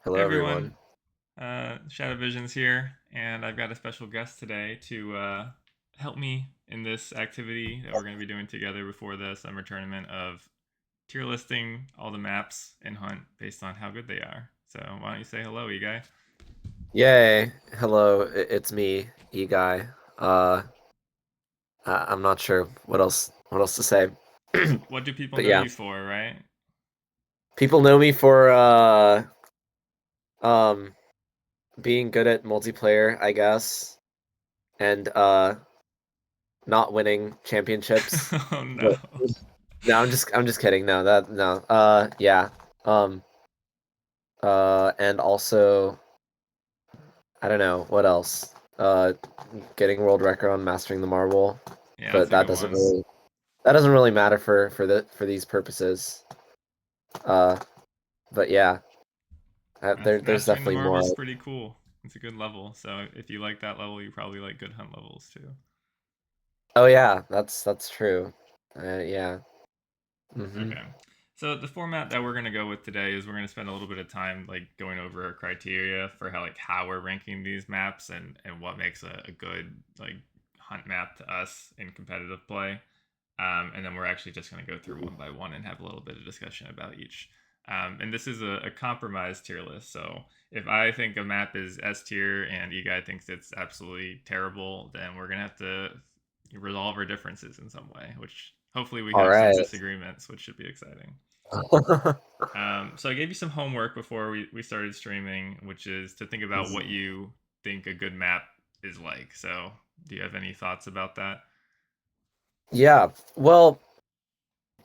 Hey Hello, everyone, everyone. Shadow Visions here, and I've got a special guest today to help me in this activity that we're going to be doing together before the summer tournament of tier listing all the maps in Hunt based on how good they are. So why don't you say hello, E-Guy? Yay. Hello, it's me, Eguy. Uh, I'm not sure what else to say. What do people But know yeah, you for, right? people know me for um being good at multiplayer, I guess, and not winning championships. Oh no. But no, I'm just kidding. No, that no. Yeah. Um and also I don't know what else. Getting world record on mastering the marble, Yeah, but that's a good one. that doesn't really matter for these purposes. Uh, but yeah, there's Mastering the definitely marble is more. pretty cool. It's a good level, so if you like that level, you probably like good hunt levels too. Oh yeah, that's true. Yeah. Mm-hmm. Okay. So the format that we're gonna go with today is we're gonna spend a little bit of time like going over our criteria for how we're ranking these maps and what makes a good like hunt map to us in competitive play. And then we're actually just gonna go through one by one and have a little bit of discussion about each. And this is a compromised tier list. So if I think a map is S tier and you guy thinks it's absolutely terrible, then we're gonna have to resolve our differences in some way, which hopefully we All have some right. disagreements, which should be exciting. So I gave you some homework before we started streaming, which is to think about what you think a good map is like. So do you have any thoughts about that? Yeah. Well,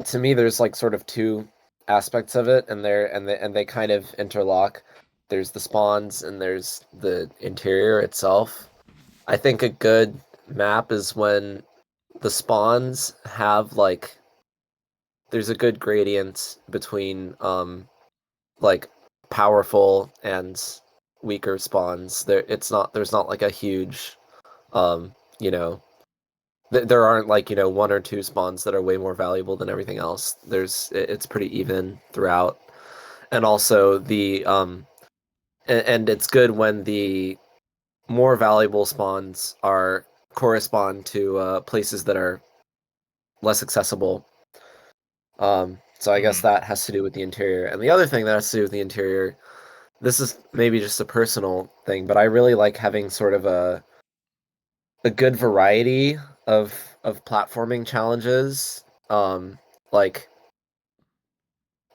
to me, there's like sort of two aspects of it, and they kind of interlock. There's the spawns and there's the interior itself. I think a good map is when the spawns have like there's a good gradient between like powerful and weaker spawns. There's not like a huge um you know there aren't like one or two spawns that are way more valuable than everything else. It's pretty even throughout. And also and it's good when the more valuable spawns are correspond to places that are less accessible. So I guess Hmm. that has to do with the interior. And the other thing that has to do with the interior, this is maybe just a personal thing, but I really like having sort of a good variety of platforming challenges. Like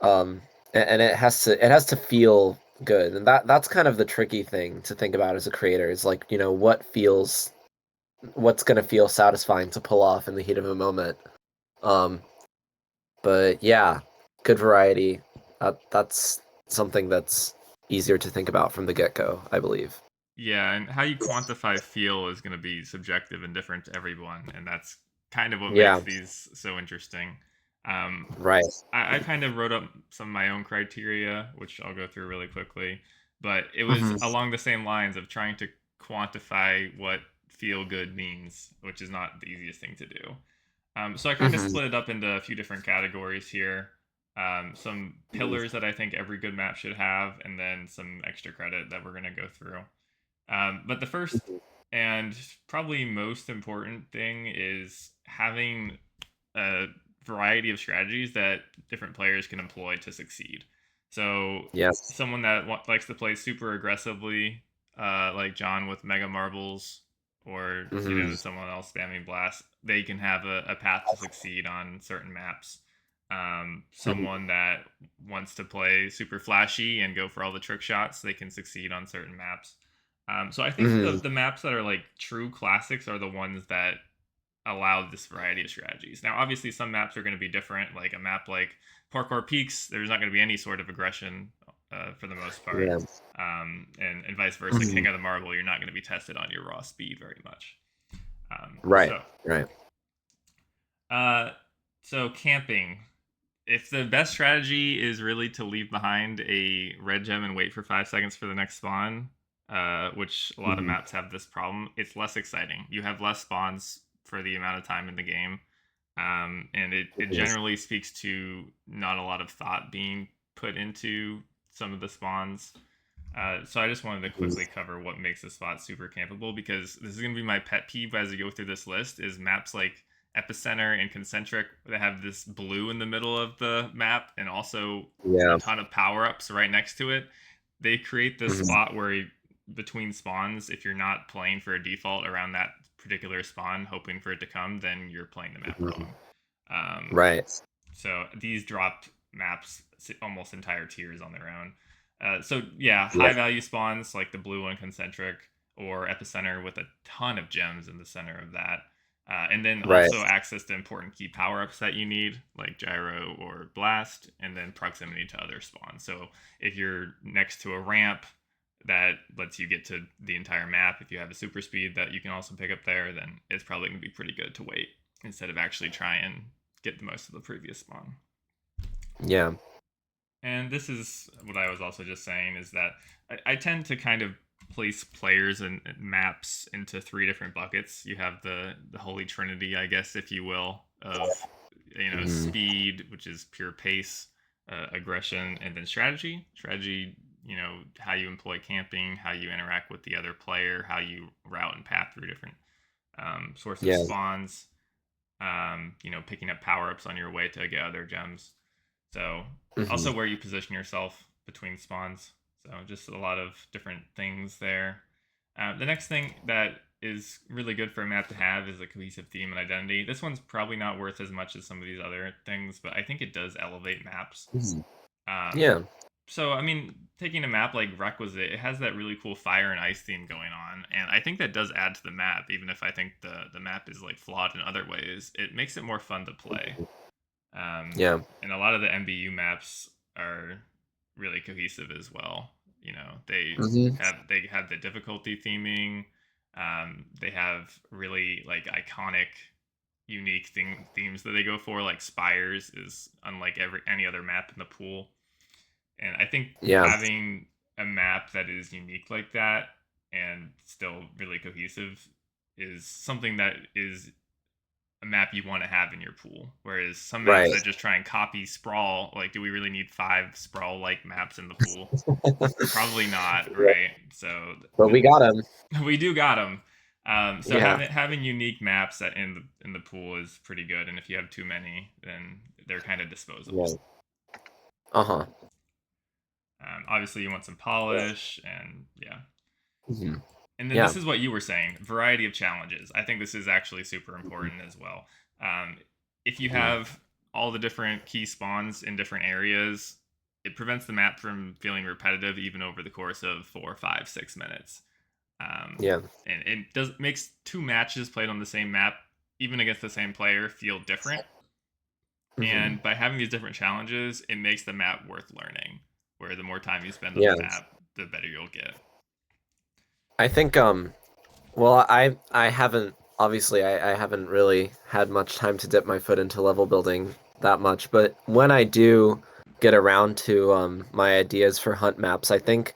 and it has to feel good. And that's kind of the tricky thing to think about as a creator is like, what's going to feel satisfying to pull off in the heat of a moment. Um But yeah, good variety. That's something that's easier to think about from the get-go, I believe. Yeah, and how you quantify feel is going to be subjective and different to everyone, and that's kind of what makes Yeah, these so interesting. Um, right. I kind of wrote up some of my own criteria, which I'll go through really quickly, but it was Hmm. along the same lines of trying to quantify what feel good means, which is not the easiest thing to do. So I kind of Hmm. split it up into a few different categories here. Some pillars that I think every good map should have, and then some extra credit that we're going to go through. But the first and probably most important thing is having a variety of strategies that different players can employ to succeed. So, Yes. someone that likes to play super aggressively, like John with Mega Marbles, or Hmm. someone else spamming Blast, they can have a path to succeed on certain maps. Hmm. Someone that wants to play super flashy and go for all the trick shots, they can succeed on certain maps. So I think Hmm. the maps that are like true classics are the ones that allow this variety of strategies. Now, obviously, some maps are going to be different. Like a map like Parkour Peaks, there's not going to be any sort of aggression for the most part, Yeah. and vice versa. Hmm. King of the Marble, you're not going to be tested on your raw speed very much. Um, Right. so, Right. uh, so camping. If the best strategy is really to leave behind a red gem and wait for 5 seconds for the next spawn, which a lot of Hmm. maps have this problem, it's less exciting. You have less spawns for the amount of time in the game, and it generally speaks to not a lot of thought being put into some of the spawns. So I just wanted to quickly cover what makes a spot super campable, because this is going to be my pet peeve as we go through this list, is maps like Epicenter and Concentric that have this blue in the middle of the map and also a Yeah. ton of power-ups right next to it. They create this Mhm. spot where between spawns, if you're not playing for a default around that particular spawn, hoping for it to come, then you're playing the map Mhm. wrong. Um, Right. so these dropped maps almost entire tiers on their own. So yeah, Yeah. high value spawns like the blue one, Concentric, or Epicenter with a ton of gems in the center of that. And then Right. also access to important key power ups that you need, like Gyro or Blast, and then proximity to other spawns. So if you're next to a ramp that lets you get to the entire map, if you have a super speed that you can also pick up there, then it's probably going to be pretty good to wait instead of actually try and get the most of the previous spawn. Yeah. And this is what I was also just saying, is that I tend to kind of place players and maps into three different buckets. You have the holy trinity, I guess, if you will, of Mhm. speed, which is pure pace, aggression, and then strategy. Strategy, how you employ camping, how you interact with the other player, how you route and path through different source of Yeah. spawns. Picking up power ups on your way to get other gems. So Mhm. also where you position yourself between spawns. So just a lot of different things there. The next thing that is really good for a map to have is a cohesive theme and identity. This one's probably not worth as much as some of these other things, but I think it does elevate maps. Mhm. Um, Yeah. so I mean, taking a map like Requisite, it has that really cool fire and ice theme going on, and I think that does add to the map. Even if I think the map is like flawed in other ways, it makes it more fun to play. Yeah. And a lot of the MBU maps are really cohesive as well. Mhm. They have the difficulty theming. They have really like iconic, unique themes that they go for. Like Spires is unlike any other map in the pool, and I think Yeah. having a map that is unique like that and still really cohesive is something that is a map you want to have in your pool. Whereas some maps Right. that just try and copy sprawl, like, do we really need five sprawl like maps in the pool? Probably not, Yeah. right? So But we got him. we do got them. So Yeah. having unique maps that in the pool is pretty good, and if you have too many, then they're kind of Yeah. disposable. Uh-huh. Obviously, you want some polish, and yeah. Mhm. And then Yeah. this is what you were saying, variety of challenges. I think this is actually super Mhm. important as well. Um, if you Mhm. have all the different key spawns in different areas, it prevents the map from feeling repetitive even over the course of 4, 5, 6 minutes. Um, Yeah. and it does makes two matches played on the same map, even against the same player, feel different. Mhm. And by having these different challenges, it makes the map worth learning. Where the more time you spend on the Yeah. map, the better you'll get. I think well, I haven't obviously I haven't really had much time to dip my foot into level building that much, but when I do get around to my ideas for hunt maps, I think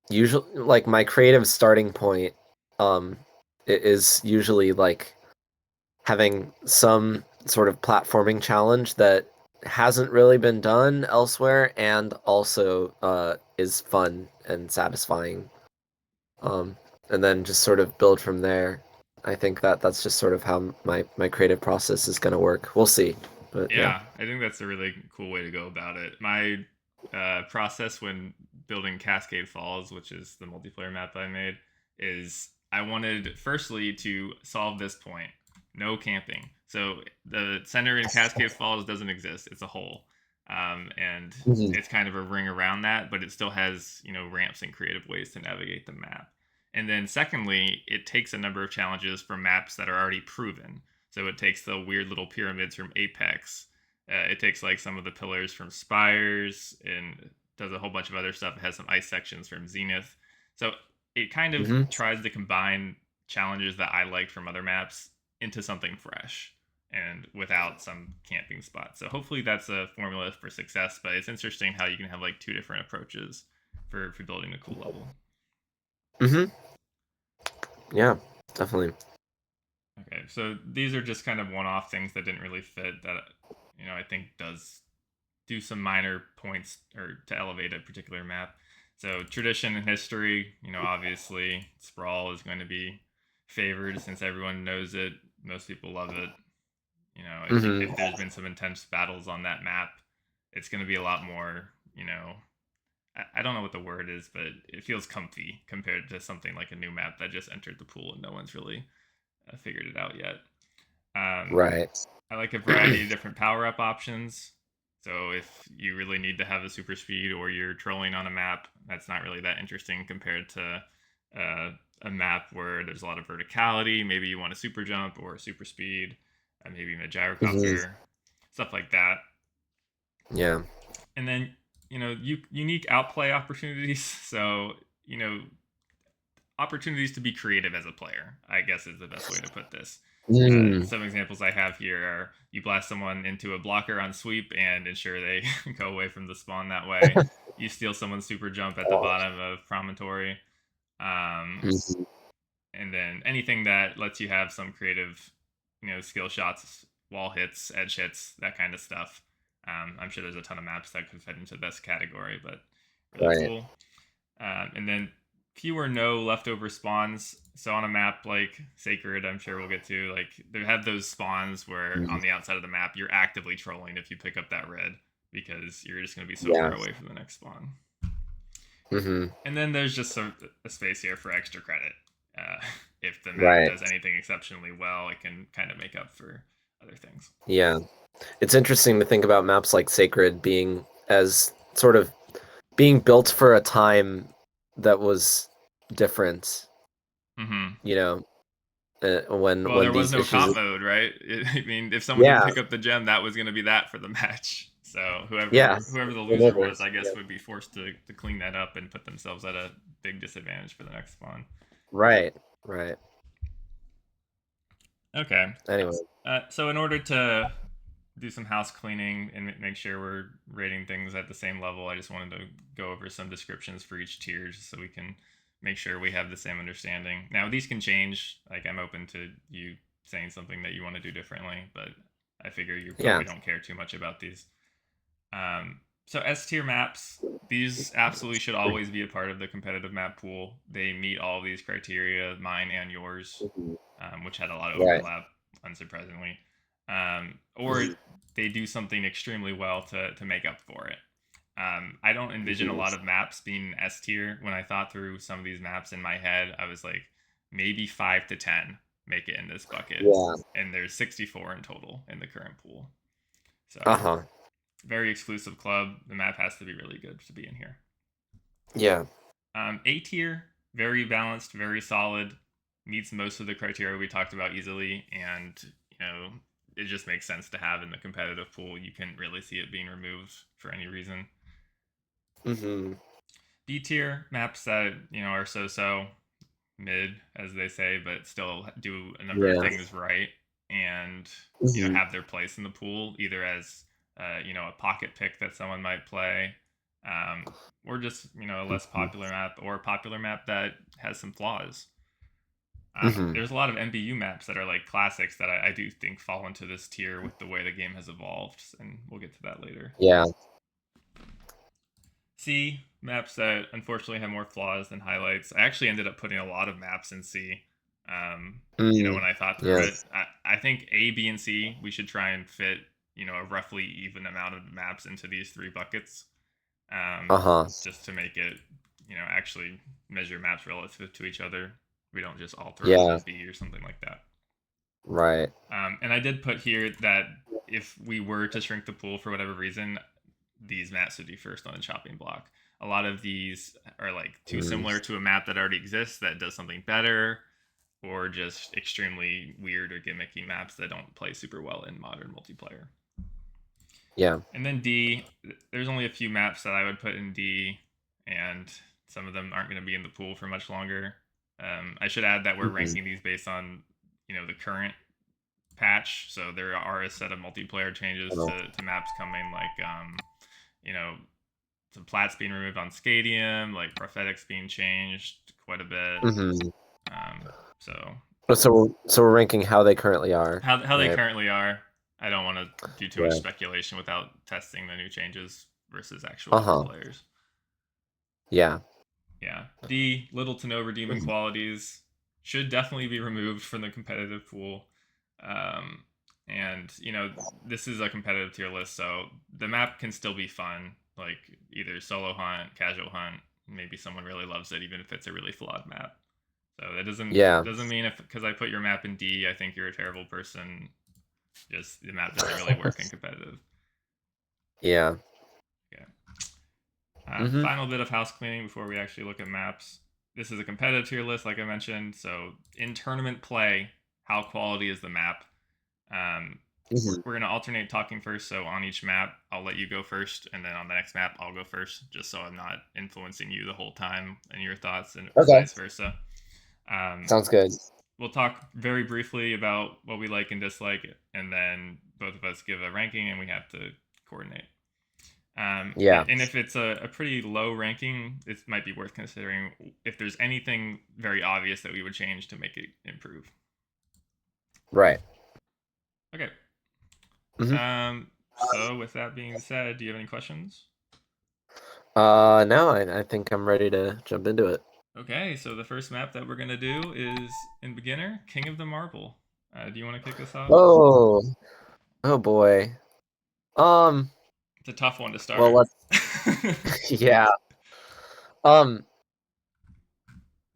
usually like my creative starting point um is usually like having some sort of platforming challenge that hasn't really been done elsewhere and also is fun and satisfying. Um, and then just sort of build from there. I think that's just sort of how my creative process is going to work. We'll see. But yeah. Yeah, I think that's a really cool way to go about it. My process when building Cascade Falls, which is the multiplayer map I made, is I wanted firstly to solve this point: no camping. So the center in Cascade Falls doesn't exist; it's a hole, and Mhm. it's kind of a ring around that, but it still has ramps and creative ways to navigate the map. And then secondly, it takes a number of challenges from maps that are already proven. So it takes the weird little pyramids from Apex. It takes like some of the pillars from Spires and does a whole bunch of other stuff. It has some ice sections from Zenith. So it kind of Mhm. tries to combine challenges that I liked from other maps into something fresh and without some camping spots. So hopefully that's a formula for success. But it's interesting how you can have like two different approaches for building a cool level. Mhm. Yeah, definitely. Okay, so these are just kind of one-off things that didn't really fit that I think does do some minor points or to elevate a particular map. So tradition and history, obviously Sprawl is going to be favored since everyone knows it. Most people love it. If Hmm. there's been some intense battles on that map, it's going to be a lot more, I don't know what the word is, but it feels comfy compared to something like a new map that just entered the pool and no one's really figured it out yet. Um, Right. I like a variety of different power up options. So if you really need to have a super speed or you're trolling on a map, that's not really that interesting compared to uh, a map where there's a lot of verticality. Maybe you want a super jump or a super speed, maybe even a Hmm. gyrocopter, stuff like that. Yeah. And then unique outplay opportunities. So opportunities to be creative as a player, I guess is the best way to put this. Mm. Some examples I have here are you blast someone into a blocker on sweep and ensure they go away from the spawn that way. You steal someone's super jump at the bottom of promontory. Um, Mhm. and then anything that lets you have some creative, skill shots, wall hits, edge hits, that kind of stuff. I'm sure there's a ton of maps that could fit into this category, but really Right. cool. And then few or no leftover spawns. So on a map like Sacred, I'm sure we'll get to, like, they have those spawns where Mm. on the outside of the map you're actively trolling if you pick up that red because you're just going to be so Yeah. far away from the next spawn. Hmm. And then there's just a space here for extra credit. Uh, if the map Right. does anything exceptionally well, it can kind of make up for other things. Yeah. It's interesting to think about maps like Sacred being as sort of being built for a time that was different, Mm-hmm. you know, Well, when there was these no issues. comp mode, right? I mean, if someone didn't Yeah. pick up the gem, that was going to be that for the match. So Yeah. whoever the It loser was, is. I guess, Yeah. would be forced to clean that up and put themselves at a big disadvantage for the next spawn. Right. Right. Okay. Anyway. So in order to do some house cleaning and make sure we're rating things at the same level, I just wanted to go over some descriptions for each tier just so we can make sure we have the same understanding. Now, these can change. Like, I'm open to you saying something that you want to do differently, but I figure you Yeah. probably don't care too much about these. So S tier maps, these absolutely should always be a part of the competitive map pool. They meet all of these criteria, mine and yours, Mhm. which had a lot of Right. overlap, unsurprisingly. Or Mhm. they do something extremely well to make up for it. I don't envision a Mhm. lot of maps being S tier. When I thought through some of these maps in my head, I was like, maybe 5 to 10 make it in this bucket, Yeah. and there's 64 in total in the current pool. So Uh-huh. very exclusive club. The map has to be really good to be in here. Yeah. A tier, very balanced, very solid, meets most of the criteria we talked about easily, and it just makes sense to have in the competitive pool. You couldn't really see it being removed for any reason. Hmm. B tier maps that are so mid, as they say, but still do a number of Yeah. things right and Hmm. have their place in the pool, either as a pocket pick that someone might play, um, or just a less popular map or a popular map that has some flaws. Hmm. There's a lot of MBU maps that are like classics that I do think fall into this tier with the way the game has evolved, and we'll get to that later. Yeah. C maps that unfortunately have more flaws than highlights. I actually ended up putting a lot of maps in C. Mm. When I thought through Yeah. it, I think A, B, and C we should try and fit a roughly even amount of maps into these three buckets, Uh-huh. just to make it actually measure maps relative to each other. We don't just all throw them Yeah. in B or something like that. Right. And I did put here that if we were to shrink the pool for whatever reason, these maps would be first on the chopping block. A lot of these are like too Mm. similar to a map that already exists that does something better, or just extremely weird or gimmicky maps that don't play super well in modern multiplayer. Yeah. And then D, there's only a few maps that I would put in D, and some of them aren't going to be in the pool for much longer. I should add that we're Hmm. ranking these based on the current patch. So there are a set of multiplayer changes Oh. to maps coming, like you know, some plats being removed on Scadium, like prosthetics being changed quite a bit. Hmm. So So we're ranking how they currently are, how they right? currently are, I don't want to do too much Yeah. speculation without testing the new changes versus actual other Uh-huh. players. Yeah. Yeah. D, little to no redeeming qualities. Should definitely be removed from the competitive pool. Um, and, this is a competitive tier list, so the map can still be fun. Like either solo hunt, casual hunt. Maybe someone really loves it, even if it's a really flawed map. So that Yeah. doesn't mean if because I put your map in D, I think you're a terrible person. Just the map doesn't really work in competitive. Yeah. Okay. Hmm. Final bit of house cleaning before we actually look at maps. This is a competitive tier list, like I mentioned. So in tournament play, how quality is the map? Um, Hmm. we're gonna alternate talking first. So on each map, I'll let you go first, and then on the next map, I'll go first, just so I'm not influencing you the whole time and your thoughts, and Okay. vice versa. Um, Sounds good. we'll talk very briefly about what we like and dislike, and then both of us give a ranking, and we have to coordinate. Yeah. And if it's a pretty low ranking, it might be worth considering if there's anything very obvious that we would change to make it improve. Right. Okay. Hmm. So with that being said, do you have any questions? No, I think I'm ready to jump into it. Okay, so the first map that we're gonna do is in beginner, King of the Marble. Do you want to kick us off? Oh, oh boy. Um, It's a tough one to well, start. let's, yeah. Um,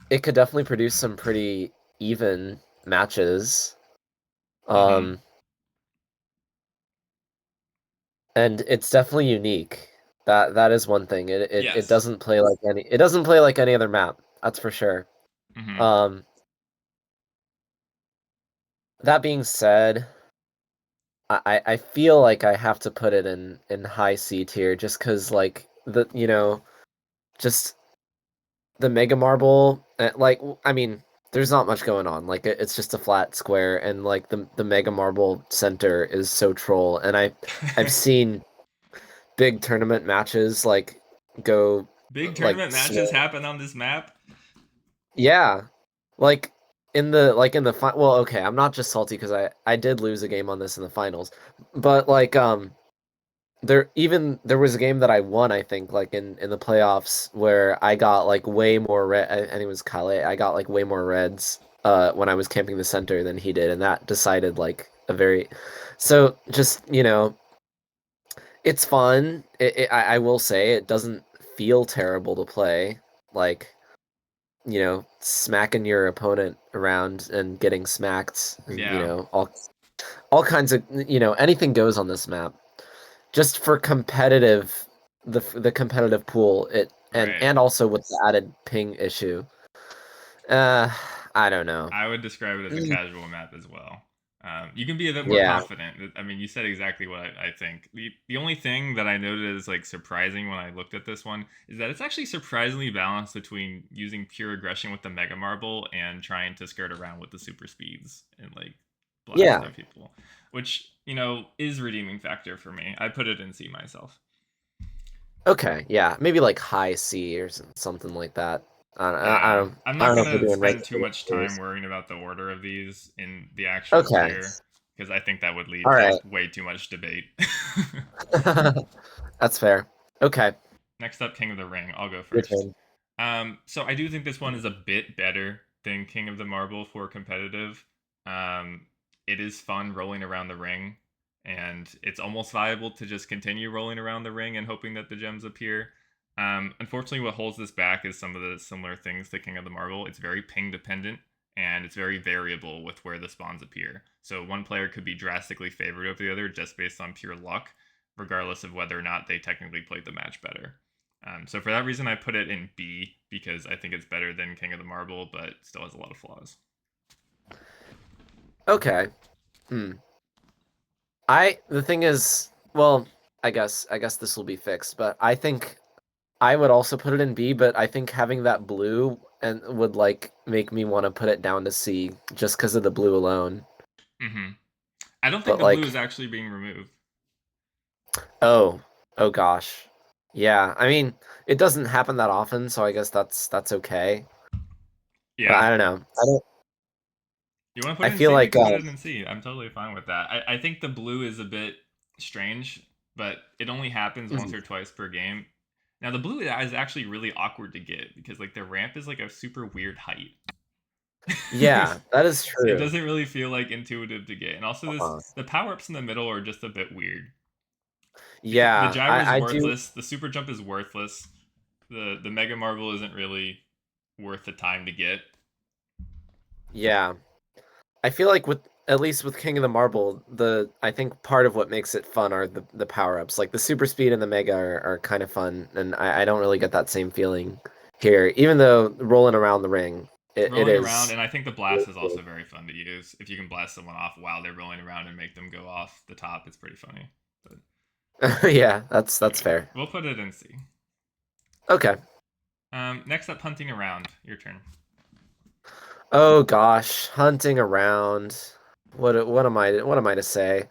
it could definitely produce some pretty even matches. Mm-hmm. Um, and it's definitely unique. That is one thing. It Yes. doesn't play like it doesn't play like any other map. That's for sure. Mm-hmm. Um, that being said, I feel like I have to put it in high C tier just because like just the Mega Marble I mean there's not much going on like it's just a flat square and like the Mega Marble center is so troll and I've seen big tournament matches like go Big like tournament matches swell. happen on this map. Yeah, like in the well, okay, I'm not just salty because I did lose a game on this in the finals, but like there was a game that I won, I think, like in the playoffs where I got like way more red. I think it was Kale. I got like way more reds when I was camping the center than he did, and that decided like a very. So just it's fun. I will say it doesn't feel terrible to play. Like smacking your opponent around and getting smacked, and Yeah. all kinds of anything goes on this map. Just for competitive the competitive pool it Right. and also with the added ping issue. uh I don't know. I would describe it as a Mm. casual map as well. You can be a bit more Yeah. confident. I mean, you said exactly what I think. The only thing that I noted is like surprising when I looked at this one is that it's actually surprisingly balanced between using pure aggression with the Mega Marble and trying to skirt around with the super speeds and like blast Yeah. other people, which is redeeming factor for me. I put it in C myself. Okay, yeah, maybe like high C or something like that. Yeah, I'm I not don't know if we're gonna doing spend too regular much time tiers. worrying about the order of these in the actual Okay. tier because I think that would lead All to right. way too much debate. That's fair. Okay. Next up, King of the Ring. I'll go Your first. turn. So I do think this one is a bit better than King of the Marble for competitive. Um, it is fun rolling around the ring, and it's almost viable to just continue rolling around the ring and hoping that the gems appear. Unfortunately, what holds this back is some of the similar things to King of the Marble. It's very ping dependent, and it's very variable with where the spawns appear. So one player could be drastically favored over the other just based on pure luck, regardless of whether or not they technically played the match better. So for that reason, I put it in B because I think it's better than King of the Marble, but still has a lot of flaws. Okay. Hmm. The thing is, well, I guess this will be fixed, but I think I would also put it in B, but I think having that blue and would like make me want to put it down to C just because of the blue alone. hmm I don't think But the blue is like, actually being removed. oh, oh gosh. Yeah, I mean, it doesn't happen that often, so I guess that's okay. But Yeah. I don't know. I don't You want to put I it in feel C? We like can put it in C. I'm totally fine with that. I think the blue is a bit strange, but it only happens once mhm. or twice per game. Now the blue is actually really awkward to get because like the ramp is like a super weird height. Yeah, that is So it true. doesn't really feel like intuitive to get. And also this Uh, the power-ups in the middle are just a bit weird. Because the yeah, gyro is I do. worthless, the super jump is worthless, the mega marble isn't really worth the time to get. Yeah, I feel like with at least with King of the Marble, the I think part of what makes it fun are the power ups. Like the super speed and the mega are kind of fun, and I don't really get that same feeling here. Even though rolling around the ring, it Rolling around, is. and I think the blast is also very fun to use. If you can blast someone off while they're rolling around and make them go off the top, it's pretty funny. But Yeah, that's anyway, fair. we'll put it in C. Okay. Next up, hunting around. Your turn. Oh gosh, hunting around. What am I to say?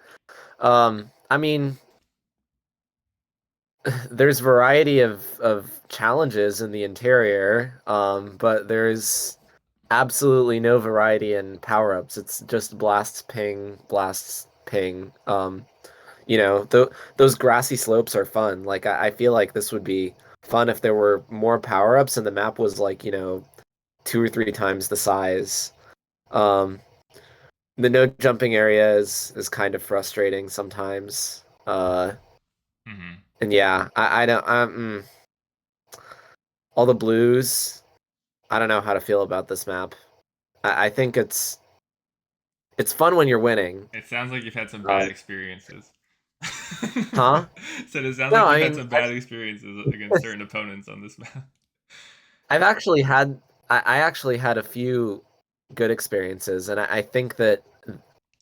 I mean, there's variety of challenges in the interior, but there's absolutely no variety in power-ups. It's just blasts, ping, blasts, ping. Those grassy slopes are fun. Like I feel like this would be fun if there were more power-ups and the map was like, 2 or 3 times the size. Um, the no jumping area is kind of frustrating sometimes. Mm-hmm. And yeah, I don't all the blues. I don't know how to feel about this map. I think it's fun when you're winning. It sounds like you've had some Uh, bad experiences. huh? Said it sounds No, like I you've had mean some bad experiences against certain opponents on this map. I've actually had I actually had a few good experiences, and I think that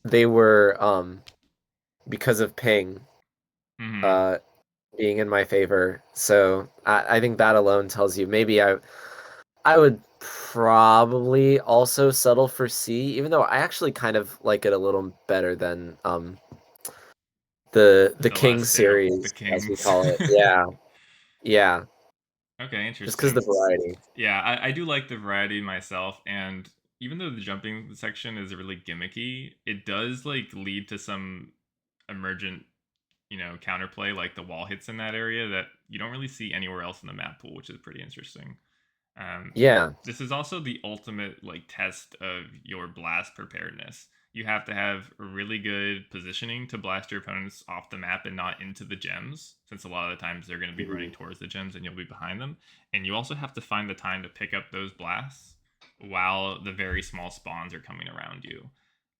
they were because of ping Mm-hmm. uh being in my favor. So I think that alone tells you maybe I would probably also settle for C, even though I actually kind of like it a little better than the The King last two, the series, as we kings. call it. Yeah, yeah, Okay, just because the interesting. variety. Yeah, I do like the variety myself, and even though the jumping section is really gimmicky, it does like lead to some emergent, counterplay like the wall hits in that area that you don't really see anywhere else in the map pool, which is pretty interesting. Um, Yeah. this is also the ultimate like test of your blast preparedness. You have to have really good positioning to blast your opponents off the map and not into the gems, since a lot of the times they're going to be running Mhm. towards the gems and you'll be behind them. And you also have to find the time to pick up those blasts while the very small spawns are coming around you.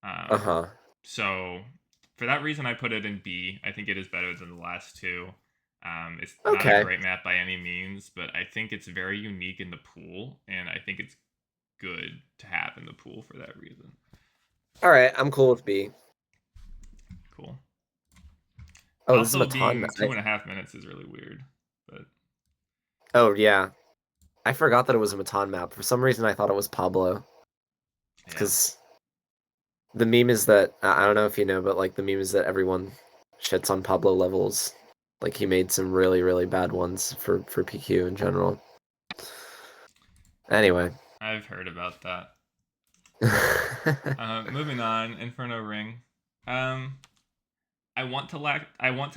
Um, Uh-huh. so for that reason, I put it in B. I think it is better than the last two. It's not a Okay. great map by any means, but I think it's very unique in the pool, and I think it's good to have in the pool for that reason. All right, I'm cool with B. Cool. Oh, this is Also, Matan. being 2.5 minutes is really weird, but Oh, yeah. I forgot that it was a Matan map. For some reason, I thought it was Pablo. yeah. Because the meme is that I don't know if you know, but like the meme is that everyone shits on Pablo levels. Like he made some really, really bad ones for PQ in general. Anyway. I've heard about that. Moving on, Inferno Ring. Um, I want to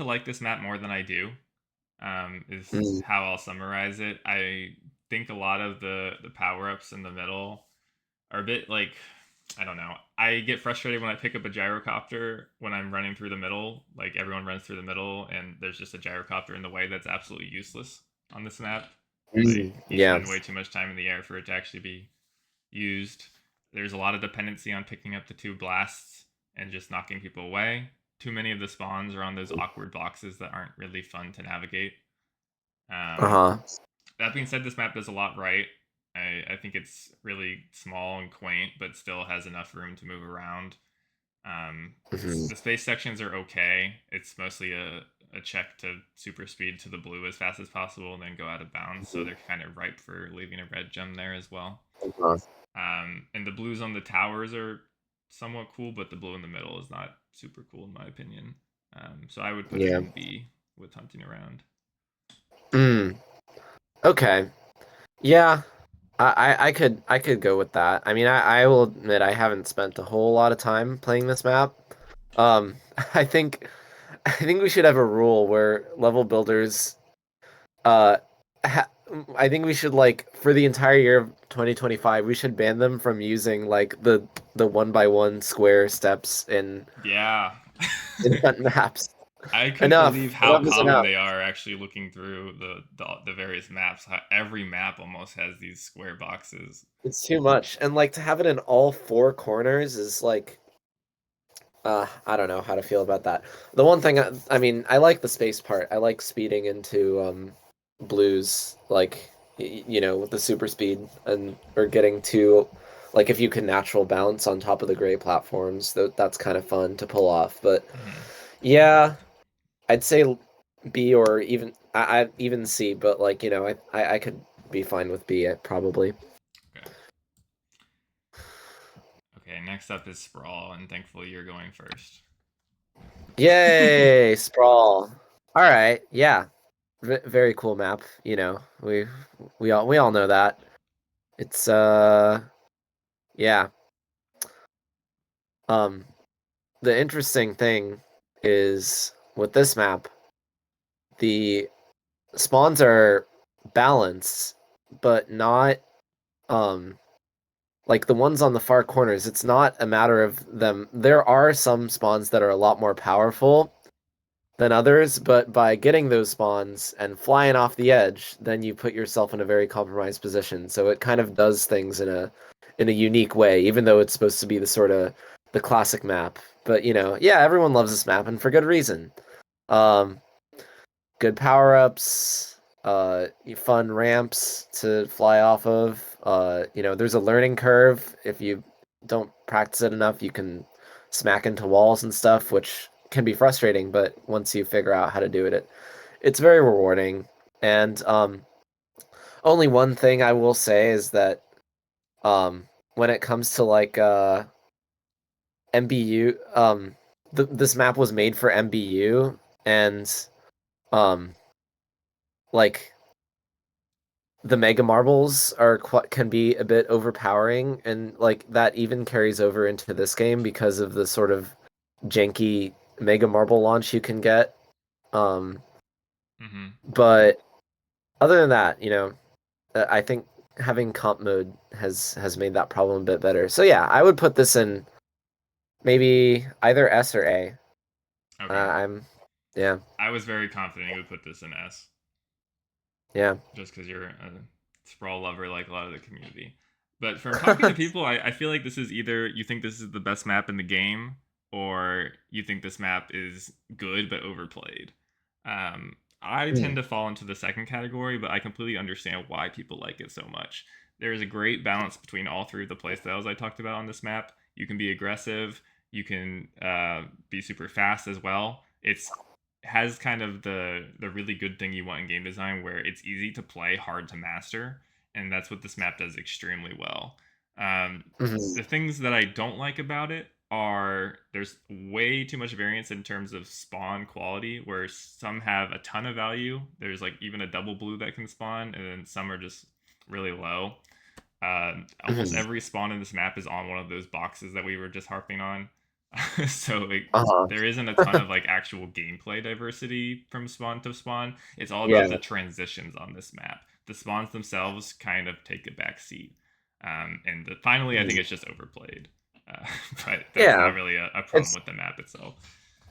like this map more than I do. Is Mm, how I'll summarize it. I think a lot of the power ups in the middle are a bit like, I don't know. I get frustrated when I pick up a gyrocopter when I'm running through the middle. Like everyone runs through the middle, and there's just a gyrocopter in the way that's absolutely useless on this map. Like you yeah. spend way too much time in the air for it to actually be used. There's a lot of dependency on picking up the two blasts and just knocking people away. Too many of the spawns are on those awkward boxes that aren't really fun to navigate. Um, Uh-huh. that being said, this map does a lot right. I think it's really small and quaint, but still has enough room to move around. Hmm. The space sections are okay. It's mostly a check to super speed to the blue as fast as possible and then go out of bounds. So they're kind of ripe for leaving a red gem there as well. Uh-huh. And the blues on the towers are somewhat cool, but the blue in the middle is not super cool in my opinion. So I would put it Yeah. in B with hunting around. Mm. Okay. Yeah. I could go with that. I mean, I will admit I haven't spent a whole lot of time playing this map. I think I think we should have a rule where level builders uh ha I think we should like for the entire year of 2025, we should ban them from using like the one by one square steps Yeah. in hunt maps. I couldn't Enough. believe how Enough is common enough. they are actually looking through the various maps. How every map almost has these square boxes. It's too much. And like to have it in all four corners is like I don't know how to feel about that. The one thing I mean, I like the space part. I like speeding into blues like you know, with the super speed and or getting to like if you can natural bounce on top of the gray platforms, that's kind of fun to pull off. But Hmm. yeah, I'd say B or even I even C, but like, you know, I could be fine with B probably. Okay. Okay. Next up is Sprawl, and thankfully you're going first. Yay, Sprawl. All right, yeah. Very cool map, you know. We all know that. It's yeah. Um the interesting thing is with this map, the spawns are balanced, but not um like the ones on the far corners. It's not a matter of them. There are some spawns that are a lot more powerful than others, but by getting those spawns and flying off the edge, then you put yourself in a very compromised position. So it kind of does things in a unique way, even though it's supposed to be the sort of the classic map. But you know, yeah, everyone loves this map and for good reason. Um, good power-ups, fun ramps to fly off of. You know, there's a learning curve. If you don't practice it enough, you can smack into walls and stuff, which can be frustrating, but once you figure out how to do it's very rewarding. And only one thing I will say is that when it comes to like MBU, this map was made for MBU, and um, like the mega marbles are quite can be a bit overpowering, and like that even carries over into this game because of the sort of janky mega marble launch you can get. Um, Hmm. but other than that, you know, I think having comp mode has made that problem a bit better. So yeah, I would put this in maybe either S or A. Okay. I'm yeah, I was very confident you would put this in S, yeah. just because you're a Sprawl lover like a lot of the community. But from talking to people, I feel like this is either you think this is the best map in the game, or you think this map is good but overplayed. I tend Hmm. to fall into the second category, but I completely understand why people like it so much. There is a great balance between all three of the playstyles I talked about on this map. You can be aggressive, you can be super fast as well. It's has kind of the really good thing you want in game design where it's easy to play, hard to master, and that's what this map does extremely well. Um, Mhm. the things that I don't like about it are there's way too much variance in terms of spawn quality, where some have a ton of value. There's like even a double blue that can spawn, and then some are just really low. Almost Mhm. every spawn in this map is on one of those boxes that we were just harping on. So Uh-huh. there isn't a ton of like actual gameplay diversity from spawn to spawn. It's all about Yeah. the transitions on this map. The spawns themselves kind of take a back seat. Finally, I think Mhm. it's just overplayed. Uh, but that's Yeah. not really a problem It's with the map itself.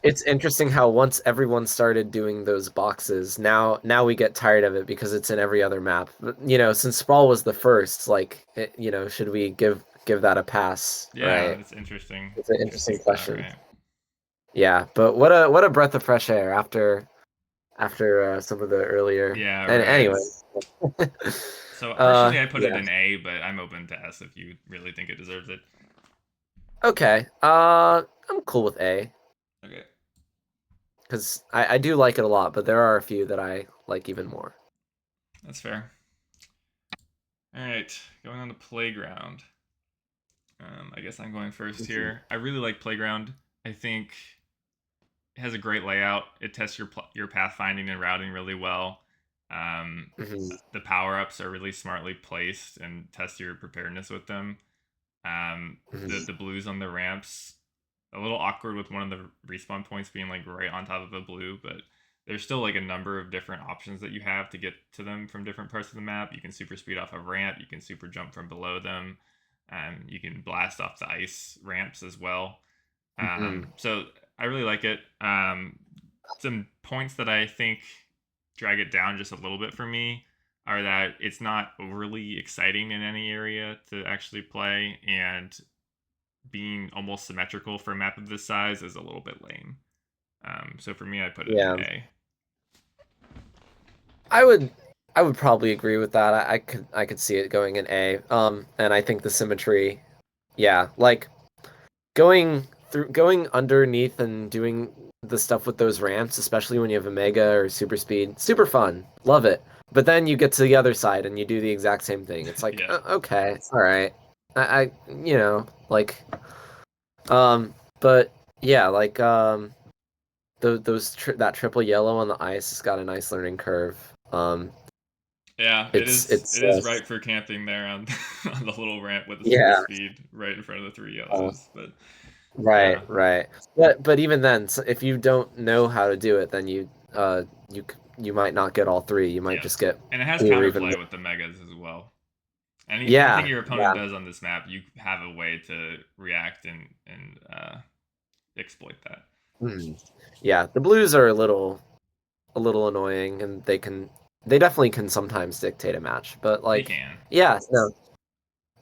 it's interesting how once everyone started doing those boxes, now we get tired of it because it's in every other map. But, you know, since Sprawl was the first, like, you know, should we give that a pass, Yeah, right? it's interesting. It's an interesting Interesting thought, question. right? Yeah, but what a breath of fresh air after some of the earlier. Yeah, And right. anyway, So personally, I put it yeah. in A, but I'm open to S if you really think it deserves it. Okay. I'm cool with A Okay, because I do like it a lot, but there are a few that I like even more. that's fair. All right, going on to Playground. I guess I'm going first Mhm. here. I really like Playground. I think it has a great layout. It tests your pathfinding and routing really well. Mhm. The power ups are really smartly placed and test your preparedness with them. The Mhm. blues on the ramps a little awkward with one of the respawn points being like right on top of a blue, but there's still like a number of different options that you have to get to them from different parts of the map. You can super speed off a ramp, you can super jump from below them, you can blast off the ice ramps as well. Mhm. So I really like it. Some points that I think drag it down just a little bit for me are that it's not overly exciting in any area to actually play, and being almost symmetrical for a map of this size is a little bit lame. So for me, I put it in Yeah. A. I would I would probably agree with that. I could see it going in A. And I think the symmetry, yeah, like going underneath and doing the stuff with those ramps, especially when you have a mega or super speed, super fun. Love it. But then you get to the other side and you do the exact same thing. It's like, Yeah, okay, all right. I like but yeah, like that triple yellow on the ice has got a nice learning curve. yeah. It is. It's It is right for camping there on on the little ramp with the super yeah, speed right in front of the three uh, yellows. But right, yeah, right. But even then, if you don't know how to do it, then you might not get all three. You might yeah. just get And it has two or even counterplay one. with the megas as well. Anything Yeah, your opponent yeah. does on this map, you have a way to react and exploit that. Hmm. Yeah, the blues are a little annoying, and they definitely can sometimes dictate a match. But They like, can. yeah, no,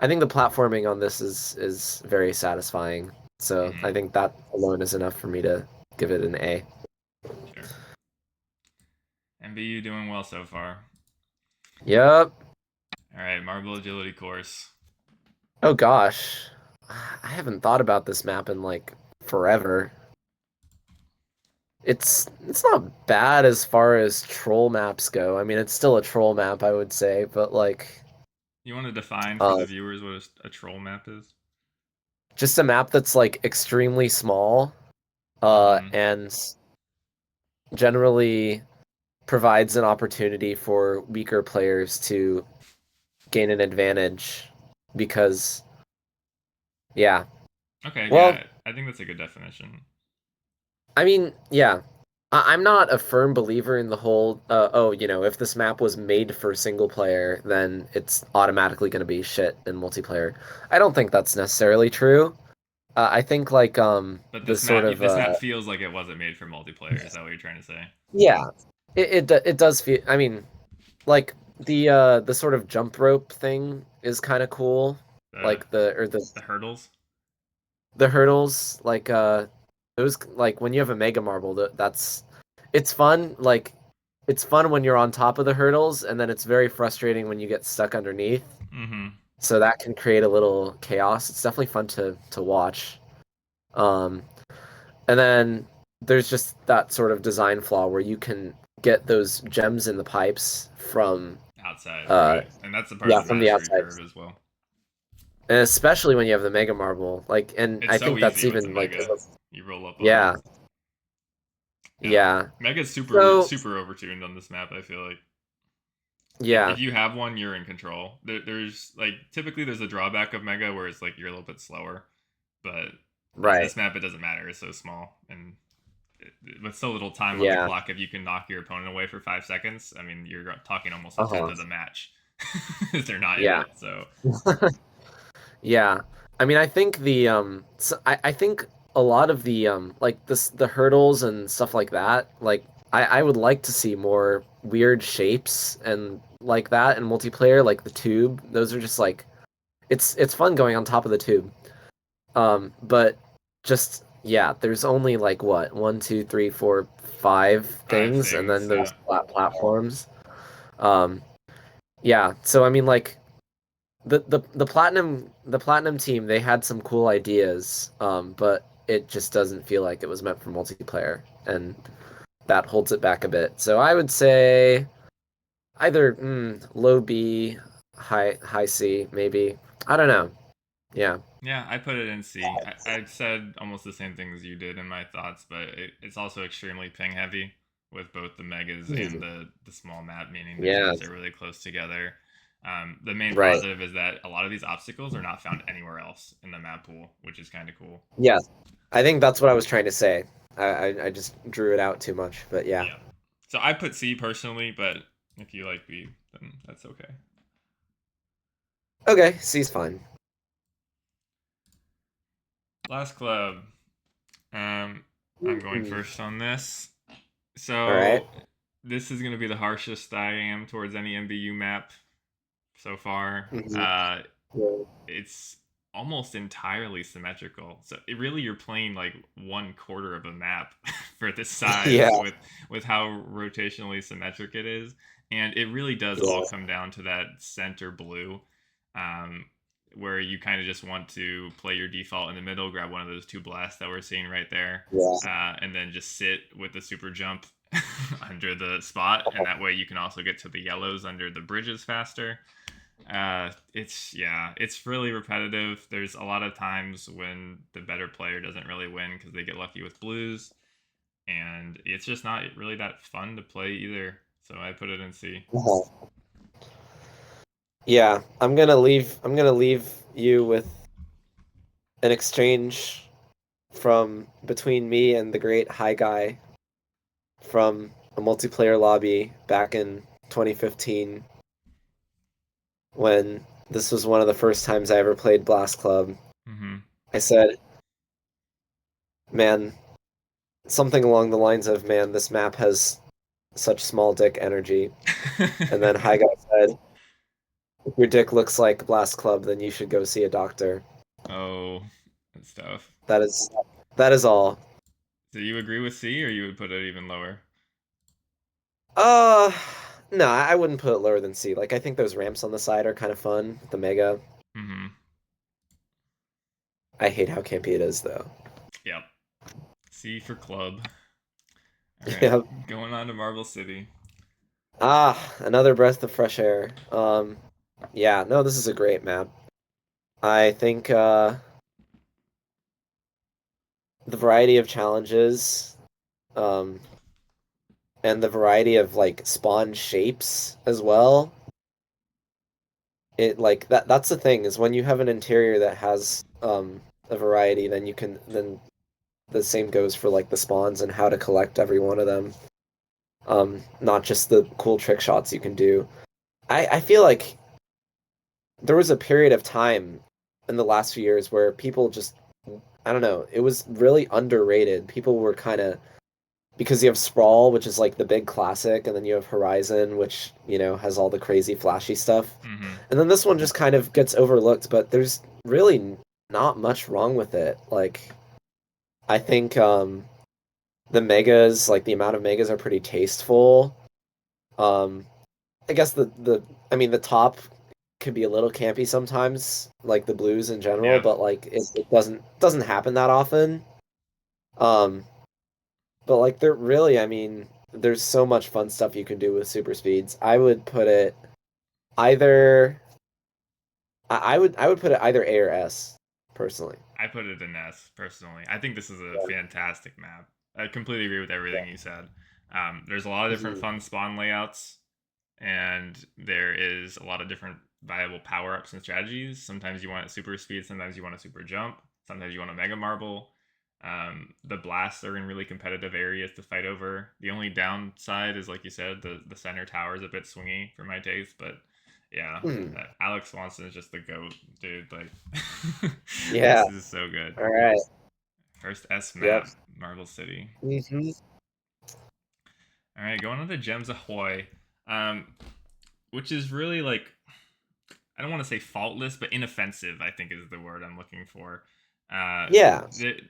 I think the platforming on this is very satisfying. So Mm-hmm. I think that alone is enough for me to give it an A. Sure. MBU doing well so far. Yep. All right, Marble Agility course. Oh gosh. I haven't thought about this map in like forever. It's not bad as far as troll maps go. I mean, it's still a troll map, I would say, but like You want to define for uh the viewers what a troll map is? just a map that's like extremely small Mm-hmm. and generally provides an opportunity for weaker players to gain an advantage because yeah. Okay, Well, yeah, I think that's a good definition. I mean, yeah. I'm not a firm believer in the whole, oh, if this map was made for single player, then it's automatically going to be shit in multiplayer. I don't think that's necessarily true. I think like But the sort of this map feels like it wasn't made for multiplayer. Is that what you're trying to say? yeah, it does feel. I mean, like the sort of jump rope thing is kind of cool. The Like the hurdles. the hurdles, like those like when you have a mega marble, that's it's fun. Like it's fun when you're on top of the hurdles, and then it's very frustrating when you get stuck underneath. Mm-hmm. So that can create a little chaos. It's definitely fun to watch. Um, and then there's just that sort of design flaw where you can get those gems in the pipes from Outside, uh right? And that's the part of yeah, the from the mastery outside. curve as well. And especially when you have the mega marble. Like and It's I so think that's easy with the even like mega. You roll up on it. yeah, Yeah, yeah. mega's super So super overtuned on this map. I feel like if yeah, you have one, you're in control. There's like typically there's a drawback of mega where it's like you're a little bit slower, but right. this map it doesn't matter. It's so small and with so little time on the Yeah. clock, if you can knock your opponent away for 5 seconds, I mean, you're talking almost a tenth Uh-huh. of the match if they're not in Yeah. it. So Yeah. I mean, I think I think a lot of the like the hurdles and stuff like that, like I would like to see more weird shapes and like that in multiplayer, like the tube. Those are just like it's fun going on top of the tube. But just yeah, there's only like what, one, two, three, four, five five things, and then things, those yeah, platforms. Um, yeah, so I mean, like the platinum team, they had some cool ideas, but it just doesn't feel like it was meant for multiplayer, and that holds it back a bit. So I would say either low B, high C, maybe. I don't know. Yeah. yeah. I put it in C. I said almost the same things you did in my thoughts, but it's also extremely ping heavy with both the megas and Hmm. the small map, meaning the Yeah. teams are really close together. The main Right. positive is that a lot of these obstacles are not found anywhere else in the map pool, which is kind of cool. Yeah. I think that's what I was trying to say. I just drew it out too much, but yeah. Yeah. So I put C personally, but if you like B, then that's okay. Okay, C's fine. Last club. Um, I'm going Mm. first on this. All right. So this is going to be the harshest I am towards any MBU map so far. Mhm. It's almost entirely symmetrical. So really, you're playing like 1/4 of a map for this Yeah, size with how rotationally symmetric it is, and it really does all yeah, come down to that center blue, um, where you kind of just want to play your default in the middle, grab one of those two blasts that we're seeing right there, yeah. and then just sit with the super jump under the spot, and that way you can also get to the yellows under the bridges faster. It's really repetitive. There's a lot of times when the better player doesn't really win because they get lucky with blues, and it's just not really that fun to play either. So I put it in C. Uh-huh. Yeah, I'm gonna leave you with an exchange from between me and the great high guy from a multiplayer lobby back in 2015 when this was one of the first times I ever played Blast Club. Mm-hmm. I said, "Man, something along the lines of, man, this map has such small dick energy." And then high guy said, "If your dick looks like Blast Club, then you should go see a doctor." Oh, that's tough. That is that is all. Do you agree with C, or you would put it even lower? Uh, no, I wouldn't put it lower than C. Like, I think those ramps on the side are kind of fun. The Mega. Mm-hmm. I hate how campy it is, though. Yep. C for club. All right, Yep. going on to Marble City. Ah, another breath of fresh air. Yeah, no, this is a great map. I think the variety of challenges, um, and the variety of like spawn shapes as well. It like that's the thing is when you have an interior that has a variety, then you can then the same goes for like the spawns and how to collect every one of them. Not just the cool trick shots you can do. I feel like there was a period of time in the last few years where people just I don't know, it was really underrated. People were kind of because you have Sprawl, which is like the big classic, and then you have Horizon, which, has all the crazy flashy stuff. Mm-hmm. And then this one just kind of gets overlooked, but there's really not much wrong with it. Like I think the megas, like the amount of megas are pretty tasteful. Um I guess the top could be a little campy sometimes, like the blues in general, Yep. but like it doesn't happen that often. Um but like there really, I mean, there's so much fun stuff you can do with super speeds. I would put it either I would put it either A or S, personally. I put it in S personally. I think this is a Yeah. fantastic map. I completely agree with everything you said. There's a lot of different Mhm. fun spawn layouts, and there is a lot of different viable power ups and strategies. Sometimes you want a super speed, sometimes you want a super jump, sometimes you want a mega marble. The blasts are in really competitive areas to fight over. The only downside is, like you said, the center tower is a bit swingy for my taste, but yeah, Mhm. Alex Swanson is just the goat, dude. Like, Yeah. this is so good. All right. First S Yep. map, Marble City. Mhm. All right, going on to Gems Ahoy, um, which is really like I don't want to say faultless, but inoffensive. I think is the word I'm looking for. Uh, Yeah. th-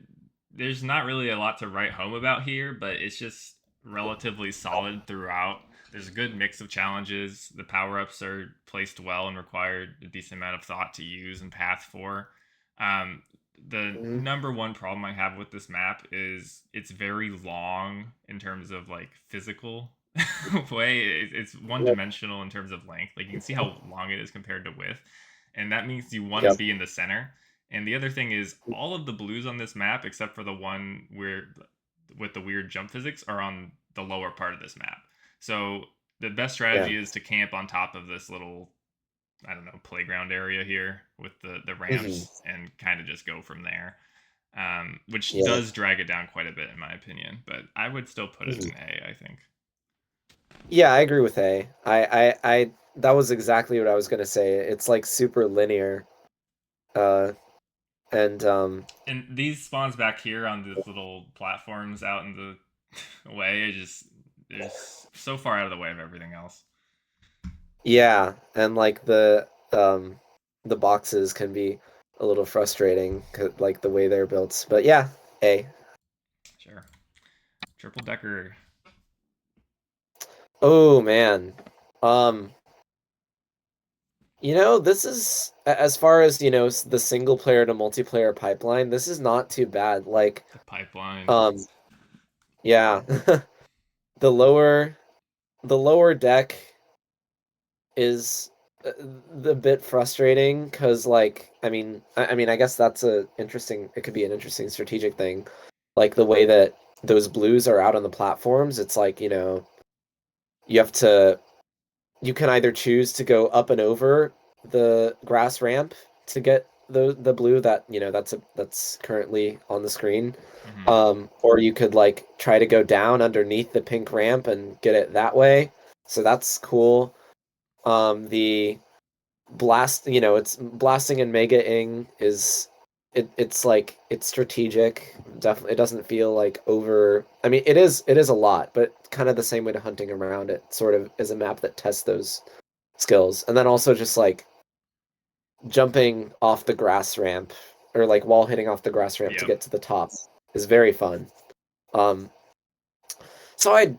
there's not really a lot to write home about here, but it's just relatively solid throughout. There's a good mix of challenges. The power ups are placed well and require a decent amount of thought to use and path for. Um, the Mhm. number one problem I have with this map is it's very long in terms of like physical way. It's one Yep. dimensional in terms of length. Like you can see how long it is compared to width, and that means you want to Yep. be in the center. And the other thing is, all of the blues on this map, except for the one where with the weird jump physics, are on the lower part of this map. So the best Yeah. strategy is to camp on top of this little, I don't know, playground area here with the Mhm. ramps and kind of just go from there. Which Yeah. does drag it down quite a bit in my opinion, but I would still put it Mhm. in A, I think. Yeah, I agree with A. I that was exactly what I was gonna say. It's like super linear. Uh, and And these spawns back here on these little platforms out in the way, it just they're so far out of the way of everything else. yeah, and like the boxes can be a little frustrating, like the way they're built. But yeah, A. Sure. Triple decker. Oh man. Um, this is as far as, the single player to multiplayer pipeline, this is not too bad. Like, The pipeline. um, yeah. The lower the lower deck is the bit frustrating because like I mean I guess that's a interesting it could be an interesting strategic thing, like the way that those blues are out on the platforms. It's like, you have to you can either choose to go up and over the grass ramp to get the blue that that's currently on the screen, Hmm. or you could like try to go down underneath the pink ramp and get it that way. So that's cool. The blast, it's blasting and mega-ing is it's like it's strategic. Definitely, it doesn't feel like over. I mean, it is a lot, but kind of the same way to hunting around it sort of is a map that tests those skills. And then also just like jumping off the grass ramp or like wall hitting off the grass ramp to Yep. get to the top is very fun. Um, so I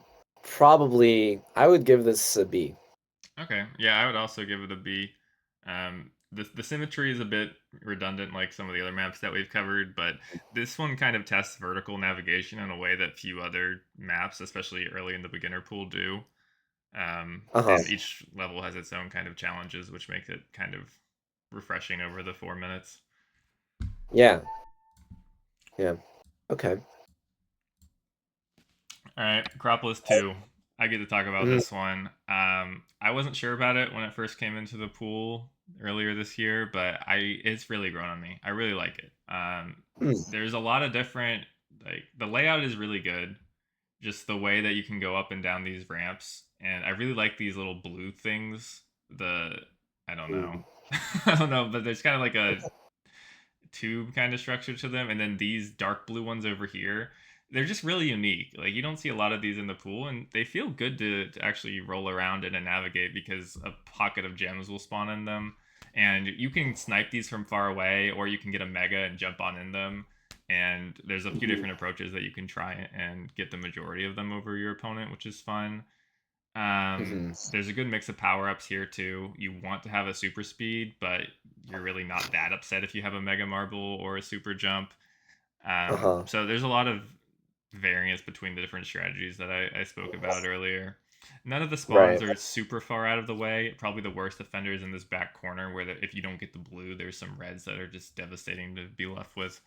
would give this a B. Okay. Yeah, I would also give it a B. The symmetry is a bit redundant, like some of the other maps that we've covered, but this one kind of tests vertical navigation in a way that few other maps, especially early in the beginner pool, do. Uh-huh. And each level has its own kind of challenges, which makes it kind of refreshing over the 4 minutes. Yeah. Yeah. Okay. All right, Acropolis 2. I get to talk about Mm, this one. I wasn't sure about it when it first came into the pool earlier this year, but it's really grown on me. I really like it. mm, There's a lot of different, like the layout is really good. Just the way that you can go up and down these ramps, and I really like these little blue things. The I don't know, mm, I don't know, but there's kind of like a tube kind of structure to them, and then these dark blue ones over here, they're just really unique. Like you don't see a lot of these in the pool, and they feel good to actually roll around in and navigate because a pocket of gems will spawn in them, and you can snipe these from far away, or you can get a mega and jump on in them. And there's a few mhm, different approaches that you can try and get the majority of them over your opponent, which is fun. mhm, There's a good mix of power ups here too. You want to have a super speed, but you're really not that upset if you have a mega marble or a super jump. uh-huh. So there's a lot of variance between the different strategies that I spoke about earlier. None of the spawns Right. are super far out of the way. Probably the worst offenders in this back corner, where if you don't get the blue, there's some reds that are just devastating to be left with.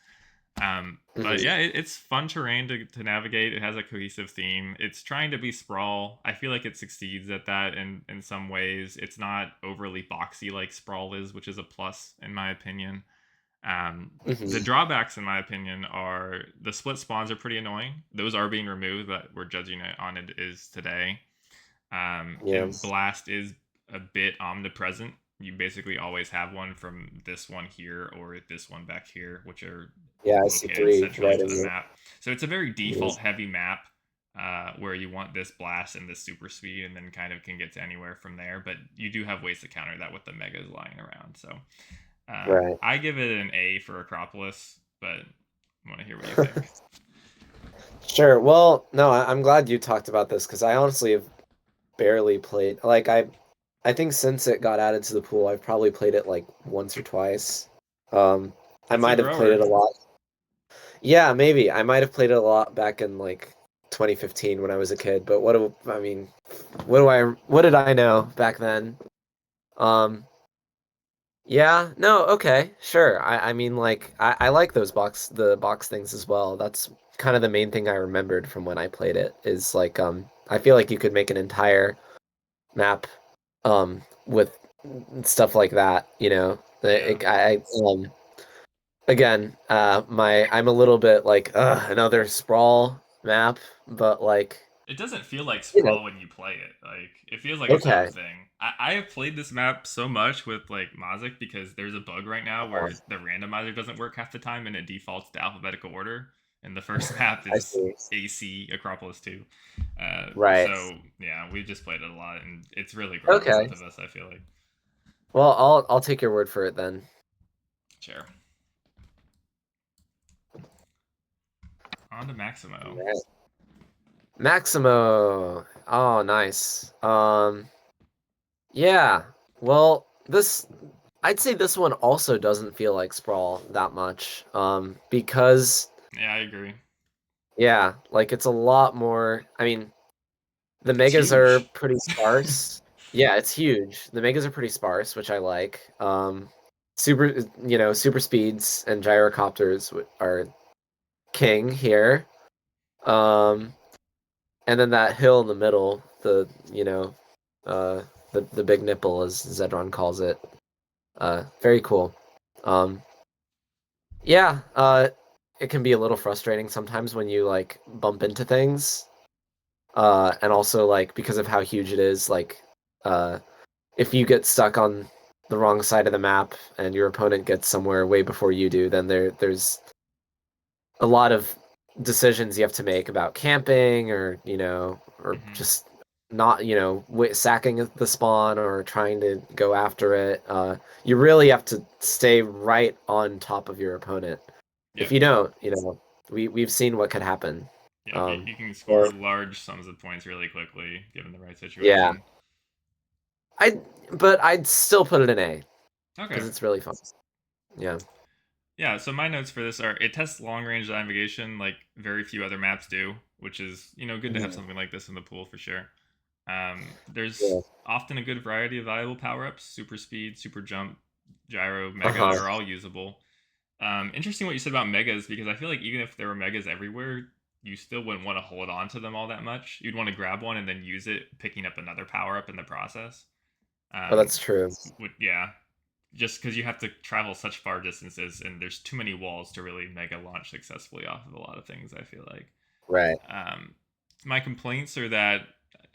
But Mhm, yeah, it's fun terrain to navigate. It has a cohesive theme. It's trying to be sprawl. I feel like it succeeds at that in some ways. It's not overly boxy like sprawl is, which is a plus in my opinion. Um, the mhm. drawbacks, in my opinion, are the split spawns are pretty annoying. Those are being removed, but we're judging it on it is today. Yeah. And Blast is a bit omnipresent. You basically always have one from this one here or this one back here, which are Yeah, I see located three centrally right to in the the. map. So it's a very Mhm. default heavy map where you want this blast and this super speed, and then kind of can get to anywhere from there. But you do have ways to counter that with the megas lying around. So Right. I give it an A for Acropolis, but I want to hear what you think. Sure. Well, no, I'm glad you talked about this because I honestly have barely played. Like I think since it got added to the pool, I've probably played it like once or twice. Um, I It's a might have played grower. it a lot. Yeah, maybe. I might have played it a lot back in like 2015 when I was a kid, but I mean, what did I know back then? Um, yeah, no, okay, sure. I mean like I like the box things as well. That's kind of the main thing I remembered from when I played it is like I feel like you could make an entire map with stuff like that, Yeah. again, I'm a little bit like another sprawl map, but like It doesn't feel like You know, Sprawl when you play it. Like it feels like its own okay. thing. I have played this map so much with like Mazik because there's a bug right now where the randomizer doesn't work half the time and it defaults to alphabetical order. And the first map I is see. AC Acropolis 2. Right. So yeah, we've just played it a lot and it's really grown on Okay. both of us, I feel like. Well, I'll take your word for it then. Sure. On to Maximo. Right. Maximo. Oh, nice. Yeah. Well, this I'd say this one also doesn't feel like Sprawl that much. Because Yeah, I agree. yeah, like it's a lot more. I mean, the It's megas are huge. pretty sparse. Yeah, it's huge. The megas are pretty sparse, which I like. Super, super speeds and gyrocopters are king here. Um, and then that hill in the middle, uh, the big nipple, as Zedron calls it. Very cool. Um, yeah, it can be a little frustrating sometimes when you like bump into things. And also like because of how huge it is, like uh, if you get stuck on the wrong side of the map and your opponent gets somewhere way before you do, then there's a lot of decisions you have to make about camping or Hmm. just not sacking the spawn or trying to go after it. You really have to stay right on top of your opponent. If Yep. you don't, we've seen what could happen. Yep. You, um you can or score large sums of points really quickly given the right yeah, situation. I but I'd still put it in A Okay. because it's really fun. Yeah. Yeah, so my notes for this are it tests long range navigation like very few other maps do, which is, good to have Mhm. something like this in the pool for sure. There's Yeah. often a good variety of valuable power ups. Super speed, super jump, gyro, mega Uh-huh. are all usable. Interesting what you said about megas because I feel like even if there were megas everywhere, you still wouldn't want to hold on to them all that much. You'd want to grab one and then use it, picking up another power up in the process. Oh, Um, that's true. yeah, just because you have to travel such far distances and there's too many walls to really mega launch successfully off of a lot of things. I feel like Right. um, my complaints are that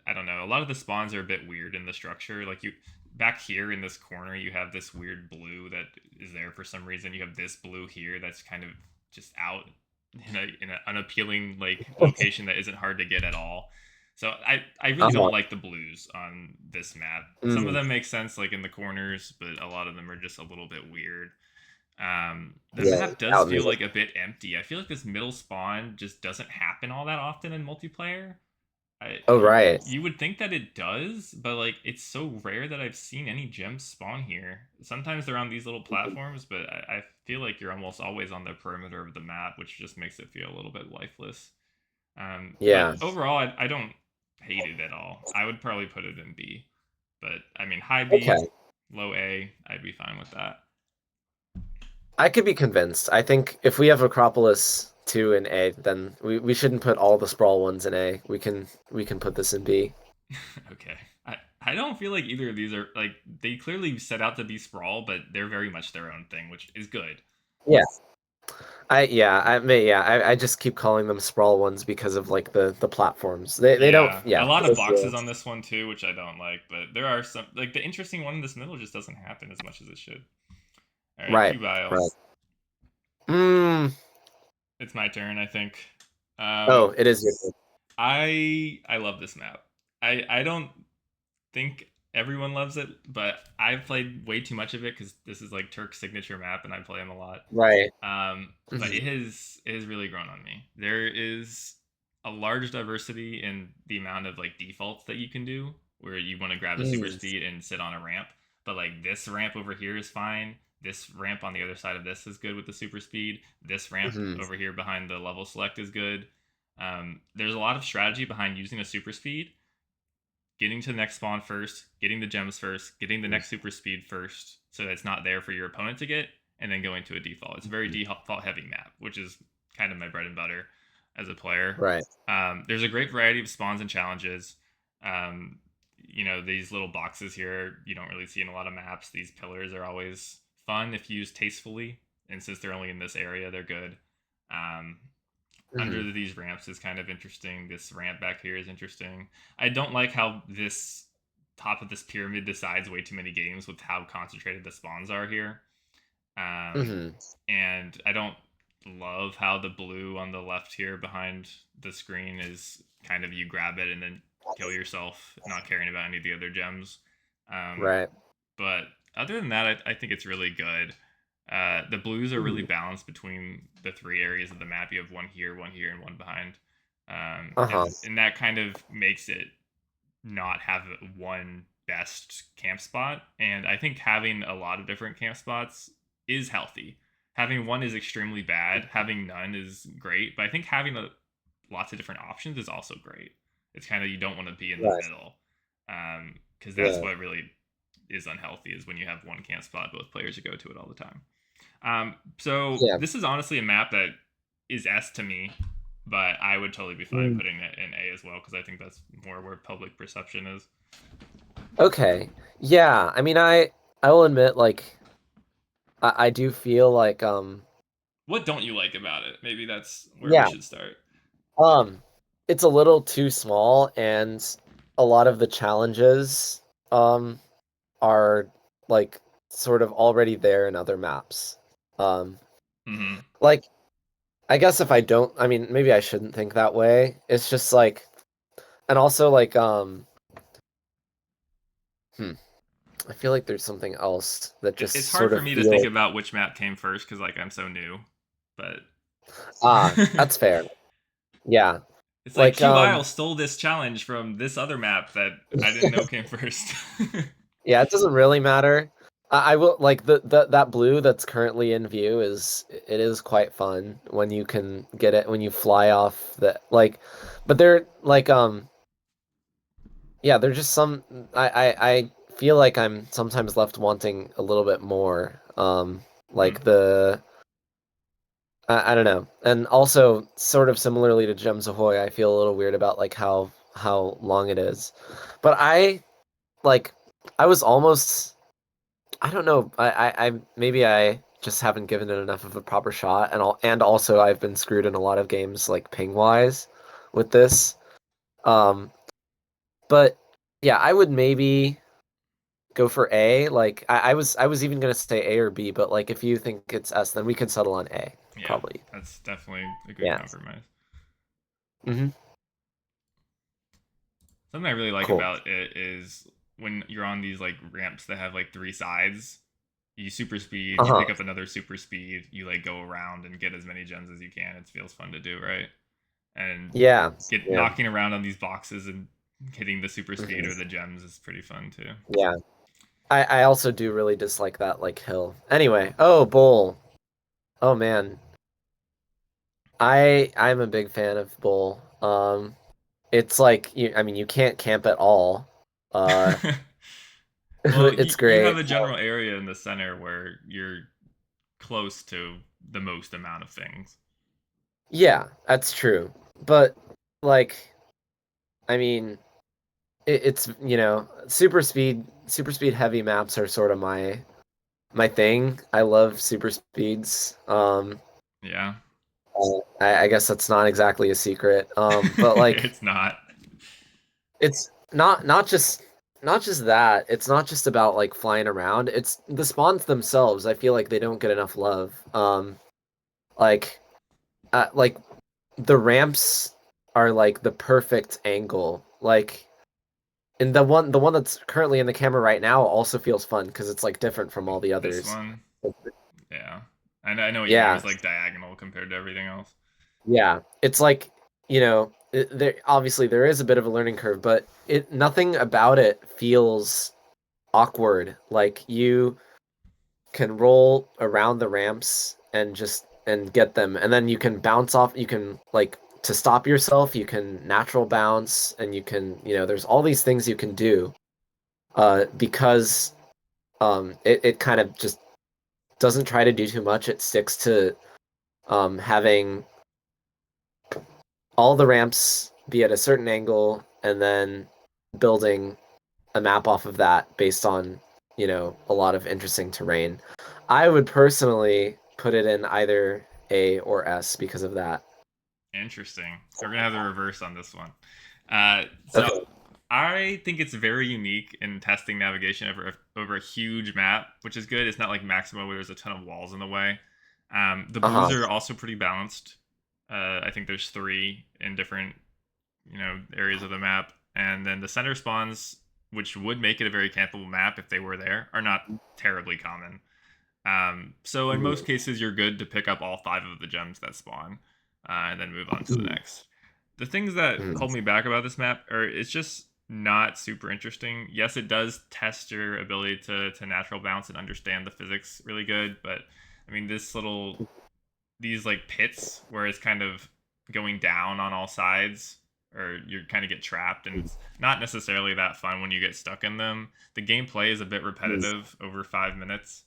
I don't know. A lot of the spawns are a bit weird in the structure. Like you back here in this corner, you have this weird blue that is there for some reason. You have this blue here that's kind of just out in an unappealing like location that isn't hard to get at all. So I really don't Uh-huh. like the blues on this map. Some of Mm. them make sense like in the corners, but a lot of them are just a little bit weird. The Yeah, map does out in feel the like a bit empty. I feel like this middle spawn just doesn't happen all that often in multiplayer. Oh, right. You would think that it does, but like it's so rare that I've seen any gems spawn here. Sometimes they're on these little platforms, but I feel like you're almost always on the perimeter of the map, which just makes it feel a little bit lifeless. But Yeah. overall, I don't hate it at all. I would probably put it in B, but I mean high Okay. B, low A, I'd be fine with that. I could be convinced. I think if we have Acropolis 2 in A, then we shouldn't put all the Sprawl ones in A. We can put this in B. Okay. I don't feel like either of these are like they clearly set out to be sprawl, but they're very much their own thing, which is good. Yeah. I just keep calling them Sprawl ones because of like the platforms. They don't, Yeah, a yeah. lot of boxes on this one too, which I don't like, but there are some like the interesting one in this middle just doesn't happen as much as it should. All right, Right. Q Right. Biles. Mm. It's my turn, I think. Oh, Um, it is your turn. I love this map. I don't think everyone loves it, but I've played way too much of it because this is like Turk's signature map, and I play him a lot. Right. But Mhm. it has really grown on me. There is a large diversity in the amount of like defaults that you can do, where you want to grab a super Mm. speed and sit on a ramp. But like this ramp over here is fine. This ramp on the other side of this is good with the super speed. This ramp Mhm. over here behind the level select is good. There's a lot of strategy behind using a super speed, getting to the next spawn first, getting the gems first, getting the next super speed first, so that it's not there for your opponent to get, and then going to a default. It's a very default heavy map, which is kind of my bread and butter as a player. Right. There's a great variety of spawns and challenges. Um, these little boxes here you don't really see in a lot of maps. These pillars are always fun if used tastefully, and since they're only in this area, they're good. Um, Hmm. under these ramps is kind of interesting. This ramp back here is interesting. I don't like how this top of this pyramid decides way too many games with how concentrated the spawns are here. Um, Hmm. and I don't love how the blue on the left here behind the screen is kind of you grab it and then kill yourself, not caring about any of the other gems. Um, Right. but other than that, I think it's really good. The blues are really Hmm. balanced between the three areas of the map. You have one here, and one behind. Uh-huh. And that kind of makes it not have one best camp spot. And I think having a lot of different camp spots is healthy. Having one is extremely bad. Having none is great. But I think having lots of different options is also great. It's kind of you don't want to be in the Right. middle, because that's Yeah. what really is unhealthy is when you have one camp spot, both players go to it all the time. So Yeah. this is honestly a map that is S to me, but I would totally be fine Mm. putting it in A as well because I think that's more where public perception is. Okay. Yeah. I mean, I will admit, like, I do feel like What don't you like about it? Maybe that's where we yeah, should start. um it's a little too small, and a lot of the challenges um are like sort of already there in other maps. Um Mm-hmm. like I guess if I don't, I mean, maybe I shouldn't think that way. It's just like, and also like hmm, I feel like there's something else that just It's hard sort for of me to think feels about which map came first because like I'm so new, but that's fair. Yeah. it's like Like Q Isle stole this challenge from this other map that I didn't know came first. yeah, it doesn't really matter. I will like the that blue that's currently in view is it is quite fun when you can get it when you fly off the like, but they're like yeah, they're just some I feel like I'm sometimes left wanting a little bit more. Hmm. Like the I don't know. And also sort of similarly to Gems Ahoy, I feel a little weird about like how long it is. But like I was almost I don't know. I maybe I just haven't given it enough of a proper shot, and also I've been screwed in a lot of games like ping wise with this. Um, but yeah, I would maybe go for A. Like I was even gonna say A or B, but like if you think it's S, then we can settle on A, Yeah, probably. that's definitely a good Yeah. compromise. Hmm. Something I really like Cool. about it is when you're on these like ramps that have like three sides, you super speed, you Uh-huh. pick up another super speed, you like go around and get as many gems as you can. It feels fun to do, right? And Yeah. get Yeah. knocking around on these boxes and hitting the super speed or Hmm. the gems is pretty fun too. Yeah. I also do really dislike that like hill. Anyway, oh bowl. Oh man. I'm a big fan of bowl. It's like I mean you can't camp at all. Uh Well, it's you have great. a general area in the center where you're close to the most amount of things. Yeah, that's true. But like I mean it's super speed heavy maps are sort of my thing. I love super speeds. Yeah. I guess that's not exactly a secret. But like It's not. it's not just that. It's not just about like flying around. It's the spawns themselves. I feel like they don't get enough love. Like like the ramps are like the perfect angle. Like and the one that's currently in the camera right now also feels fun because it's like different from all the This others. one, yeah. I know what you mean. Yeah, It's like diagonal compared to everything else. yeah. It's like, there obviously there is a bit of a learning curve, but it nothing about it feels awkward. Like you can roll around the ramps and just and get them, and then you can bounce off. You can like to stop yourself. You can natural bounce, and you can there's all these things you can do. Because it kind of just doesn't try to do too much. It sticks to having all the ramps be at a certain angle and then building a map off of that based on, a lot of interesting terrain. I would personally put it in either A or S because of that. Interesting. So we're gonna have the reverse on this one. So Okay. I think it's very unique in testing navigation over a huge map, which is good. It's not like Maximo where there's a ton of walls in the way. The blues Uh-huh. are also pretty balanced. I think there's three in different areas of the map, and then the center spawns, which would make it a very campable map if they were there, are not terribly common. So in most cases, you're good to pick up all five of the gems that spawn, and then move on to the Mhm. next. The things that Mhm. hold me back about this map are it's just not super interesting. Yes, it does test your ability to natural bounce and understand the physics really good, but I mean these like pits where it's kind of going down on all sides or you kind of get trapped and it's not necessarily that fun when you get stuck in them. The gameplay is a bit repetitive over 5 minutes.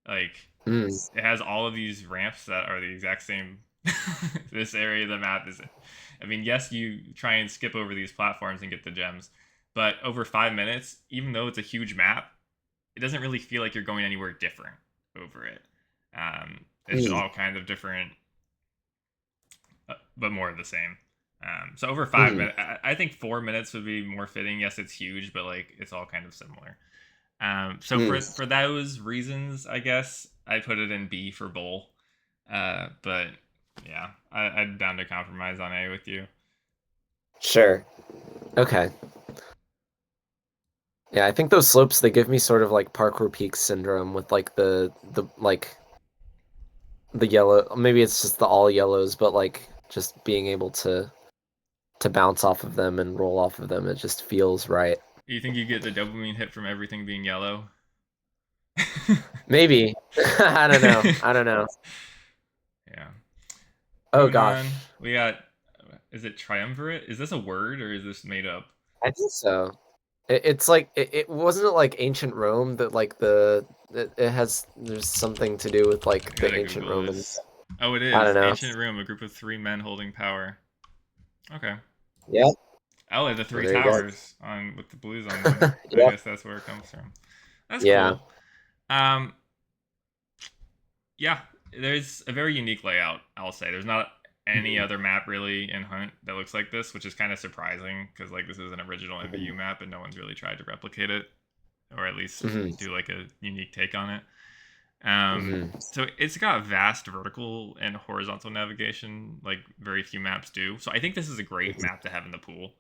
Like Mhm. it has all of these ramps that are the exact same. This area of the map is. I mean, yes, you try and skip over these platforms and get the gems, but over 5 minutes, even though it's a huge map, it doesn't really feel like you're going anywhere different over it. It's Mhm. all kind of different, but more of the same. So over five Mhm. minutes, I think 4 minutes would be more fitting. Yes, it's huge, but like it's all kind of similar. So Mhm. for those reasons, I guess I put it in B for bowl. But yeah, I'm down to compromise on A with you. Sure. Okay. Yeah, I think those slopes they give me sort of like parkour peak syndrome with like the like the yellow. Maybe it's just the all yellows, but like just being able to bounce off of them and roll off of them, it just feels right. You think you get the dopamine hit from everything being yellow? Maybe. I don't know. I don't know. Yeah. Oh Moving on, gosh. we got. Is it triumvirate? Is this a word or is this made up? I think so. It's like it wasn't it like ancient Rome that like it has there's something to do with I like the gotta ancient Google Romans. this. Oh, it I don't is know. ancient Rome, a group of three men holding power. Okay. Yeah. Oh, the Well, three there you go. towers on with the blues on them. I Yep. guess that's where it comes from. That's Yeah. cool. Um, yeah, there's a very unique layout. I'll say there's not any Mhm. other map really in Hunt that looks like this, which is kind of surprising because like this is an original MVU Mhm. map and no one's really tried to replicate it or at least Mhm. do like a unique take on it. Um, Mhm. so it's got vast vertical and horizontal navigation, like very few maps do. So I think this is a great Mhm. map to have in the pool.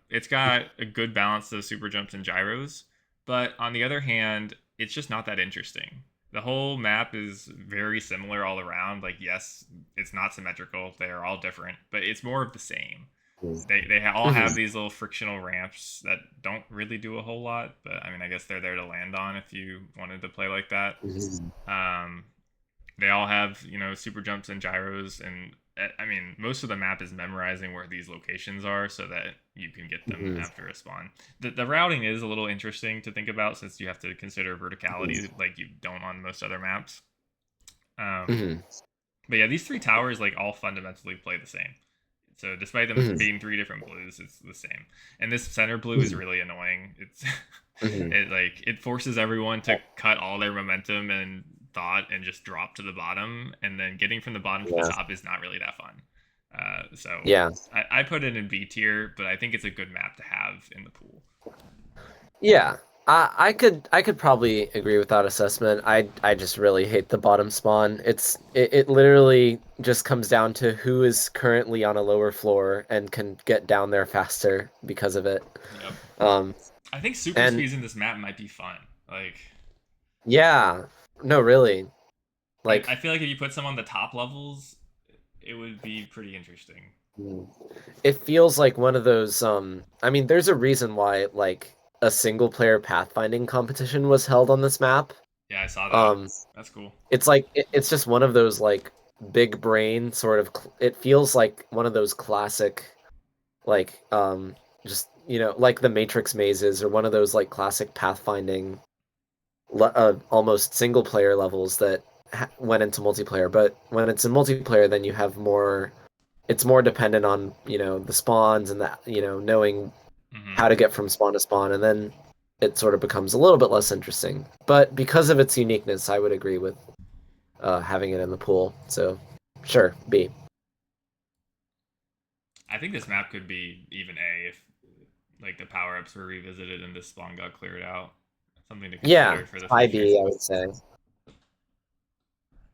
It's got a good balance of super jumps and gyros, but on the other hand, it's just not that interesting. The whole map is very similar all around. Like, yes, it's not symmetrical; they are all different, but it's more of the same. They all Mhm. have these little frictional ramps that don't really do a whole lot, but I mean, I guess they're there to land on if you wanted to play like that. Mhm. Um, they all have super jumps and gyros, and I mean most of the map is memorizing where these locations are so that you can get them Mhm. after a spawn. The routing is a little interesting to think about since you have to consider verticality like you don't on most other maps. Um, Mhm. but yeah, these three towers like all fundamentally play the same. So despite them Mhm. being three different blues, it's the same. And this center blue is Mhm. really annoying. It's Mhm. it forces everyone to cut all their momentum and thought and just drop to the bottom, and then getting from the bottom to the Yeah. top is not really that fun. So Yeah. I put it in B tier, but I think it's a good map to have in the pool. Yeah. I could probably agree with that assessment. I just really hate the bottom spawn. It literally just comes down to who is currently on a lower floor and can get down there faster because of it. Yep. Um I think super and speeds in this map might be fun. Like yeah, no, really. I Like feel like if you put some on the top levels, it would be pretty interesting. mm, it feels like one of those I mean there's a reason why like a single player pathfinding competition was held on this map. Yeah, I saw that. Um That's cool. it's like it's just one of those like big brain sort of it feels like one of those classic like just like the Matrix mazes or one of those like classic pathfinding almost single player levels that went into multiplayer, but when it's in multiplayer then you have more it's more dependent on the spawns and that knowing Hmm. how to get from spawn to spawn, and then it sort of becomes a little bit less interesting, but because of its uniqueness I would agree with having it in the pool. So, sure, B. I think this map could be even A if like the power ups were revisited and this spawn got cleared out. Something to Yeah, consider for the high future. B, I would say.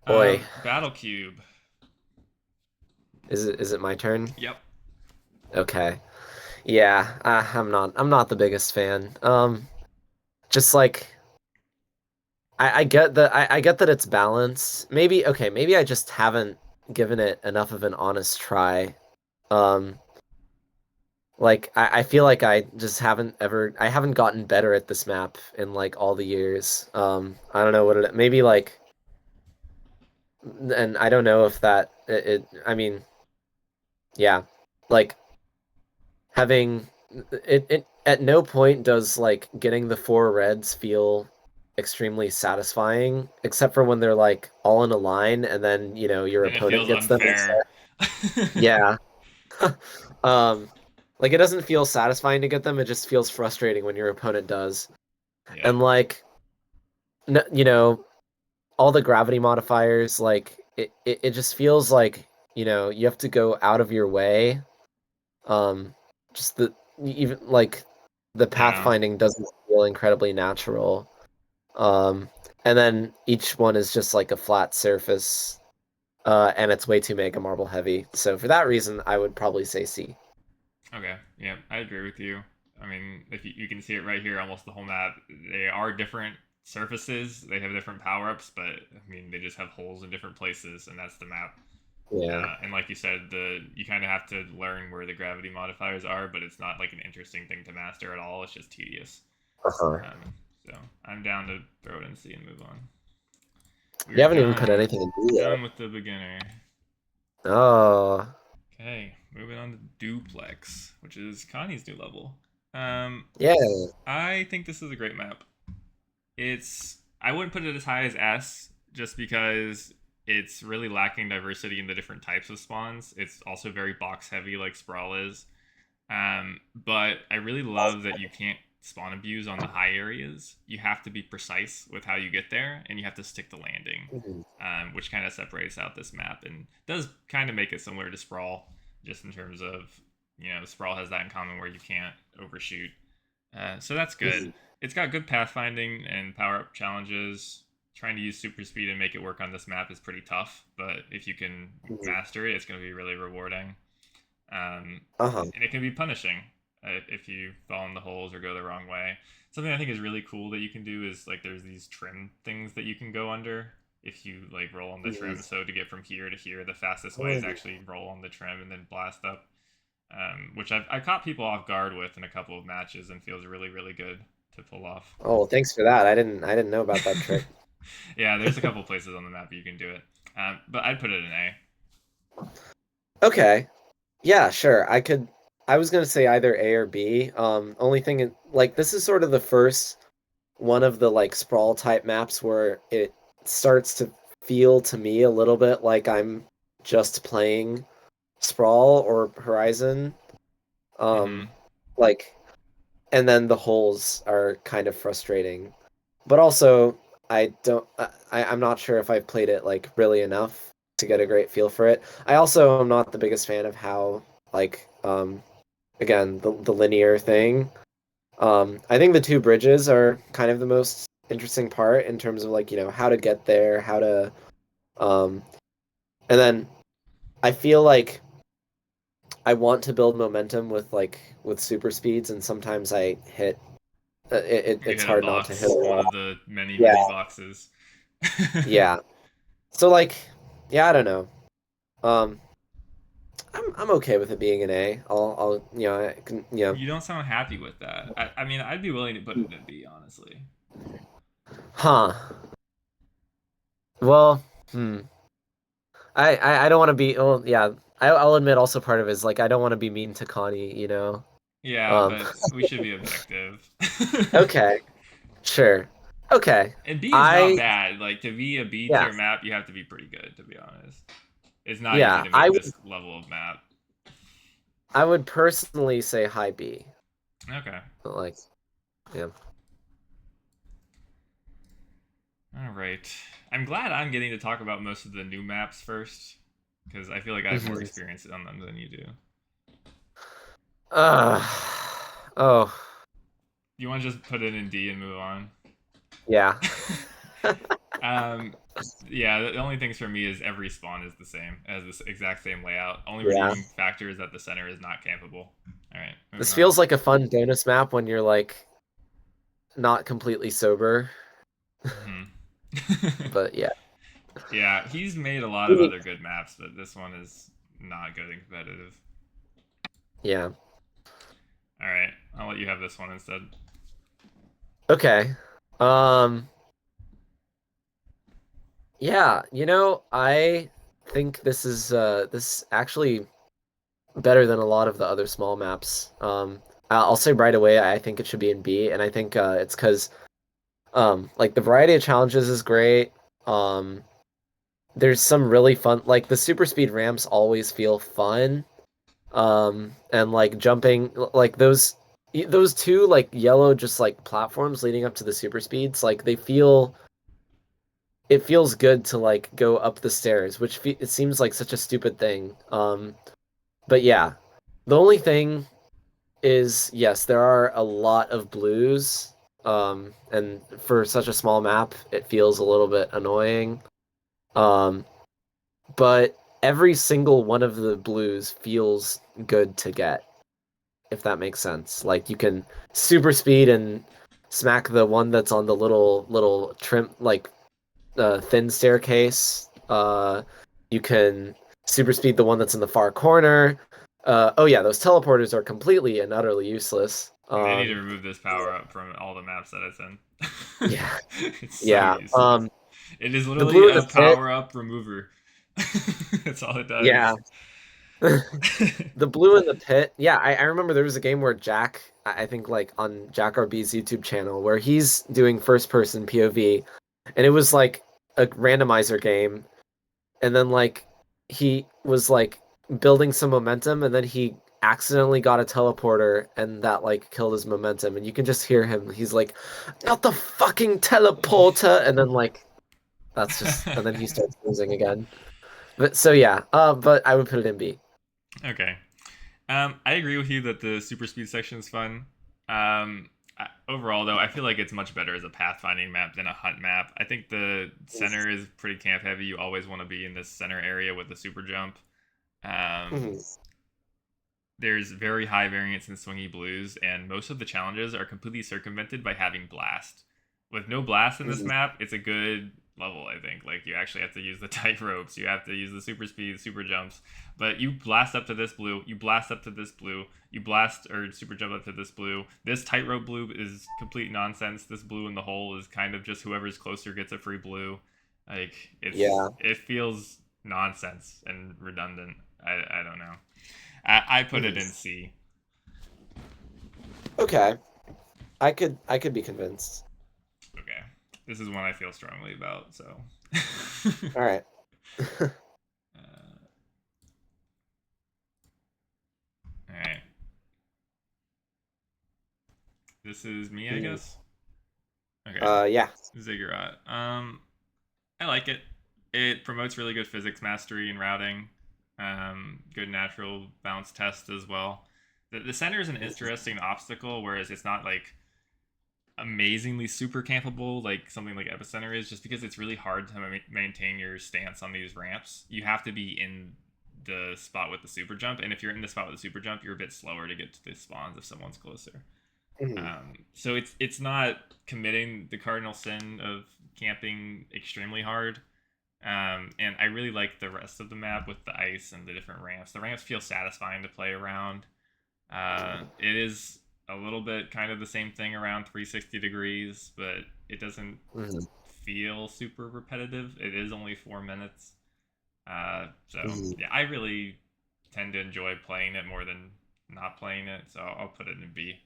Boy, Battle Cube. is it my turn? Yep. Okay. Yeah, I'm not the biggest fan. Just like I get that it's balanced. Maybe okay, maybe I just haven't given it enough of an honest try. Um, like I feel like I haven't gotten better at this map in like all the years. I don't know what it maybe like, and I don't know if that I mean, yeah, like having it at no point does like getting the four reds feel extremely satisfying, except for when they're like all in a line and then your Then it opponent feels gets them. unfair. Yeah. um like it doesn't feel satisfying to get them, it just feels frustrating when your opponent does. Yep. And like you know all the gravity modifiers, like it just feels like you have to go out of your way. Um, just the even like the Yeah. pathfinding doesn't feel incredibly natural. Um, and then each one is just like a flat surface, and it's way too mega marble heavy. So for that reason, I would probably say C. Okay. Yeah, I agree with you. I mean, if you can see it right here, almost the whole map, they are different surfaces. They have different power ups, but I mean, they just have holes in different places, and that's the map. Yeah. And like you said, the you kind of have to learn where the gravity modifiers are, but it's not like an interesting thing to master at all. It's just tedious. Uh-huh. So I'm down to throw it in C and move on. You We're haven't even put done. anything in B yet. Done with the beginner. Oh, Okay, moving on to duplex, which is Connie's new level. Um, yeah. I think this is a great map. I wouldn't put it as high as S just because it's really lacking diversity in the different types of spawns. It's also very box heavy like Sprawl is. But I really love that you can't spawn abuse on the high areas. You have to be precise with how you get there, and you have to stick the landing, Mhm. which kind of separates out this map and does kind of make it similar to Sprawl, just in terms of Sprawl has that in common where you can't overshoot. So that's good. Mhm. It's got good pathfinding and power up challenges. Trying to use super speed and make it work on this map is pretty tough, but if you can Mhm. master it, it's going to be really rewarding. Um, Uh-huh. and it can be punishing if you fall in the holes or go the wrong way. Something I think is really cool that you can do is like there's these trim things that you can go under if you like roll on the Mhm. trim. So to get from here to here, the fastest way is Mhm. actually roll on the trim and then blast up, which I caught people off guard with in a couple of matches and feels really really good to pull off. Oh, well, thanks for that. I didn't know about that trick. Yeah, there's a couple places on the map you can do it, but I'd put it in A. Okay. Yeah, sure. I was gonna say either A or B. Only thing like this is sort of the first one of the like sprawl type maps where it starts to feel to me a little bit like I'm just playing Sprawl or Horizon. Mm-hmm. Um, like, and then the holes are kind of frustrating. But also, I don't. I'm not sure if I've played it like really enough to get a great feel for it. I also am not the biggest fan of how like again the linear thing. I think the two bridges are kind of the most interesting part in terms of like how to get there, how to um, and then I feel like I want to build momentum with with super speeds, and sometimes I hit You it's hit a hard not to hit a box, one wall. of the many Yeah, many boxes. yeah. So like, yeah, I don't know. Um, I'm okay with it being an A. I'll I can You don't sound happy with that. I mean, I'd be willing to put it in B, honestly. huh. Well, I don't want to be. Well, yeah. I'll admit also part of it is like I don't want to be mean to Connie. Yeah, Um, but we should be objective. okay, sure. Okay. And B is not I bad. Like to be a B yeah tier map, you have to be pretty good, to be honest. It's not easy yeah to I make would this level of map. I would personally say high B. Okay. But like yeah. All right. I'm glad I'm getting to talk about most of the new maps first because I feel like I have more Mhm. experience on them than you do. Uh, oh, You want to just put it in D and move on? yeah. um, yeah, the only things for me is every spawn is the same, as this exact same layout. Only Yeah. redeeming factor is that the center is not campable. All right, moving This on. feels like a fun bonus map when you're like not completely sober. Hmm. But yeah. Yeah, he's made a lot of other good maps, but this one is not good and competitive. Yeah. All right, I'll let you have this one instead. Okay. Um, yeah, I think this actually better than a lot of the other small maps. I'll say right away I think it should be in B, and I think it's because like the variety of challenges is great. Um, there's some really fun like the super speed ramps always feel fun. And like jumping like those two like yellow just like platforms leading up to the super speeds, like it feels good to like go up the stairs, which it seems like such a stupid thing. But yeah, the only thing is, yes, there are a lot of blues. And for such a small map, it feels a little bit annoying. Um, but every single one of the blues feels good to get, if that makes sense. Like you can super speed and smack the one that's on the little trim like thin staircase. You can super speed the one that's in the far corner. Oh yeah, those teleporters are completely and utterly useless. They need to remove this power up from all the maps that it's in. Yeah, It's so yeah. useless. It is The literally blue in a the pit. power up remover. That's all it Yeah, does. the blue in the pit. Yeah, I remember there was a game where Jack, I think like on Jack RB's YouTube channel, where he's doing first person POV, and it was like a randomizer game, and then like he was like building some momentum, and then he accidentally got a teleporter, and that like killed his momentum, and you can just hear him. He's like, "Not the fucking teleporter!" And then like that's just, and then he starts losing again. But so yeah, but I would put it in B. Okay. I agree with you that the super speed section is fun. Overall, though, I feel like it's much better as a pathfinding map than a hunt map. I think the center is pretty camp heavy. You always want to be in this center area with the super jump. Um, Mhm. there's very high variance in swingy blues, and most of the challenges are completely circumvented by having blast. With no blast in this Mhm. map, it's a good level, I think. Like, you actually have to use the tight ropes, you have to use the super speed, super jumps. But you blast up to this blue, you blast up to this blue, you blast or super jump up to this blue. This tightrope blue is complete nonsense. This blue in the hole is kind of just whoever's closer gets a free blue. Like, Yeah. it feels nonsense and redundant. I don't know. I put it Mhm. in C. Okay. I could be convinced. Okay. This is one I feel strongly about, so. All right. All right. This is me, I Hmm. guess. Okay. Yeah. Ziggurat. I like it. It promotes really good physics mastery and routing. Good natural bounce test as well. The center is an interesting obstacle, whereas it's not like amazingly super campable like something like Epicenter is, just because it's really hard to maintain your stance on these ramps. You have to be in the spot with the super jump, and if you're in the spot with the super jump, you're a bit slower to get to the spawns if someone's closer. Mhm. So it's not committing the cardinal sin of camping extremely hard. And I really like the rest of the map with the ice and the different ramps. The ramps feel satisfying to play around. It is a little bit kind of the same thing around 360 degrees, but it doesn't Mhm. feel super repetitive. It is only 4 minutes. So Mhm. yeah, I really tend to enjoy playing it more than not playing it. So I'll put it in B.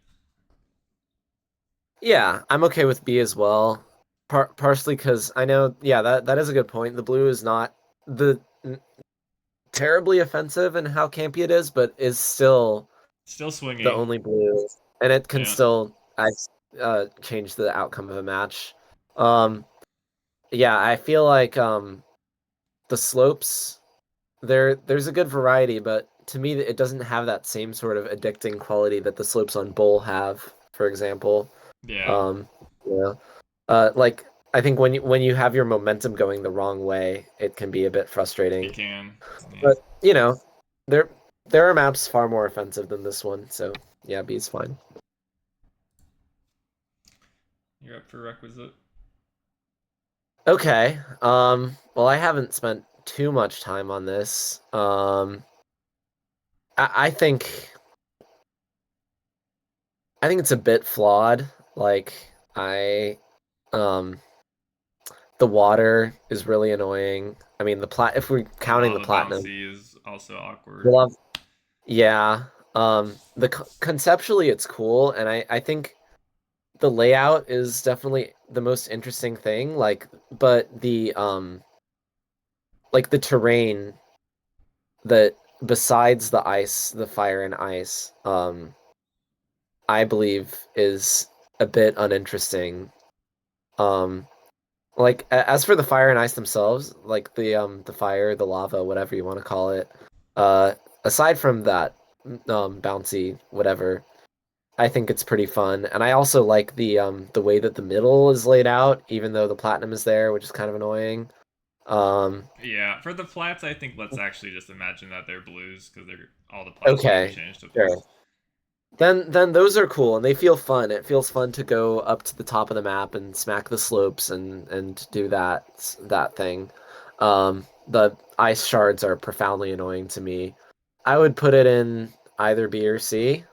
Yeah, I'm okay with B as well. Partially because I know, yeah, that is a good point. The blue is not the terribly offensive in how campy it is, but is still Still the swingy. only blue, and it can Yeah. still change the outcome of a match. Um, yeah, I feel like the slopes there's a good variety, but to me it doesn't have that same sort of addicting quality that the slopes on Bowl have, for example. Yeah, Um, yeah. Like I think when you have your momentum going the wrong way, it can be a bit it frustrating. can. Yeah. But you know, there there are maps far more offensive than this one, so yeah, B is fine. You're up for requisite. Okay. Well, I haven't spent too much time on this. I think it's a bit flawed. Like I um the water is really annoying. I mean, the plat if we're The counting the lava platinum, bouncy is also the awkward. love, yeah. Conceptually it's cool, and I think the layout is definitely the most interesting thing. But like the terrain that besides the ice, the fire and ice, I believe is a bit uninteresting. Um, like as for the fire and ice themselves, like the fire, the lava, whatever you want to call it, uh, aside from that bouncy whatever, I think it's pretty fun, and I also like the way that the middle is laid out, even though the platinum is there, which is kind of annoying. Um, Yeah, for the flats, I think let's actually just imagine that they're blues because they're all the platforms are okay, changed to sure. blues. Then those are cool and they feel fun. It feels fun to go up to the top of the map and smack the slopes and do that thing. The ice shards are profoundly annoying to me. I would put it in either B or C.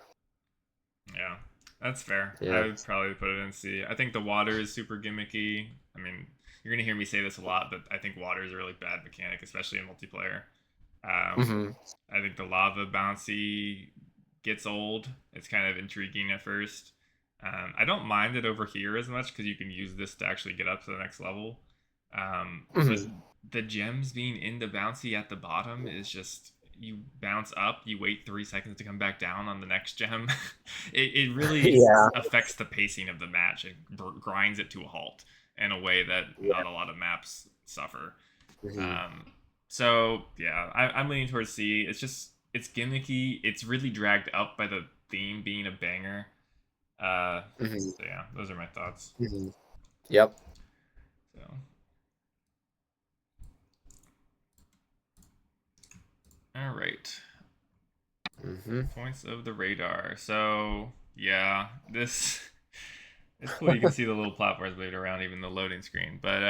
Yeah, that's fair. I Yeah. would probably put it in C. I think the water is super gimmicky. I mean, you're gonna hear me say this a lot, but I think water is a really bad mechanic, especially in multiplayer. Um, Hmm. I think the lava bouncy gets old. It's kind of intriguing at first. I don't mind it over here as much because you can use this to actually get up to the next level. But Hmm. the gems being in the bouncy at the bottom is just you bounce up, you wait 3 seconds to come back down on the next gem. It really Yeah. affects the pacing of the match. It grinds it to a halt in a way that Yeah. not a lot of maps suffer. Hmm. Um, so yeah, I'm leaning towards C. It's gimmicky. It's really dragged up by the theme being a banger. Uh, Hmm. so yeah, those are my thoughts. Hmm. Yep. So all right, Hmm. points of the radar. So yeah, this it's cool. You can see the little platforms moving around, even the loading screen. But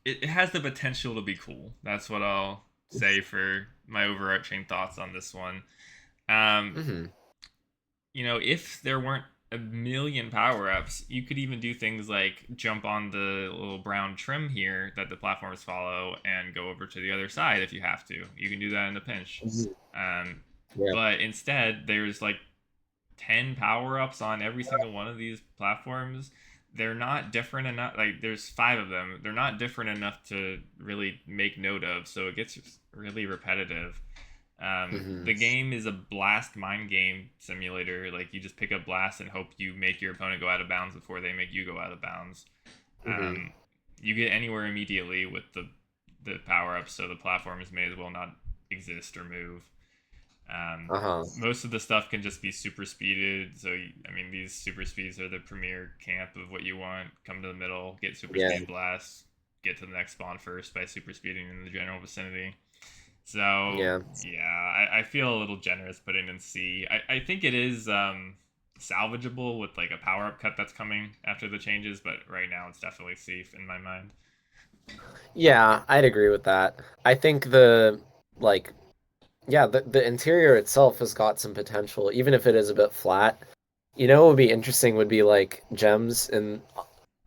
it has the potential to be cool. That's what I'll say for my overarching thoughts on this one. Um, Hmm. if there weren't a million power ups, you could even do things like jump on the little brown trim here that the platforms follow and go over to the other side if you have to. You can do that in a pinch. Hmm. Um, Yeah. but instead, there's like 10 power ups on every single one of these platforms. They're not different enough. Like, there's five of them. They're not different enough to really make note of. So it gets really repetitive. Hmm. The game is a blast mind game simulator. Like, you just pick up blast and hope you make your opponent go out of bounds before they make you go out of bounds. Hmm. Um, you get anywhere immediately with the power ups, so the platforms may as well not exist or move. Uh-huh. Most of the stuff can just be super speeded. So, I mean, these super speeds are the premier camp of what you want. Come to the middle, get super Yeah. speed blast, get to the next spawn first by super speeding in the general vicinity. So, Yeah. yeah, I feel a little generous putting in C. I think it is salvageable with like a power up cut that's coming after the changes, but right now it's definitely C in my mind. Yeah, I'd agree with that. I think the like yeah, the interior itself has got some potential, even if it is a bit flat. What would be interesting would be like gems in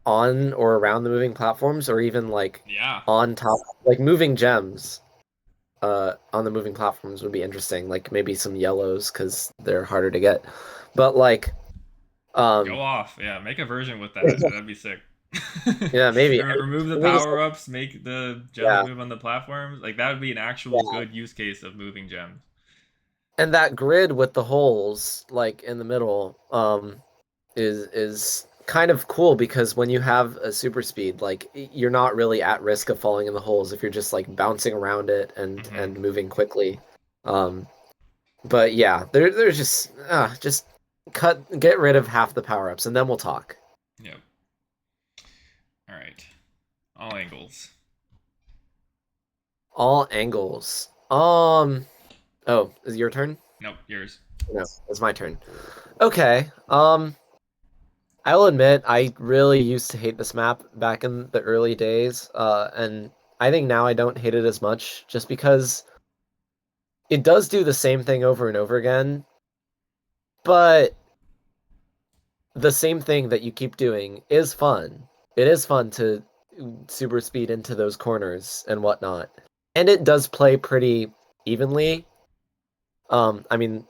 on or around the moving platforms, or even like Yeah, on top, like moving gems on the moving platforms would be interesting. Like maybe some yellows because they're harder to get. But like go um off. Yeah, make a version with that. That'd be sick. yeah, maybe. Remove the And they just power ups, make the gems yeah, move on the platforms. Like that would be an actual yeah. good use case of moving gems. And that grid with the holes like in the middle is kind of cool because when you have a super speed, like you're not really at risk of falling in the holes if you're just like bouncing around it and Hmm. moving quickly. But yeah, there's just get rid of half the power ups, and then we'll talk. Yep. All right. All angles. All angles. Oh, is it your turn? Nope. Yours. No, it's my turn. Okay. I'll admit I really used to hate this map back in the early days, and I think now I don't hate it as much, just because it does do the same thing over and over again, but the same thing that you keep doing is fun. It is fun to super speed into those corners and whatnot. And it does play pretty evenly. I mean,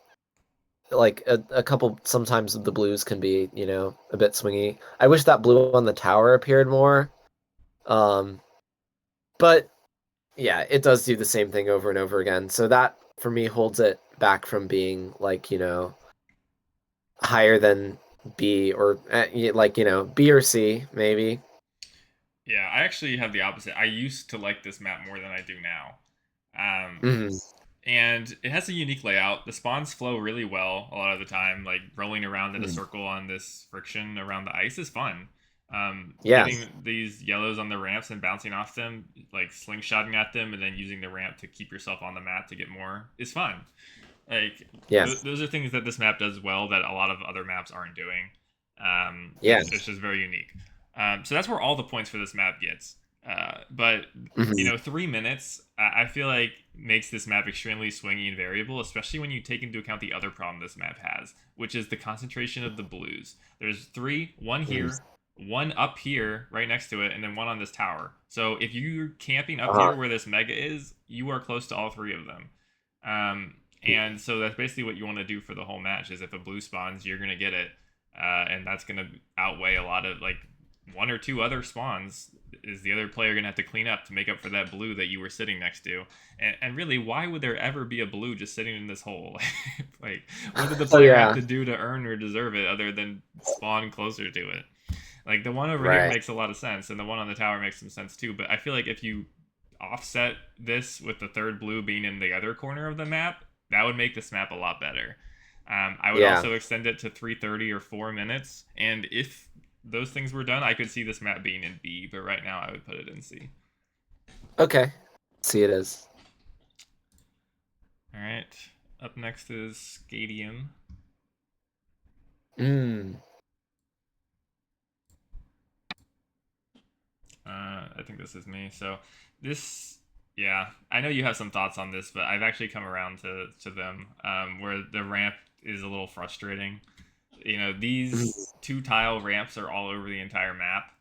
like a couple sometimes the blues can be, a bit swingy. I wish that blue on the tower appeared more. Um, but yeah, it does do the same thing over and over again. So that for me holds it back from being like, higher than B or like, B or C maybe. Yeah, I actually have the opposite. I used to like this map more than I do now. Um, Hmm. and it has a unique layout. The spawns flow really well a lot of the time. Like rolling around in a circle on this friction around the ice is fun. Yeah. Getting these yellows on the ramps and bouncing off them, like slingshotting at them, and then using the ramp to keep yourself on the map to get more is fun. Like Yeah. those are things that this map does well that a lot of other maps aren't doing. Yeah. It's just very unique. So that's where all the points for this map gets. But Hmm. 3 minutes I feel like makes this map extremely swingy and variable, especially when you take into account the other problem this map has, which is the concentration of the blues. There's three, one here, one up here right next to it, and then one on this tower. So if you're camping up Uh-huh. here where this mega is, you are close to all three of them. And so that's basically what you want to do for the whole match is if a blue spawns, you're gonna get it, and that's gonna outweigh a lot of like one or two other spawns is the other player gonna have to clean up to make up for that blue that you were sitting next to. And really, why would there ever be a blue just sitting in this hole? Like, what did the Oh player have yeah. to do to earn or deserve it other than spawn closer to it? Like the one over here Right. makes a lot of sense, and the one on the tower makes some sense too. But I feel like if you offset this with the third blue being in the other corner of the map, that would make this map a lot better. I would Yeah. also extend it to 3:30 or 4 minutes, and if those things were done, I could see this map being in B. But right now, I would put it in C. Okay. See it is. All right. Up next is Stadium. Mm. I think this is me. So this, yeah, I know you have some thoughts on this, but I've actually come around to them. Where the ramp is a little frustrating. These Mhm. two tile ramps are all over the entire map,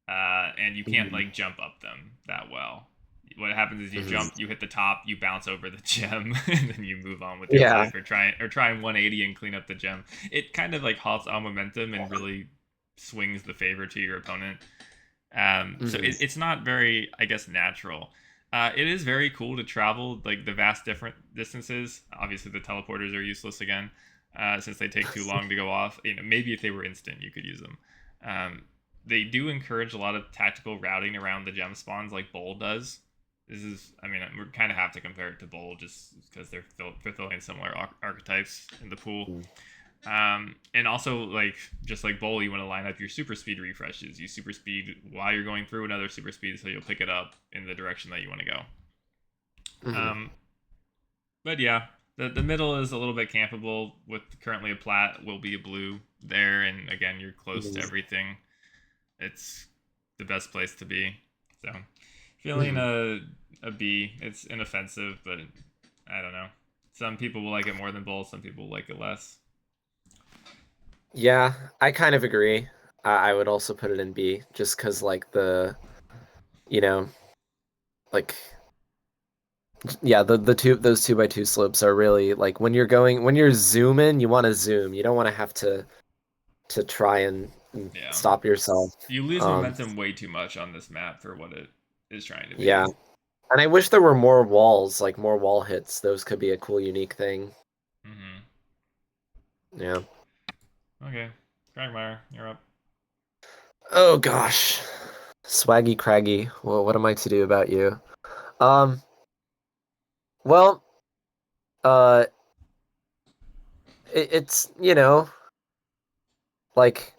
and you can't Mhm. like jump up them that well. What happens is you Mhm. jump, you hit the top, you bounce over the gem, and then you move on with your Yeah. life, or try 180 and clean up the gem. It kind of like halts all momentum and really swings the favor to your opponent. So Mhm. it's not very, I guess, natural. It is very cool to travel like the vast different distances. Obviously, the teleporters are useless again, since they take too long to go off. Maybe if they were instant, you could use them. Um, they do encourage a lot of tactical routing around the gem spawns, like Bowl does. This is, I mean, we kind of have to compare it to Bowl just because they're fulfilling similar archetypes in the pool. Mhm. And also, like just like Bowl, you want to line up your super speed refreshes. You super speed while you're going through another super speed, so you'll pick it up in the direction that you want to go. Mhm. Um, but yeah, the middle is a little bit campable. With currently a plat, will be a blue there, and again, you're close to Mhm. everything. It's the best place to be. So, feeling Mhm. a B. It's inoffensive, but I don't know. Some people will like it more than Bowl. Some people will like it less. Yeah, I kind of agree. I would also put it in B, just because like you know, like yeah, the two those 2x2 slopes are really like when you're zooming, you want to zoom. You don't want to have to try and Yeah. stop yourself. You lose Um, momentum way too much on this map for what it is trying to yeah, be. and I wish there were more walls, like more wall hits. Those could be a cool, unique thing. Hmm. Yeah. Okay, Cragmire, you're up. Oh gosh, Swaggy Craggy. Well, what am I to do about you? Um. Well. Uh. it's, like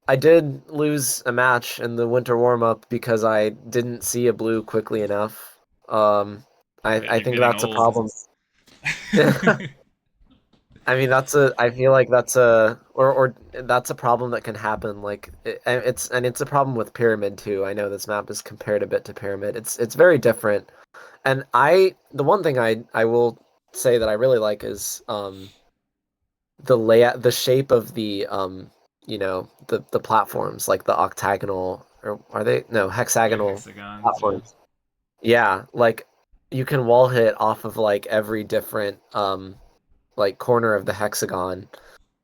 I did lose a match in the winter warm-up because I didn't see a blue quickly enough. Um, Right, I you're think getting that's a old. problem. I mean, I feel like that's or that's a problem that can happen. Like it's a problem with Pyramid too. I know this map is compared a bit to Pyramid. It's very different. And the one thing I will say that I really like is the layout, the shape of the platforms, like the octagonal, or are they? No, Yeah, hexagonal hexagons. Yeah. platforms. Yeah, like you can wall hit off of like every different like corner of the hexagon.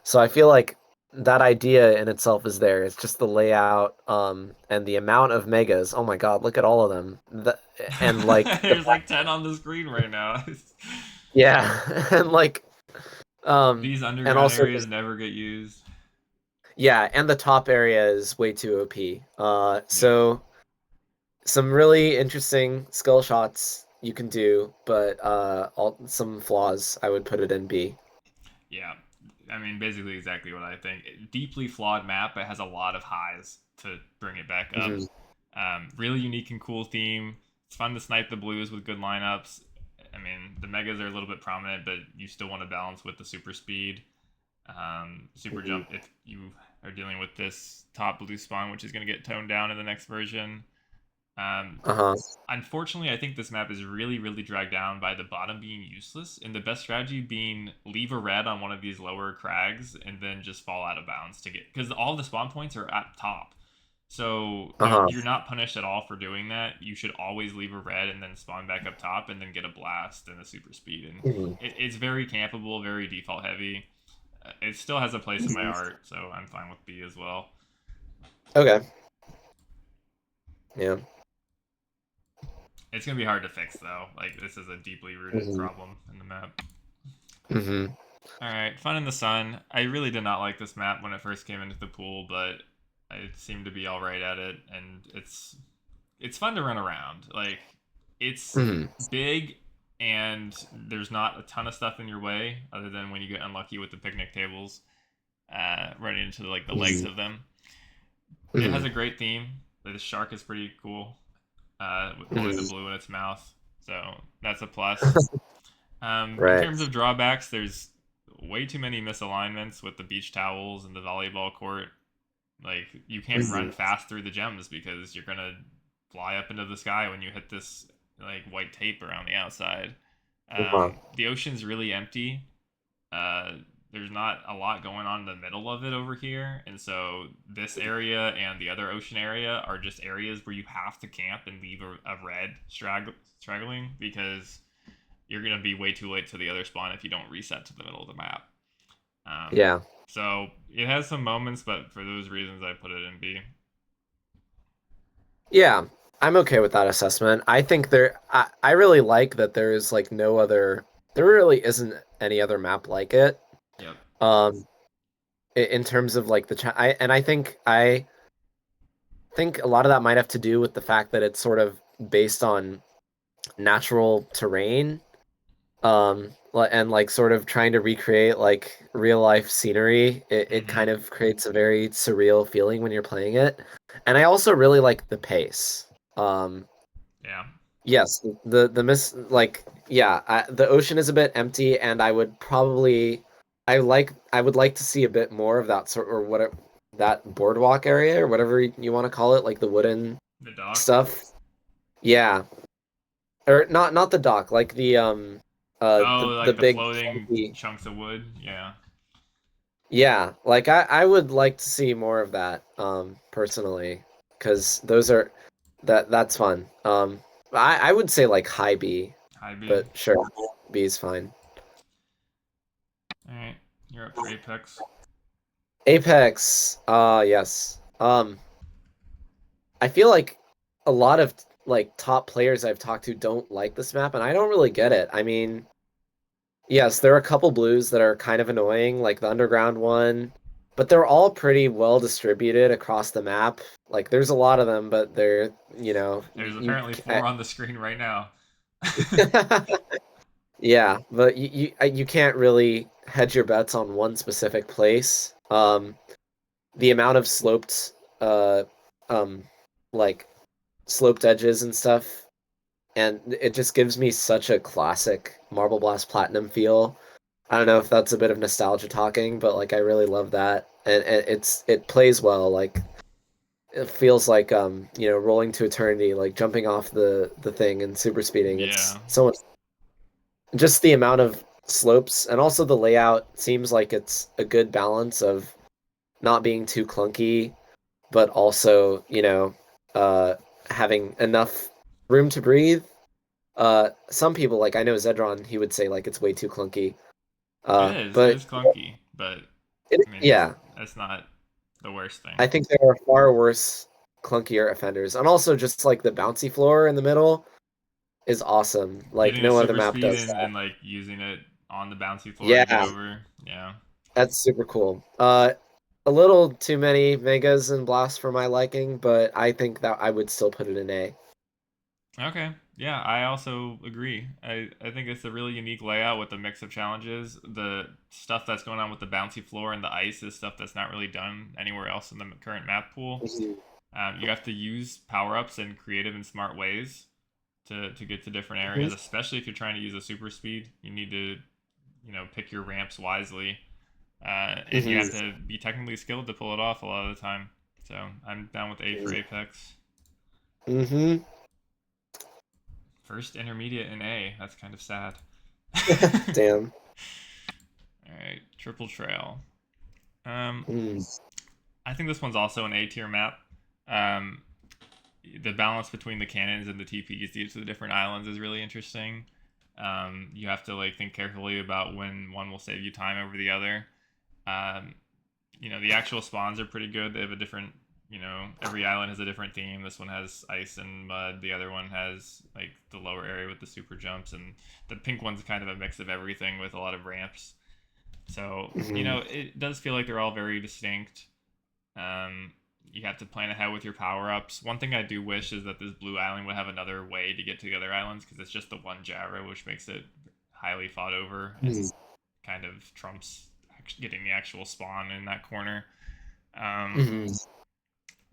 So I feel like that idea in itself is there. It's just the layout, and the amount of megas. Oh my God, look at all of them. And like the There's like 10 on the screen right now. yeah, and like um, These and underground also areas just never get used. yeah, and the top area is way too OP. Yep. So some really interesting skill shots you can do, but some flaws. I would put it in B. Yeah. I mean, basically exactly what I think. Deeply flawed map, but has a lot of highs to bring it back up. Hmm. Really unique and cool theme. It's fun to snipe the blues with good lineups. I mean, the megas are a little bit prominent, but you still want to balance with the super speed. Super Hmm. jump if you are dealing with this top blue spawn, which is going to get toned down in the next version. Um, Uh-huh. Unfortunately, I think this map is really, really dragged down by the bottom being useless, and the best strategy being leave a red on one of these lower crags and then just fall out of bounds to get, because all the spawn points are at top. So Uh-huh. you're not punished at all for doing that. You should always leave a red and then spawn back up top and then get a blast and a super speed. And Hmm. it's very campable, very default heavy. It still has a place in my art, so I'm fine with B as well. Okay. Yeah. It's gonna be hard to fix though. Like this is a deeply rooted Hmm. problem in the map. Hmm. All right, Fun in the Sun. I really did not like this map when it first came into the pool, but I seem to be all right at it, and it's fun to run around. Like it's Hmm. big, and there's not a ton of stuff in your way, other than when you get unlucky with the picnic tables, running into like the legs Hmm. of them. It has Hmm. a great theme. The shark is pretty cool, with holding the Hmm. blue in its mouth, so that's a plus. In Right. terms of drawbacks, there's way too many misalignments with the beach towels and the volleyball court. Like you can't run Hmm. fast through the gems because you're gonna fly up into the sky when you hit this like white tape around the outside. Uh-huh. The ocean's really empty. Uh, there's not a lot going on in the middle of it over here, and so this area and the other ocean area are just areas where you have to camp and leave a red straggling because you're gonna be way too late to the other spawn if you don't reset to the middle of the map. Um, Yeah. so it has some moments, but for those reasons, I put it in B. Yeah. I'm okay with that assessment. I think I really like that there is like no other, there really isn't any other map like it. Yep. Um, in terms of like and I think a lot of that might have to do with the fact that it's sort of based on natural terrain, and like sort of trying to recreate like real life scenery. It kind Mm-hmm. of creates a very surreal feeling when you're playing it. And I also really like the pace. Um, Yeah. yes, the miss like yeah, the ocean is a bit empty, and I would like to see a bit more of that sort, or whatever, that boardwalk area or whatever you want to call it, like the wooden The dock. stuff. Yeah, or not the dock, like Oh, the like the big floating chunky. chunks of wood. Yeah. Yeah, like I would like to see more of that, personally, because those are that's fun. I would say like high B, High B. but sure, B is fine. All right. You're up for Apex. Apex, yes. I feel like a lot of like top players I've talked to don't like this map, and I don't really get it. I mean, yes, there are a couple blues that are kind of annoying, like the underground one, but they're all pretty well distributed across the map. Like there's a lot of them, but they're, There's you apparently four on the screen right now. Yeah, but you can't really hedge your bets on one specific place. The amount of sloped um like sloped edges and stuff, and it just gives me such a classic Marble Blast Platinum feel. I don't know if that's a bit of nostalgia talking, but like I really love that, and it plays well. Like it feels like rolling to eternity, like jumping off the thing and super speeding. It's Yeah, so much. Just the amount of slopes and also the layout seems like it's a good balance of not being too clunky, but also uh, having enough room to breathe. Some people, like I know Zedron, he would say like it's way too clunky. it is. It But is clunky, but I mean yeah, that's not the worst thing. I think there are far worse, clunkier offenders, and also just like the bouncy floor in the middle is awesome. Like Getting a no other super map speed does and, that. and like using it on the bouncy floor to get Yeah, over. Yeah. that's super cool. A little too many megas and blasts for my liking, but I think that I would still put it in A. Okay. Yeah, I also agree. I think it's a really unique layout with a mix of challenges. The stuff that's going on with the bouncy floor and the ice is stuff that's not really done anywhere else in the current map pool. Mhm. You have to use power ups in creative and smart ways to get to different areas, especially if you're trying to use a super speed. You need to, pick your ramps wisely. And you have Mhm. to be technically skilled to pull it off a lot of the time. So I'm down with A for Mhm. Apex. Mhm. First intermediate in A. That's kind of sad. Damn. All right, Triple Trail. Um, Mm. I think this one's also an A tier map. Um, the balance between the cannons and the TPs to the different islands is really interesting. You have to like think carefully about when one will save you time over the other. Um, the actual spawns are pretty good. They have a different, every island has a different theme. This one has ice and mud. The other one has like the lower area with the super jumps, and the pink one's kind of a mix of everything with a lot of ramps. So, Mhm. it does feel like they're all very distinct. Um, you have to plan ahead with your power ups. One thing I do wish is that this blue island would have another way to get to the other islands because it's just the one Java, which makes it highly fought over and Mhm. kind of trumps getting the actual spawn in that corner. Um, Mhm.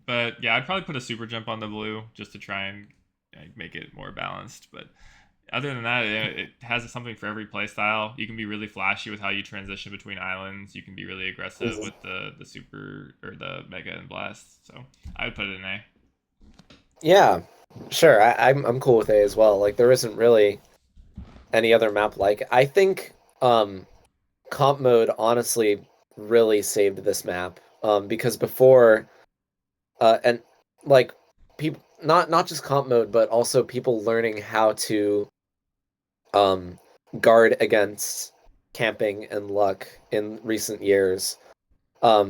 but yeah, I'd probably put a super jump on the blue just to try and make it more balanced. But other than that, it has something for every playstyle. You can be really flashy with how you transition between islands. You can be really aggressive Mhm. with the super or the mega and blast. So I would put it in A. Yeah, sure. I'm cool with A as well. Like there isn't really any other map like it. I think comp mode honestly really saved this map. Because before and like people not just comp mode, but also people learning how to um guard against camping and luck in recent years.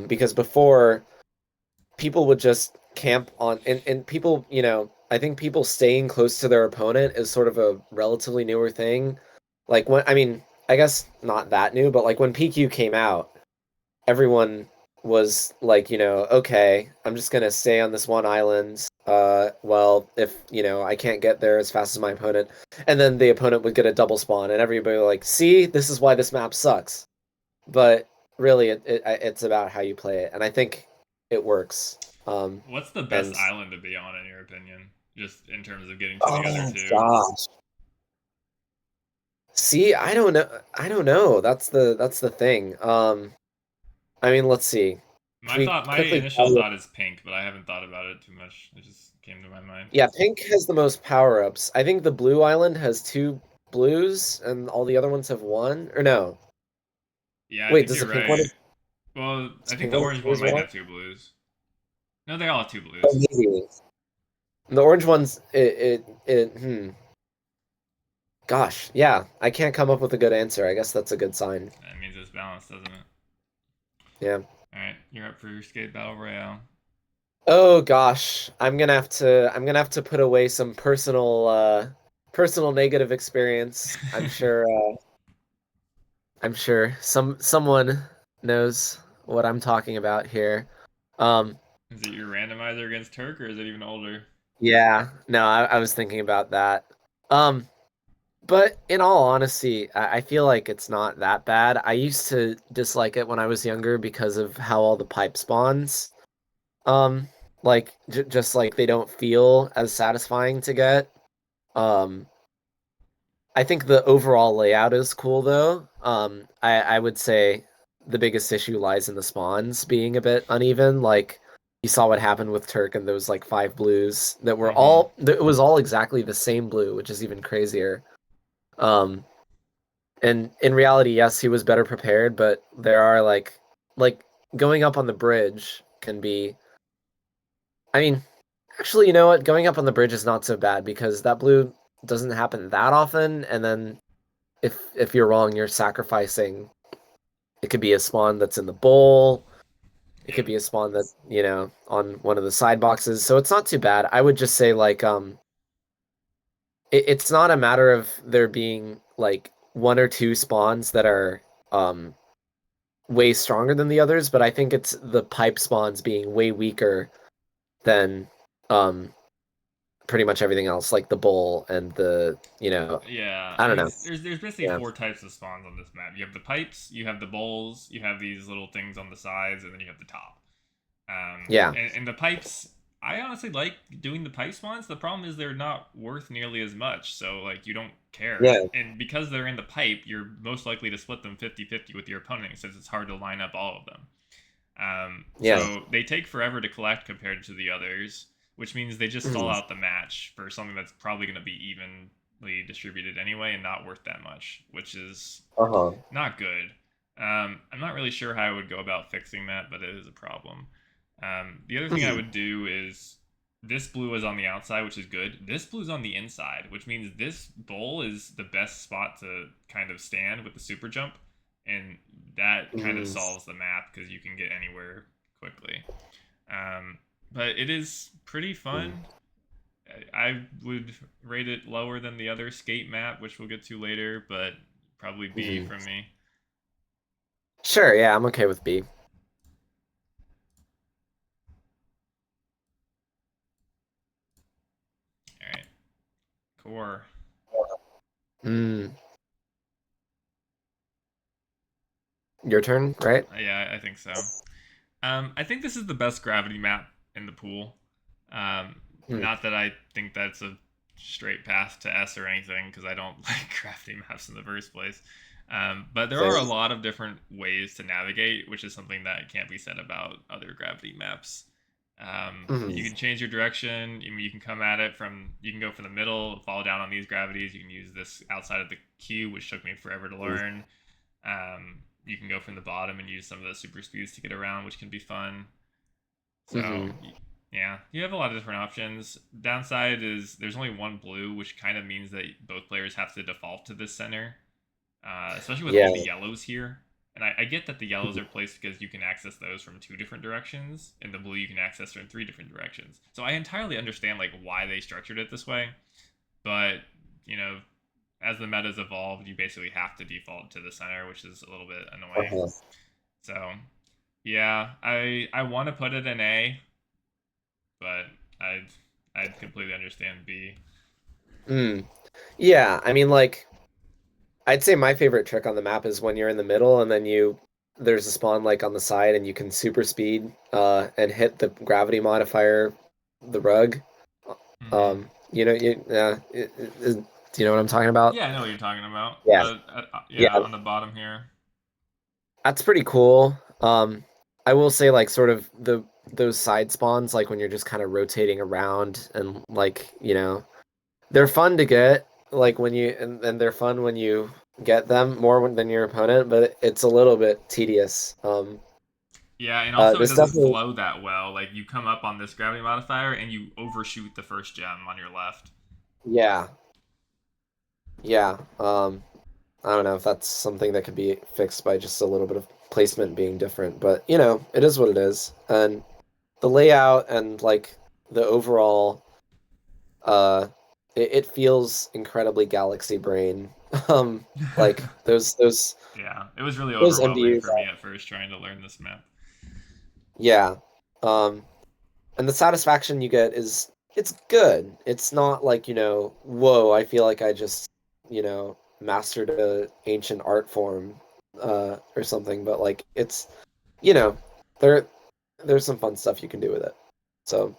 Because before people would just camp on and people, I think people staying close to their opponent is sort of a relatively newer thing. Like when I mean, I guess not that new, but like when PQ came out, everyone was like, okay, I'm just gonna stay on this one island. Well, if I can't get there as fast as my opponent, and then the opponent would get a double spawn, and everybody would like, see, this is why this map sucks. But really, it's about how you play it, and I think it works. What's the best And island to be on in your opinion? Just in terms of getting to the other oh two. gosh, see, I don't know, I don't know. That's the thing. I mean, let's see. If we My quickly, initial thought is pink, but I haven't thought about it too much. It just came to my mind. yeah, pink has the most power ups. I think the blue island has two blues, and all the other ones have one. Or no, Yeah, I wait, think does the you're pink one? right. Well, Does I the think pink the one orange one has might one? have two blues. No, they all have two Oh, blues. maybe. The orange one's Gosh, yeah, I can't come up with a good answer. I guess that's a good sign. That means it's balanced, doesn't it? Yeah. All right, you're up for your skate battle royale. Oh gosh, I'm gonna have to put away some personal negative experience. I'm sure someone knows what I'm talking about here. Um, Is it your randomizer against Turk, or is it even older? yeah, no, I was thinking about that. Um, But in all honesty, I feel like it's not that bad. I used to dislike it when I was younger because of how all the pipe spawns, um, like j just like they don't feel as satisfying to get. Um, I think the overall layout is cool though. I would say the biggest issue lies in the spawns being a bit uneven. Like you saw what happened with Turk and those like five blues that were Mm-hmm. all it was all exactly the same blue, which is even crazier. Um, and in reality, yes, he was better prepared, but there are like going up on the bridge can be. I mean, actually, you know what? Going up on the bridge is not so bad because that blue doesn't happen that often, and then if you're wrong, you're sacrificing. It could be a spawn that's in the bowl. It Yep. could be a spawn that, on one of the side boxes. So it's not too bad. I would just say like it's not a matter of there being like one or two spawns that are um way stronger than the others, but I think it's the pipe spawns being way weaker than um pretty much everything else, like the bowl and Yeah, I I don't mean, know. there's basically Yeah. four types of spawns on this map. You have the pipes, you have the bowls, you have these little things on the sides, and then you have the top. Yeah. And the pipes, I honestly like doing the pipe spawns. The problem is they're not worth nearly as much, so like you don't care. Yeah. And because they're in the pipe, you're most likely to split them 50-50 with your opponent since it's hard to line up all of them. Yeah. So they take forever to collect compared to the others, which means they just stall Mhm. out the match for something that's probably going to be evenly distributed anyway and not worth that much, which is Uh-huh. not good. I'm not really sure how I would go about fixing that, but it is a problem. The other thing I Mhm. would do is this blue is on the outside, which is good. This blue is on the inside, which means this bowl is the best spot to kind of stand with the super jump, and that kind of Mhm. solves the map because you can get anywhere quickly. Um, but it is pretty Mhm. fun. I would rate it lower than the other skate map, which we'll get to later, but probably B Mhm. from me. Sure, yeah, I'm okay with B. All right, core. Mm. Your turn, right? Yeah, I think so. I think this is the best gravity map in the pool. Mm. Not that I think that's a straight path to S or anything, because I don't like gravity maps in the first place. But there are a Same. lot of different ways to navigate, which is something that can't be said about other gravity maps. You Mhm. can change your direction. You can come at it from. You can go from the middle, fall down on these gravities. You can use this outside of the cube, which took me forever to learn. You can go from the bottom and use some of the super speeds to get around, which can be fun. So Mhm. yeah, you have a lot of different options. Downside is there's only one blue, which kind of means that both players have to default to this center, especially with Yeah. all the yellows here. And I get that the yellows Mhm. are placed because you can access those from two different directions, and the blue you can access from three different directions. So I entirely understand like why they structured it this way, but you know, as the meta's evolved, you basically have to default to the center, which is a little bit annoying. Uh-huh. So yeah, I want to put it in A, but I'd I'd completely understand B. Mm. Yeah, I mean like I'd say my favorite trick on the map is when you're in the middle and then there's a spawn like on the side and you can super speed and hit the gravity modifier, the rug. Mm-hmm. Do you know what I'm talking about? Yeah, I know what you're talking about. Yeah. Yeah, Yeah, on the bottom here. that's pretty cool. I will say like sort of those side spawns like when you're just kind of rotating around and like, they're fun to get like when you and they're fun when you get them more than your opponent, but it's a little bit tedious. Yeah, and also it This doesn't definitely, flow that well. Like you come up on this gravity modifier and you overshoot the first gem on your left. yeah, yeah. I don't know if that's something that could be fixed by just a little bit of placement being different, but it is what it is. And the layout and like the overall, uh, it feels incredibly Galaxy Brain. Like Yeah, it was really those overwhelming MDUs. for me at first trying to learn this map. Yeah. Um, and the satisfaction you get is it's good. It's not like, whoa, I feel like I just mastered a ancient art form or something, but like it's you know, there there's some fun stuff you can do with it. So,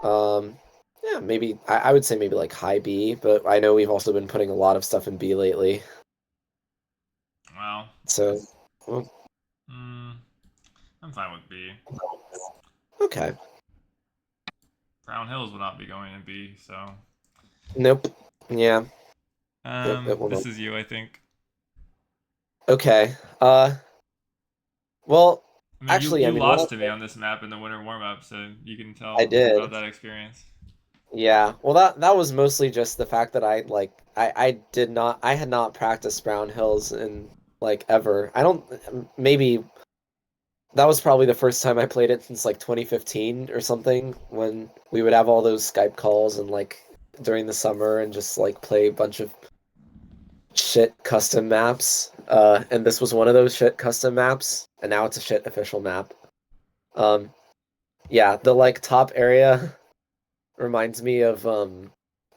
um yeah, maybe I would say maybe like high B, but I know we've also been putting a lot of stuff in B lately. Well, So, well, mm, I'm fine with B. okay. Brown Hills will not be going in B, so Nope. Yeah, it will not. this is you, I think. Okay. Well, I mean, you actually, I you mean, one lost of to me on this map in the winter warm up, so you can I tell about did. that experience. Yeah. Well, that was mostly just the fact that I had not practiced Brown Hills in like ever. I don't maybe that was probably the first time I played it since like 2015 or something when we would have all those Skype calls and like during the summer and just like play a bunch of shit custom maps. And this was one of those shit custom maps, and now it's a shit official map. Um, yeah, the like top area reminds me of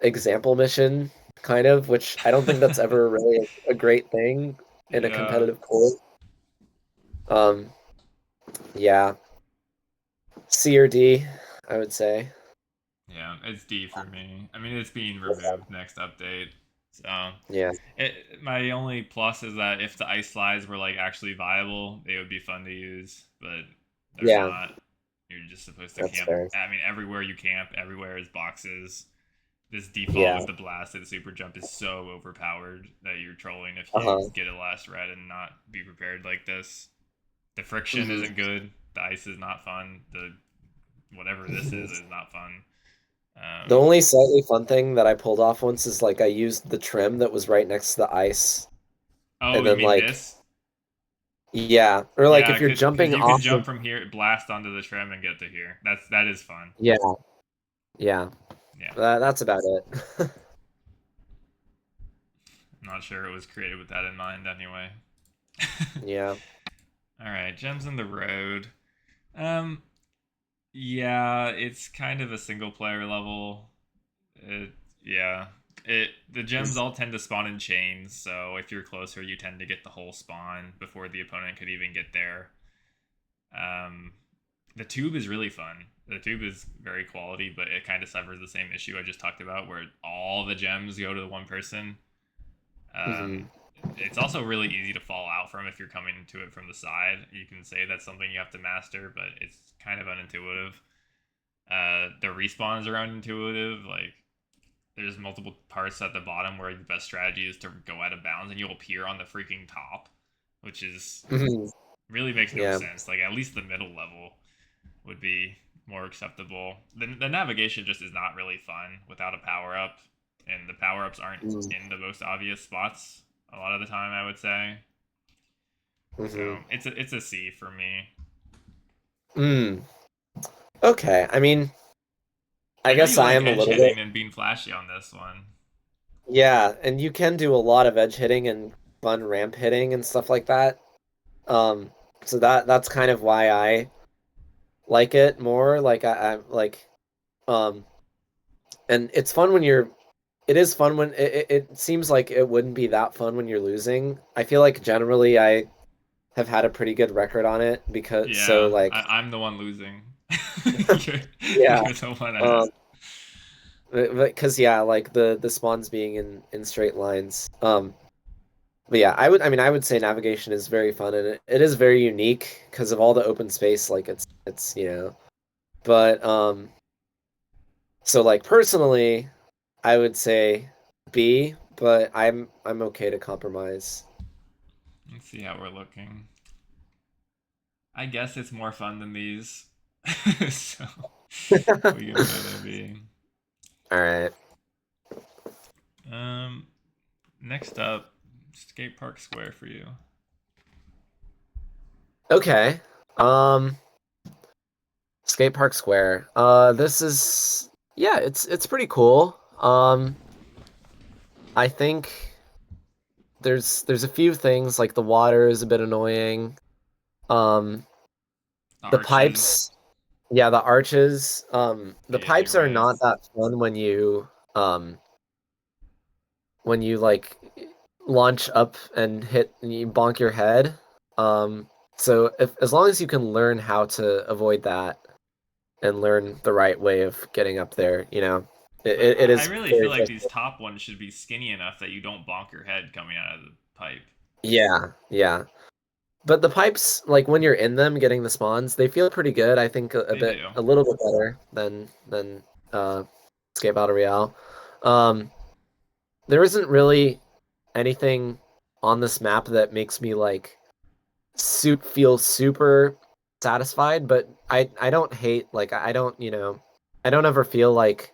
example mission kind of, which I don't think that's ever really a great thing in a Yeah, competitive court. Um, yeah, C or D, I would say. yeah, it's D for me. I mean, it's being removed next update. So, Yeah, my only plus is that if the ice slides were like actually viable, they would be fun to use, but they're yeah, not. You're just supposed to that's camp. fair. I mean, everywhere you camp, everywhere is boxes. This default Yeah, with the blast and the super jump is so overpowered that you're trolling if you uh-huh. get a last red and not be prepared like this. The friction hmm isn't good. The ice is not fun. The whatever this is not fun. The Um, only slightly fun thing that I pulled off once is like I used the trim that was right next to the ice, oh, and you then mean like this? yeah, or like Yeah, if you're because jumping you can off jump of from here, blast onto the trim, and get to here. That is fun. yeah, yeah, Yeah, that's about it. I'm not sure it was created with that in mind. Anyway. Yeah. All right, gems in the road. Um, yeah, it's kind of a single player level. It, yeah, the gems all tend to spawn in chains, so if you're closer, you tend to get the whole spawn before the opponent could even get there. Um, the tube is really fun. The tube is very quality, but it kind of suffers the same issue I just talked about, where all the gems go to the one person. hmm Um, it's also really easy to fall out from if you're coming to it from the side. You can say that's something you have to master, but it's kind of unintuitive. The respawns are unintuitive. Like there's multiple parts at the bottom where the best strategy is to go out of bounds and you'll appear on the freaking top, which is hmm really makes no Yeah. sense. Like at least the middle level would be more acceptable. The navigation just is not really fun without a power up, and the power ups aren't in the most obvious spots a lot of the time. I would say Mm-hmm. so. It's a C for me. Mm. Okay. I mean, I I know guess you I like am a edge little bit. hitting and being flashy on this one. Yeah, and you can do a lot of edge hitting and fun ramp hitting and stuff like that. Um, so that's kind of why I like it more. Like I like um and it's fun when you're it is fun when it seems like it wouldn't be that fun when you're losing. I feel like generally I have had a pretty good record on it because so Yeah, like I'm the one losing. you're, yeah. you're the one ahead. Um because yeah, like the spawns being in straight lines. But yeah, I would say navigation is very fun and it is very unique because of all the open space. Like it's but so like personally, I would say B, but I'm okay to compromise. Let's see how we're looking. I guess it's more fun than these, so we can put it in B. All right. Um, next up, skate park square for you. Okay. Um, Skate Park Square. This is yeah, it's pretty cool. I think there's a few things like the water is a bit annoying. Um, The the arches pipes, yeah, the arches. The get in pipes your are way. not that fun when you um when you like launch up and hit and you bonk your head. So if as long as you can learn how to avoid that and learn the right way of getting up there, But it I is really very feel like these frustrating. top ones should be skinny enough that you don't bonk your head coming out of the pipe. Yeah, yeah. But the pipes, like when you're in them getting the spawns, they feel pretty good. I think They do. a little bit better than Escape Battle Royale. Um, there isn't really anything on this map that makes me like feel super satisfied, but I don't hate like I don't, I don't ever feel like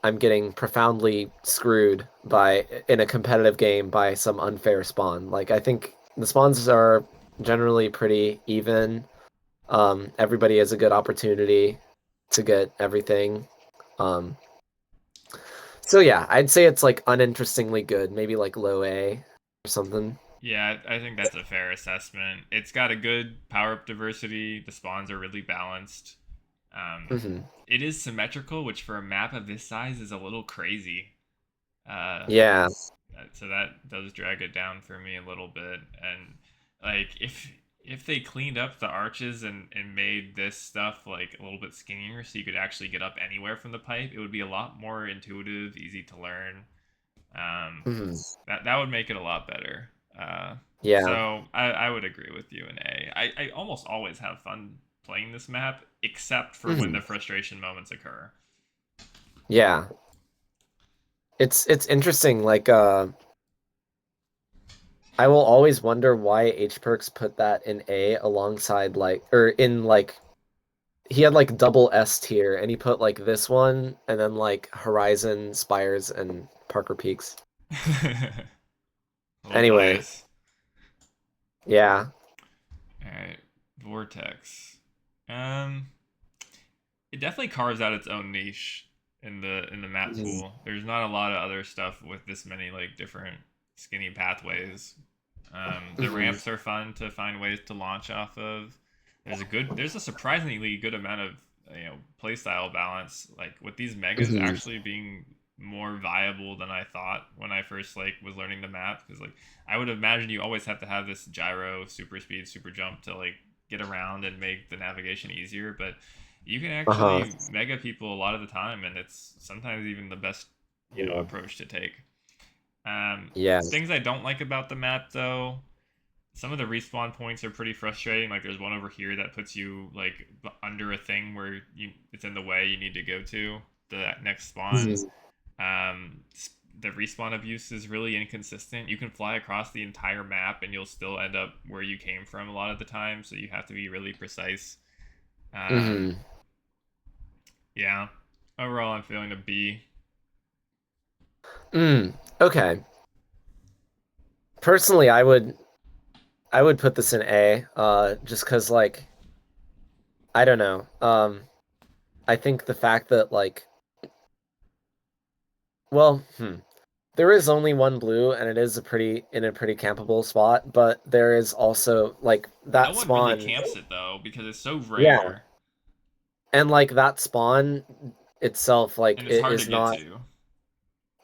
I'm getting profoundly screwed by in a competitive game by some unfair spawn. Like I think the spawns are generally pretty even. Everybody has a good opportunity to get everything. Um, so yeah, I'd say it's like uninterestingly good, maybe like low A or something. Yeah, I think that's a fair assessment. It's got a good power up diversity. The spawns are really balanced. Um, Hmm. it is symmetrical, which for a map of this size is a little crazy. Uh, Yeah. so that does drag it down for me a little bit. And like if they cleaned up the arches and made this stuff like a little bit skinnier so you could actually get up anywhere from the pipe, it would be a lot more intuitive, easy to learn. Um, Hmm. that would make it a lot better. Uh, Yeah. so I would agree with you in A. I almost always have fun playing this map, except for when Hmm. the frustration moments occur. Yeah. It's interesting. Like I will always wonder why H Perks put that in A alongside like or in like he had like double S tier and he put like this one and then like Horizon, Spires, and Parker Peaks. A little Anyway, bias. yeah. All right, Vortex. Um, it definitely carves out its own niche in the map Mhm. pool. There's not a lot of other stuff with this many like different skinny pathways. The Mhm. ramps are fun to find ways to launch off of. There's a surprisingly good amount of playstyle balance. Like with these megas Mhm. actually being more viable than I thought when I first like was learning the map because like I would imagine you always have to have this gyro, super speed, super jump to like get around and make the navigation easier, but you can Uh-huh. actually mega people a lot of the time, and it's sometimes even the best Yeah. approach to take. Yeah. Things I don't like about the map though, some of the respawn points are pretty frustrating. Like there's one over here that puts you like under a thing where it's in the way you need to go to the next spawn. Mhm. Um, the respawn abuse is really inconsistent. You can fly across the entire map and you'll still end up where you came from a lot of the time. So you have to be really precise. Um, Mhm. yeah. Overall, I'm feeling a B. Mm. Okay. Personally, I would put this in A, just 'cause like I don't know. I think the fact that like well, there is only one blue and it is in a pretty campable spot, but there is also like No that one really spawn. camps it though because it's so Yeah. rare And like that spawn itself like and it's it hard to is get not to.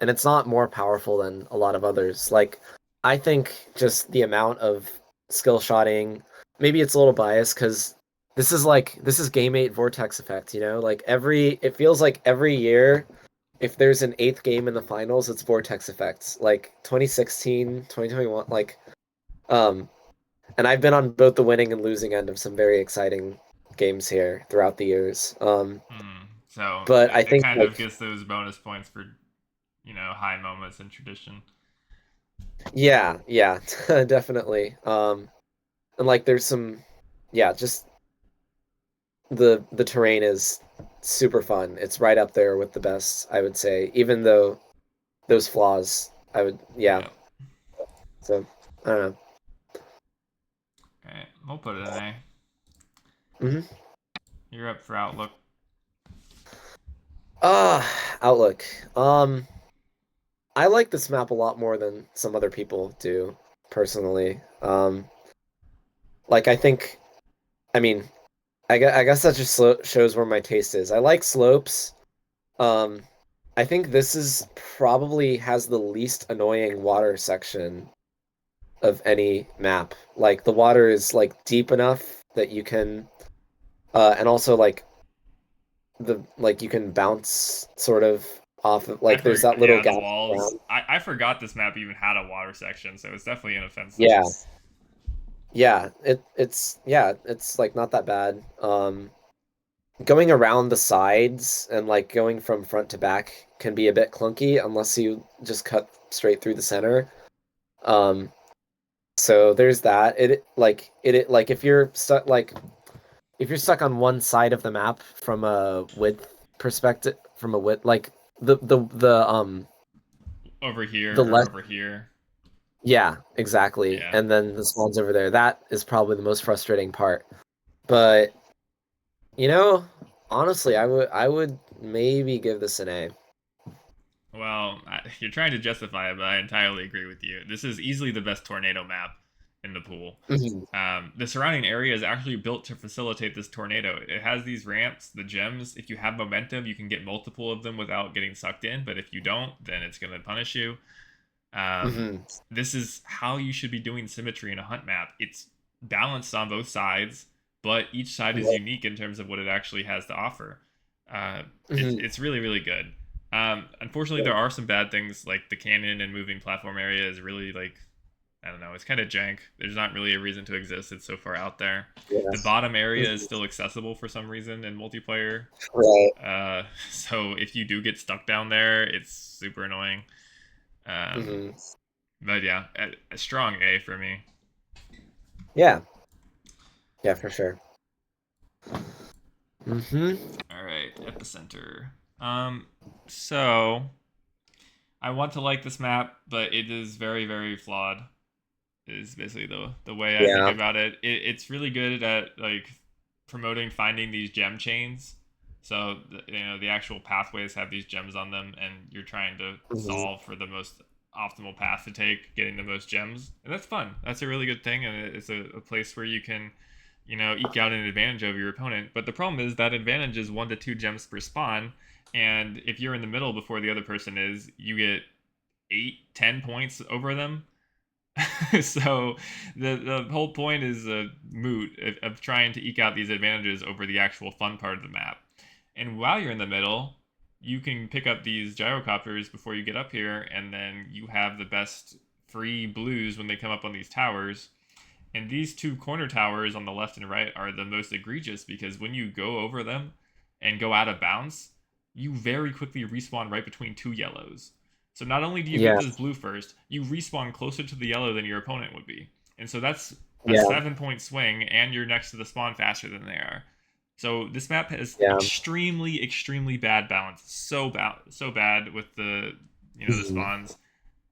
and it's not more powerful than a lot of others. Like I think just the amount of skill shotting, maybe it's a little biased because this is game 8 vortex effect, Like it feels like every year if there's an eighth game in the finals, it's vortex effects. Like 2016, 2021, like um and I've been on both the winning and losing end of some very exciting games here throughout the years. So But I it think kind of like gets those bonus points for high moments in tradition. yeah, yeah, definitely. And like there's some yeah, just the terrain is super fun. It's right up there with the best, I would say, even though those flaws, yeah. Yeah. So I don't know. Okay, we'll put it in A. Hmm. You're up for Outlook. Outlook. I like this map a lot more than some other people do, personally. Like I think, I mean, I guess that just shows where my taste is. I like slopes. Um, I think this is probably has the least annoying water section of any map. Like the water is like deep enough that you can and also like you can bounce sort of off of like there's that little Yeah, the gap walls. around. I forgot this map even had a water section, so it's definitely inoffensive. Yeah. It's like not that bad. Going around the sides and like going from front to back can be a bit clunky unless you just cut straight through the center. Um, so there's that. It like if you're stuck on one side of the map from a width perspective, from a width like Over here the or less over here. yeah, exactly. Yeah. And then the spawns over there. That is probably the most frustrating part. But you know, honestly, I would maybe give this an A. Well, you're trying to justify it, but I entirely agree with you. This is easily the best tornado map in the pool. Mhm. The surrounding area is actually built to facilitate this tornado. It has these ramps, the gems. If you have momentum, you can get multiple of them without getting sucked in. But if you don't, then it's going to punish you. Um, Mhm. this is how you should be doing symmetry in a hunt map. It's balanced on both sides, but each side is Yeah. unique in terms of what it actually has to offer. Mhm. It's really really good. Unfortunately, Yeah. there are some bad things like the cannon and moving platform area is really like I don't know. It's kind of jank. There's not really a reason to exist. It's so far out there. Yeah. The bottom area is Mhm. still accessible for some reason in multiplayer. Right. So if you do get stuck down there, it's super annoying. Um, Mhm. but yeah, a strong A for me. Yeah. Yeah, for sure. Mhm. All right, epicenter. Um, so I want to like this map, but it is very very flawed. Is basically the way I think Yeah. about it. It's really good at like promoting finding these gem chains. So the actual pathways have these gems on them, and you're trying to Mhm. solve for the most optimal path to take, getting the most gems, and that's fun. That's a really good thing, and it's a place where you can, eke out an advantage over your opponent. But the problem is that advantage is 1 to 2 gems per spawn, and if you're in the middle before the other person is, you get 8, 10 points over them. So the whole point is a moot of trying to eke out these advantages over the actual fun part of the map. And while you're in the middle, you can pick up these gyrocopters before you get up here, and then you have the best free blues when they come up on these towers. And these two corner towers on the left and right are the most egregious because when you go over them and go out of bounds, you very quickly respawn right between two yellows. So not only do you get Yeah. this blue first, you respawn closer to the yellow than your opponent would be. And so that's a Yeah. 7 point swing, and you're next to the spawn faster than they are. So this map has Yeah. extremely, extremely bad balance. So bad with the Mhm. spawns.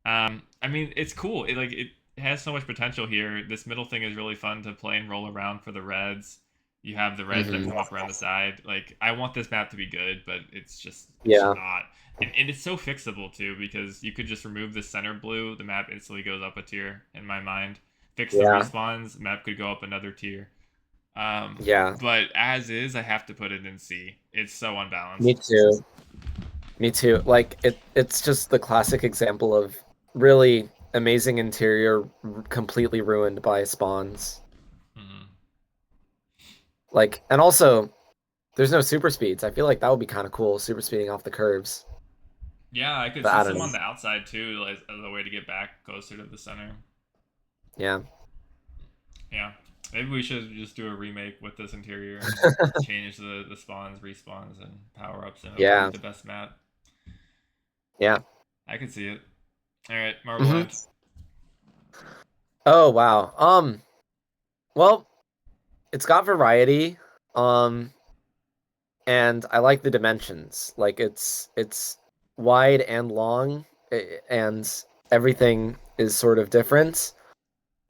I mean, it's cool. It has so much potential here. This middle thing is really fun to play and roll around for the reds. You have the reds that Mhm. come up around the side. Like I want this map to be good, but it's Yeah. not. And it's so fixable too because you could just remove the center blue, the map instantly goes up a tier in my mind. Fix the Yeah. respawns, map could go up another tier. Yeah. But as is, I have to put it in C. It's so Me unbalanced. too. Me too. Like it's just the classic example of really amazing interior completely ruined by spawns. Hmm. Like and also there's no super speeds. I feel like that would be kind of cool, super speeding off the curves. Yeah, I could But see I don't some know. on the outside too, as a way to get back closer to the center. Yeah. Yeah, maybe we should just do a remake with this interior and change the spawns, respawns, and power ups, and it'll be Yeah. the best map. Yeah. I could see it. All right, Marble Hmm. End. Oh wow. Well, it's got variety. Um and I like the dimensions. Like it's wide and long and everything is sort of different.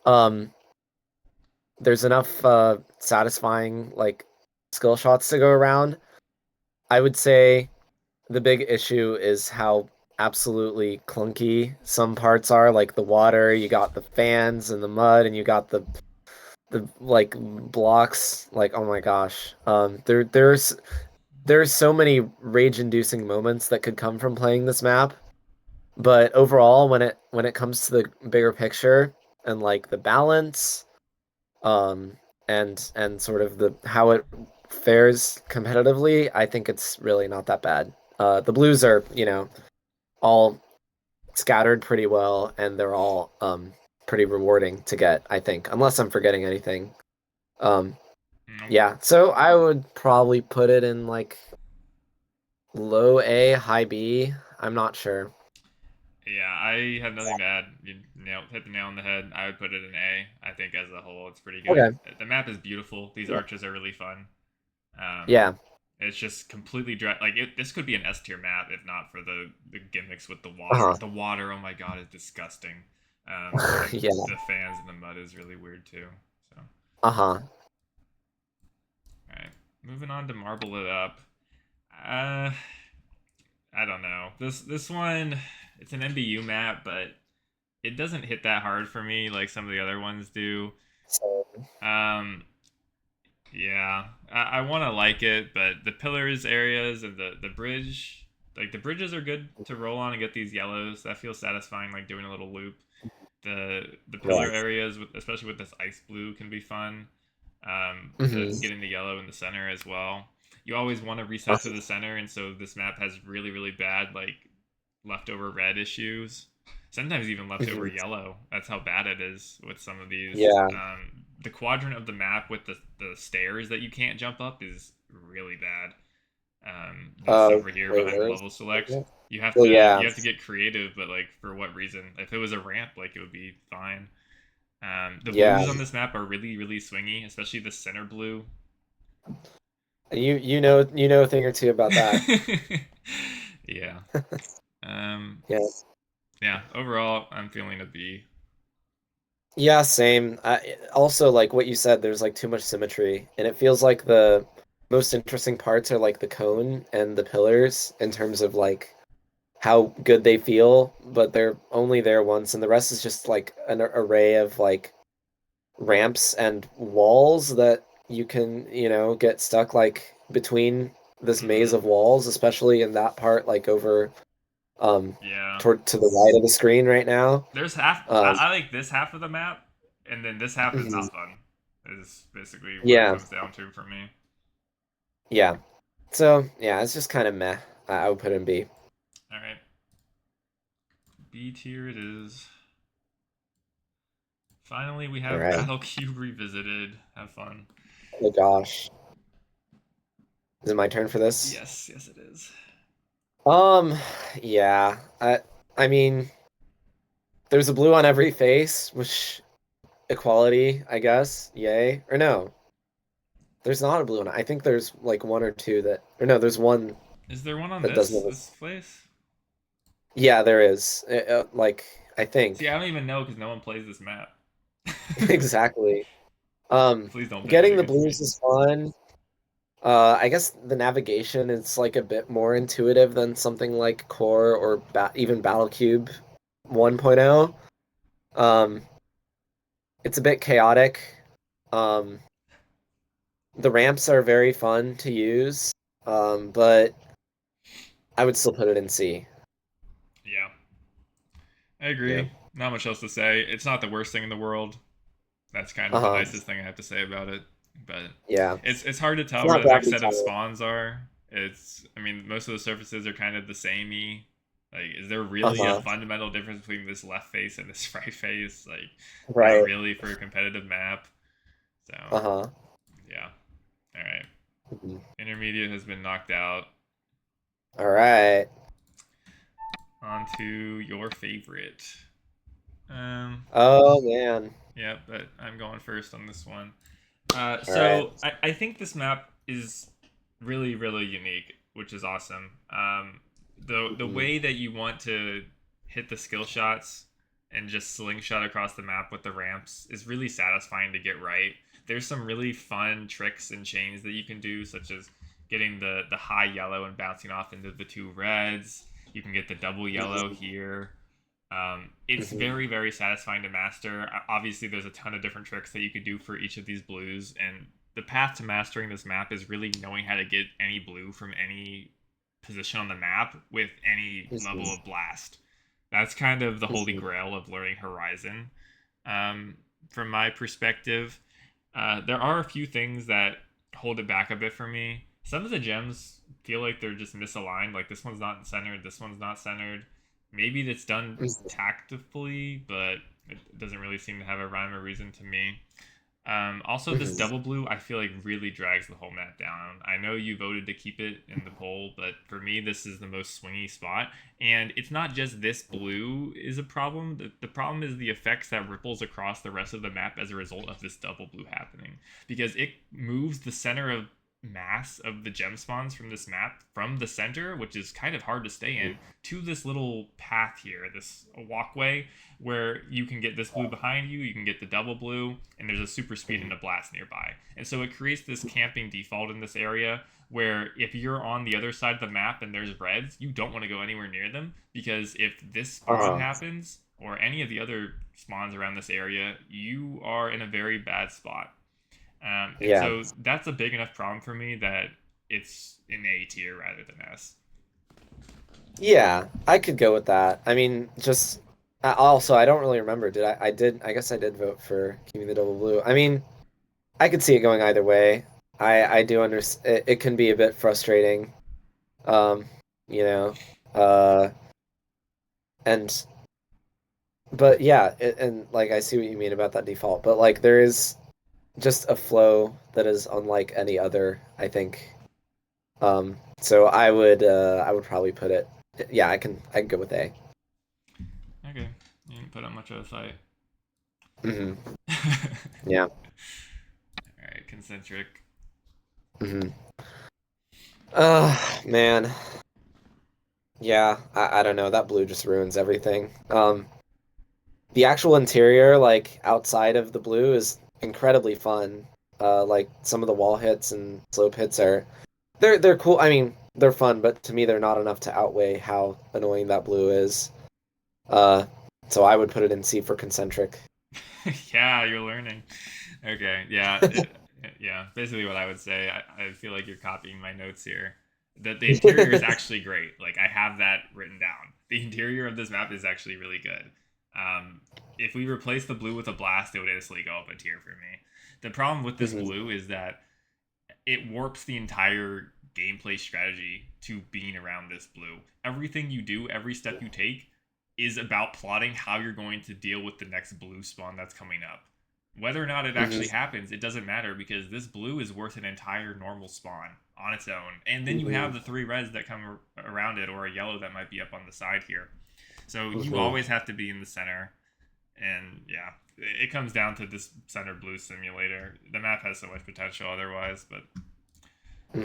Um there's enough satisfying like skill shots to go around. I would say the big issue is how absolutely clunky some parts are, like the water, you got the fans and the mud and you got the like blocks, like oh my gosh. There's there's so many rage-inducing moments that could come from playing this map. But overall, when it comes to the bigger picture and like the balance, um, and sort of the how it fares competitively, I think it's really not that bad. The blues are, all scattered pretty well, and they're all pretty rewarding to get, I think, unless I'm forgetting anything. Um, Nope. yeah, so I would probably put it in like low A, high B. I'm not sure. Yeah, I have nothing to add. Hit the nail on the head. I would put it in A. I think as a whole, it's pretty good. Okay. The map is beautiful. These Yeah. arches are really fun. Um, Yeah. it's just completely dry. Like this could be an S tier map if not for the gimmicks with the water. Uh-huh. The water, oh my god, is disgusting. And Yeah. the fans in the mud is really weird too. So, Uh-huh. all right, moving on to marble it up. Uh, I don't know. This one, it's an MBU map, but it doesn't hit that hard for me like some of the other ones do. So, Um, yeah, I want to like it, but the pillars areas and the bridge, like the bridges are good to roll on and get these yellows. That feels satisfying, like doing a little loop. The pillar yes. areas, especially with this ice blue, can be fun. Hmm. Getting the yellow in the center as well. You always want to reset to Uh, the center, and so this map has really bad like leftover red issues. Sometimes even leftover mhm. yellow. That's how bad it is with some of these. Yeah. The quadrant of the map with the stairs that you can't jump up is really bad. This over here Wait, behind the where is level select, it? you have Oh to yeah. you have to get creative, but like for what reason? If it was a ramp, like it would be fine. The Yeah. blues on this map are really swingy, especially the center blue. You know a thing or two about that. Yeah. Um, Yeah. yeah. Overall, I'm feeling a B. Yeah, same. Also, like what you said, there's like too much symmetry, and it feels like the most interesting parts are like the cone and the pillars in terms of like how good they feel, but they're only there once, and the rest is just like an array of like ramps and walls that you can, get stuck like between this maze Hmm. of walls, especially in that part, like over Yeah. toward to the right of the screen right now. There's half. Um, I like this half of the map, and then this half is mhm. not fun. Is basically what it Yeah, comes down to for me. yeah. So yeah, it's just kind of meh. I would put it in B. All right, B tier it is. Finally, we All have right. Battle Cube revisited. Have fun. Oh gosh, is it my turn for this? Yes, it is. Um, yeah. I mean, there's a blue on every face, which equality, I guess. Yay. Or no, there's not a blue one. I think there's like one or two that, or no, there's one Is there one on that doesn't have this place? Yeah, there is. Like, I See, think. I don't even know because no one plays this map. Exactly. Um, Please don't pick it Getting the against me. blues is fun. I guess the navigation is like a bit more intuitive than something like Core or even Battlecube 1.0. Um, it's a bit chaotic. Um, the ramps are very fun to use, but I would still put it in C. Yeah, I Yeah. agree. Not much else to say. It's not the worst thing in the world. That's kind of the Uh-huh. nicest thing I have to say about it. But Yeah. it's hard to It's tell where not the next gravity set of tunnel. spawns are. I mean most of the surfaces are kind of the samey. Like, is there really a Uh-huh. fundamental difference between this left face and this right face? Like, not Right. really for a competitive map. So Uh-huh. yeah. All right. Mhm. Intermediate has been knocked out. All right. On to your favorite. Um, Oh man. yeah, but I'm going first on this one. All right. I think this map is really unique, which is awesome. The Mhm. way that you want to hit the skill shots and just slingshot across the map with the ramps is really satisfying to get right. There's some really fun tricks and chains that you can do, such as getting the high yellow and bouncing off into the two reds. You can get the double yellow Mhm. here. It's Mhm. very satisfying to master. Obviously, there's a ton of different tricks that you could do for each of these blues, and the path to mastering this map is really knowing how to get any blue from any position on the map with any level Mhm. of blast. That's kind of the holy Mhm. grail of learning Horizon. Um, from my perspective, there are a few things that hold it back a bit for me. Some of the gems feel like they're just misaligned. Like this one's not centered, this one's not centered. Maybe that's done Mhm. tactfully, but it doesn't really seem to have a rhyme or reason to me. Also, this Mhm. double blue I feel like really drags the whole map down. I know you voted to keep it in the poll, but for me, this is the most swingy spot. And it's not just this blue is a problem. The problem is the effects that ripples across the rest of the map as a result of this double blue happening. Because it moves the center of mass of the gem spawns from this map from the center, which is kind of hard to stay in, to this little path here, this walkway where you can get this blue behind you, you can get the double blue, and there's a super speed and Mhm. a blast nearby. And so it creates this camping default in this area where if you're on the other side of the map and there's reds, you don't want to go anywhere near them because if this spawn Uh-huh. happens or any of the other spawns around this area, you are in a very bad spot. And Yeah. so that's a big enough problem for me that it's in A tier rather than S. Yeah, I could go with that. I mean, just also I don't really remember. Did I did I guess I did vote for keeping the double blue. I mean, I could see it going either way. I do understand it can be a bit frustrating. Um, you know, uh and but yeah, and like I see what you mean about that default, but like there is just a flow that is unlike any other, I think. So I would probably put it, yeah, I can go with A. Okay, you didn't put up much of a fight. Hmm. All Yeah. right, concentric. Hmm. Man. Yeah, I don't know. That blue just ruins everything. The actual interior, like outside of the blue, is incredibly fun. Like some of the wall hits and slope hits are they're cool. I mean, they're fun, but to me they're not enough to outweigh how annoying that blue is. Uh, so I would put it in C for concentric. Yeah, you're learning. Okay, yeah, yeah. Basically, what I would say, I feel like you're copying my notes here. The interior is actually great. Like I have that written down. The interior of this map is actually really good. Um, if we replace the blue with a blast, it would instantly go up a tier for me. The problem with this Hmm. blue is that it warps the entire gameplay strategy to being around this blue. Everything you do, every step you take, is about plotting how you're going to deal with the next blue spawn that's coming up. Whether or not it actually Hmm. happens, it doesn't matter because this blue is worth an entire normal spawn on its own. And then you have Hmm. the three reds that come around it, or a yellow that might be up on the side here. So you Hmm. always have to be in the center. And yeah, it comes down to this center blue simulator. The map has so much potential otherwise, but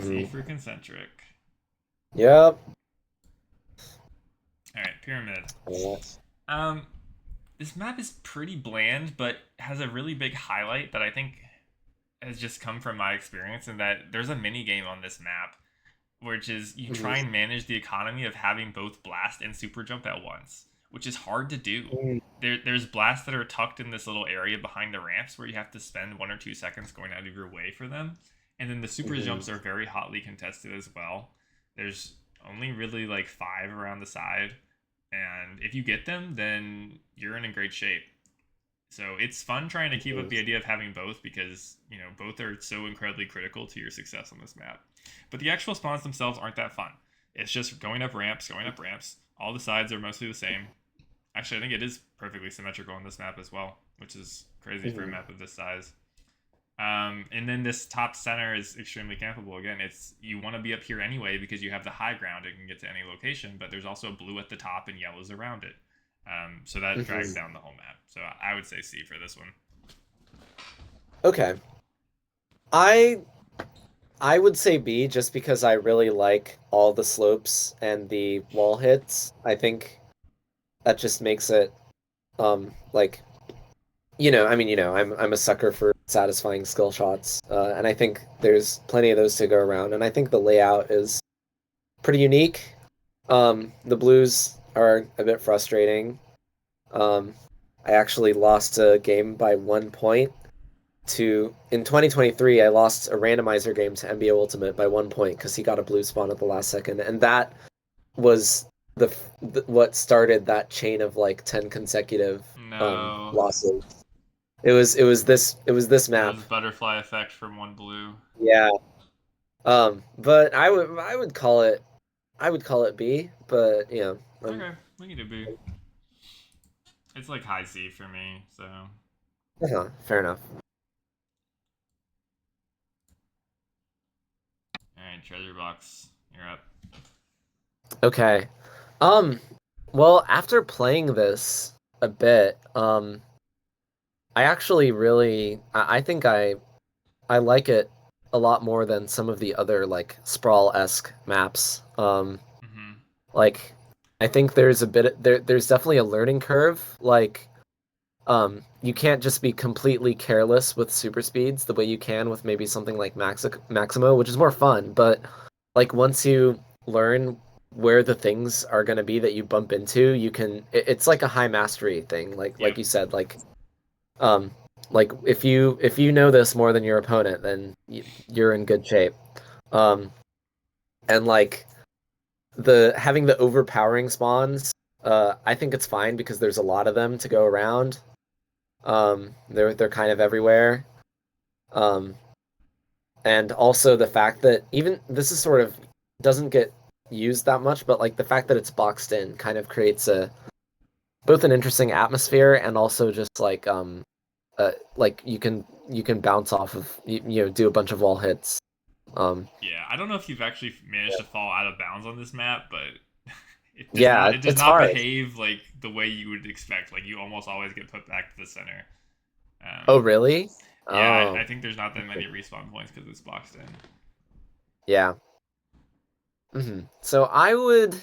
C Hmm. for concentric. Yep. All right, pyramid. Yes. Um, this map is pretty bland, but has a really big highlight that I think has just come from my experience, and that there's a mini game on this map, which is you try Hmm. and manage the economy of having both blast and super jump at once, which is hard to do. There's blasts that are tucked in this little area behind the ramps where you have to spend 1 or 2 seconds going out of your way for them, and then the super Hmm. jumps are very hotly contested as well. There's only really like 5 around the side, and if you get them, then you're in a great shape. So it's fun trying to keep up the idea of having both because, both are so incredibly critical to your success on this map. But the actual spawns themselves aren't that fun. It's just going up ramps, going up ramps. All the sides are mostly the same. Actually, I think it is perfectly symmetrical on this map as well, which is crazy for a Hmm. map of this size. And then this top center is extremely campable. Again, it's you want to be up here anyway because you have the high ground and can get to any location, but there's also blue at the top and yellows around it. So that drags Hmm. down the whole map. So I would say C for this one. Okay. I I would say B just because I really like all the slopes and the wall hits. I think that just makes it like I mean, I'm a sucker for satisfying skill shots. And I think there's plenty of those to go around. And I think the layout is pretty unique. The blues are a bit frustrating. Um I actually lost a game by 1 point to in 2023 I lost a randomizer game to NBA Ultimate by 1 point because he got a blue spawn at the last second, and that was the what started that chain of like 10 consecutive No, losses. It was this it map. was butterfly effect from one blue. Yeah. But I would call it B, but Okay, we can do B. It's like high C for me, so. fair enough. Alright, treasure box. You're up. Okay. Um, well, after playing this a bit, I actually I think I like it a lot more than some of the other like sprawl-esque maps. Mm-hmm. Like I think there's definitely a learning curve. Like you can't just be completely careless with super speeds the way you can with maybe something like Maximo, which is more fun, but like once you learn where the things are going to be that you bump into, it's like a high mastery thing, Yep. like you said, um if you know this more than your opponent, then you're in good shape. Um and like the having the overpowering spawns, I think it's fine because there's a lot of them to go around. They're kind of everywhere. Um, and also the fact that even this is sort of doesn't get used that much, but like the fact that it's boxed in kind of creates a both an interesting atmosphere and also just like you can bounce off of do a bunch of wall hits. Yeah, I don't know if you've actually managed to fall out of bounds on this map, but it does Yeah, not it does it's not hard. behave like the way you would expect. Like you almost always get put back to the center. Oh, Um, really? yeah, I Oh, think there's not that many respawn points because it's boxed in. yeah. So I would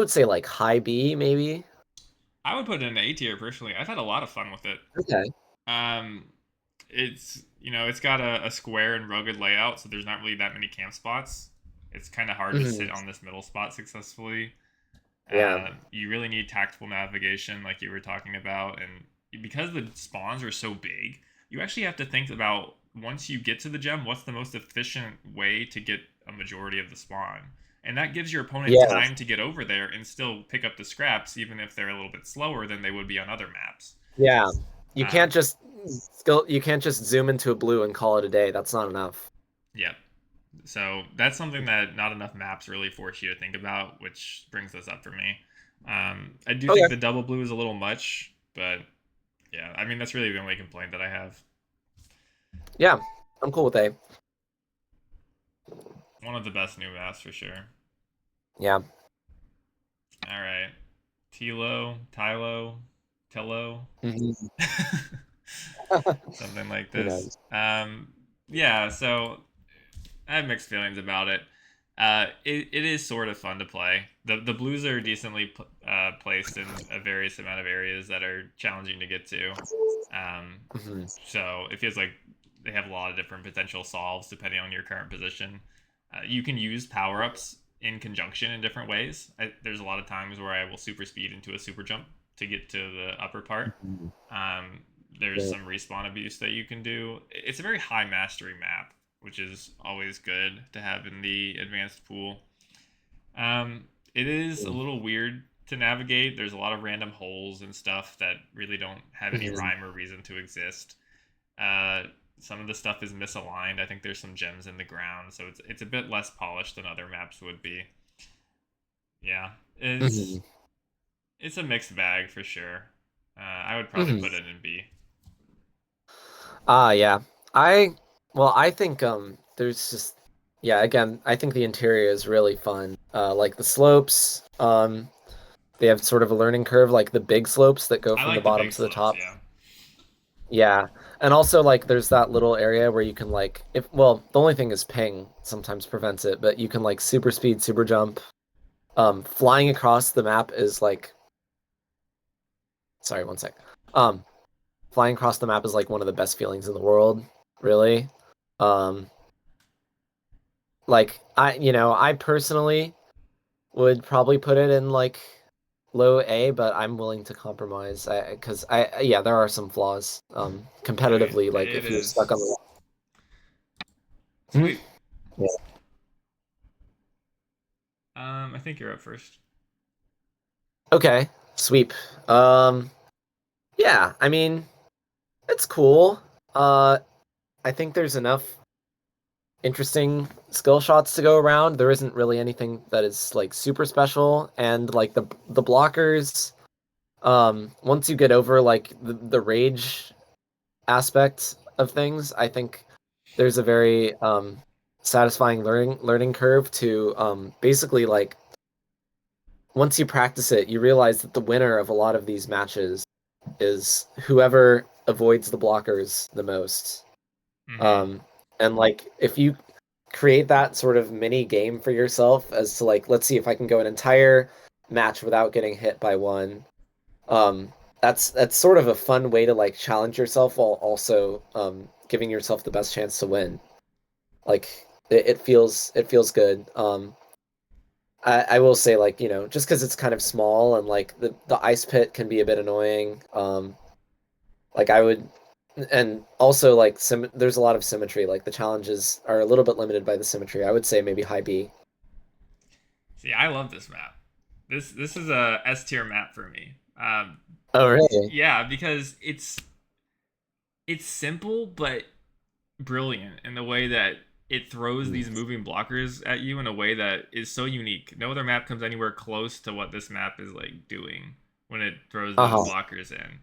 say like high B maybe. I would put it in A tier personally. I've had a lot of fun with it. Okay. Um, it's got a square and rugged layout, so there's not really that many camp spots. It's kind of hard to sit hmm on this middle spot successfully. Yeah. You really need tactful navigation, like you were talking about, and because the spawns are so big, you actually have to think about once you get to the gem, what's the most efficient way to get a majority of the spawn, and that gives your opponent Yeah. time to get over there and still pick up the scraps, even if they're a little bit slower than they would be on other maps. Yeah. You Um, can't just you can't just zoom into a blue and call it a day. That's not enough. yeah, so that's something that not enough maps really force you to think about, which brings this up for me. I do think Okay. the double blue is a little much, but yeah, I mean that's really the only complaint that I have. Yeah. I'm cool with A. One of the best new maps for sure. Yeah. All right, Tilo, Tylo, Tillo, Mhm. something like Who this. knows? Yeah, so I have mixed feelings about it. It is sort of fun to play. The blues are decently placed in a various amount of areas that are challenging to get to. Um, Mhm. so it feels like they have a lot of different potential solves depending on your current position. You can use power ups in conjunction in different ways. There's a lot of times where I will super speed into a super jump to get to the upper part. Mhm. Um, there's Yeah. some respawn abuse that you can do. It's a very high mastery map, which is always good to have in the advanced pool. It is a little weird to navigate. There's a lot of random holes and stuff that really don't have any Mhm. rhyme or reason to exist. Uh, some of the stuff is misaligned. I think there's some gems in the ground, so it's a bit less polished than other maps would be. Yeah, Mhm. it's a mixed bag for sure. I would probably Mhm. put it in B. Yeah. I I think there's just yeah, again, I think the interior is really fun. Like the slopes, they have sort of a learning curve, like the big slopes that go I from the like the bottom big to the slopes. top. Yeah. Yeah. And also like there's that little area where you can like if well, the only thing is ping sometimes prevents it, but you can like super speed, super jump. Flying across the map is like sorry, one sec. Um, Flying across the map is like one of the best feelings in the world, really. Um, like I personally would probably put it in like low A, but I'm willing to compromise. Because yeah, there are some flaws. Competitively, like It if you're is. stuck on the. Hmm? Sweet. Yeah. I think you're up first. Okay. Sweep. Um. Yeah. I mean, it's cool. Uh, I think there's enough interesting skill shots to go around. There isn't really anything that is like super special, and like the blockers. Once you get over like the rage aspect of things, I think there's a very satisfying learning curve to basically like once you practice it, you realize that the winner of a lot of these matches is whoever avoids the blockers the most. Mm-hmm. Um, and like if you create that sort of mini game for yourself as to like, let's see if I can go an entire match without getting hit by one. Um, that's sort of a fun way to like challenge yourself while also giving yourself the best chance to win. Like it feels good. I will say like just because it's kind of small and like the ice pit can be a bit annoying. Like I would, and also like there's a lot of symmetry. Like the challenges are a little bit limited by the symmetry. I would say maybe high B. See, I love this map. This is a S tier map for me. Oh really? Yeah, because it's simple but brilliant in the way that it throws Mhm. these moving blockers at you in a way that is so unique. No other map comes anywhere close to what this map is like doing when it throws those Uh-huh. blockers in.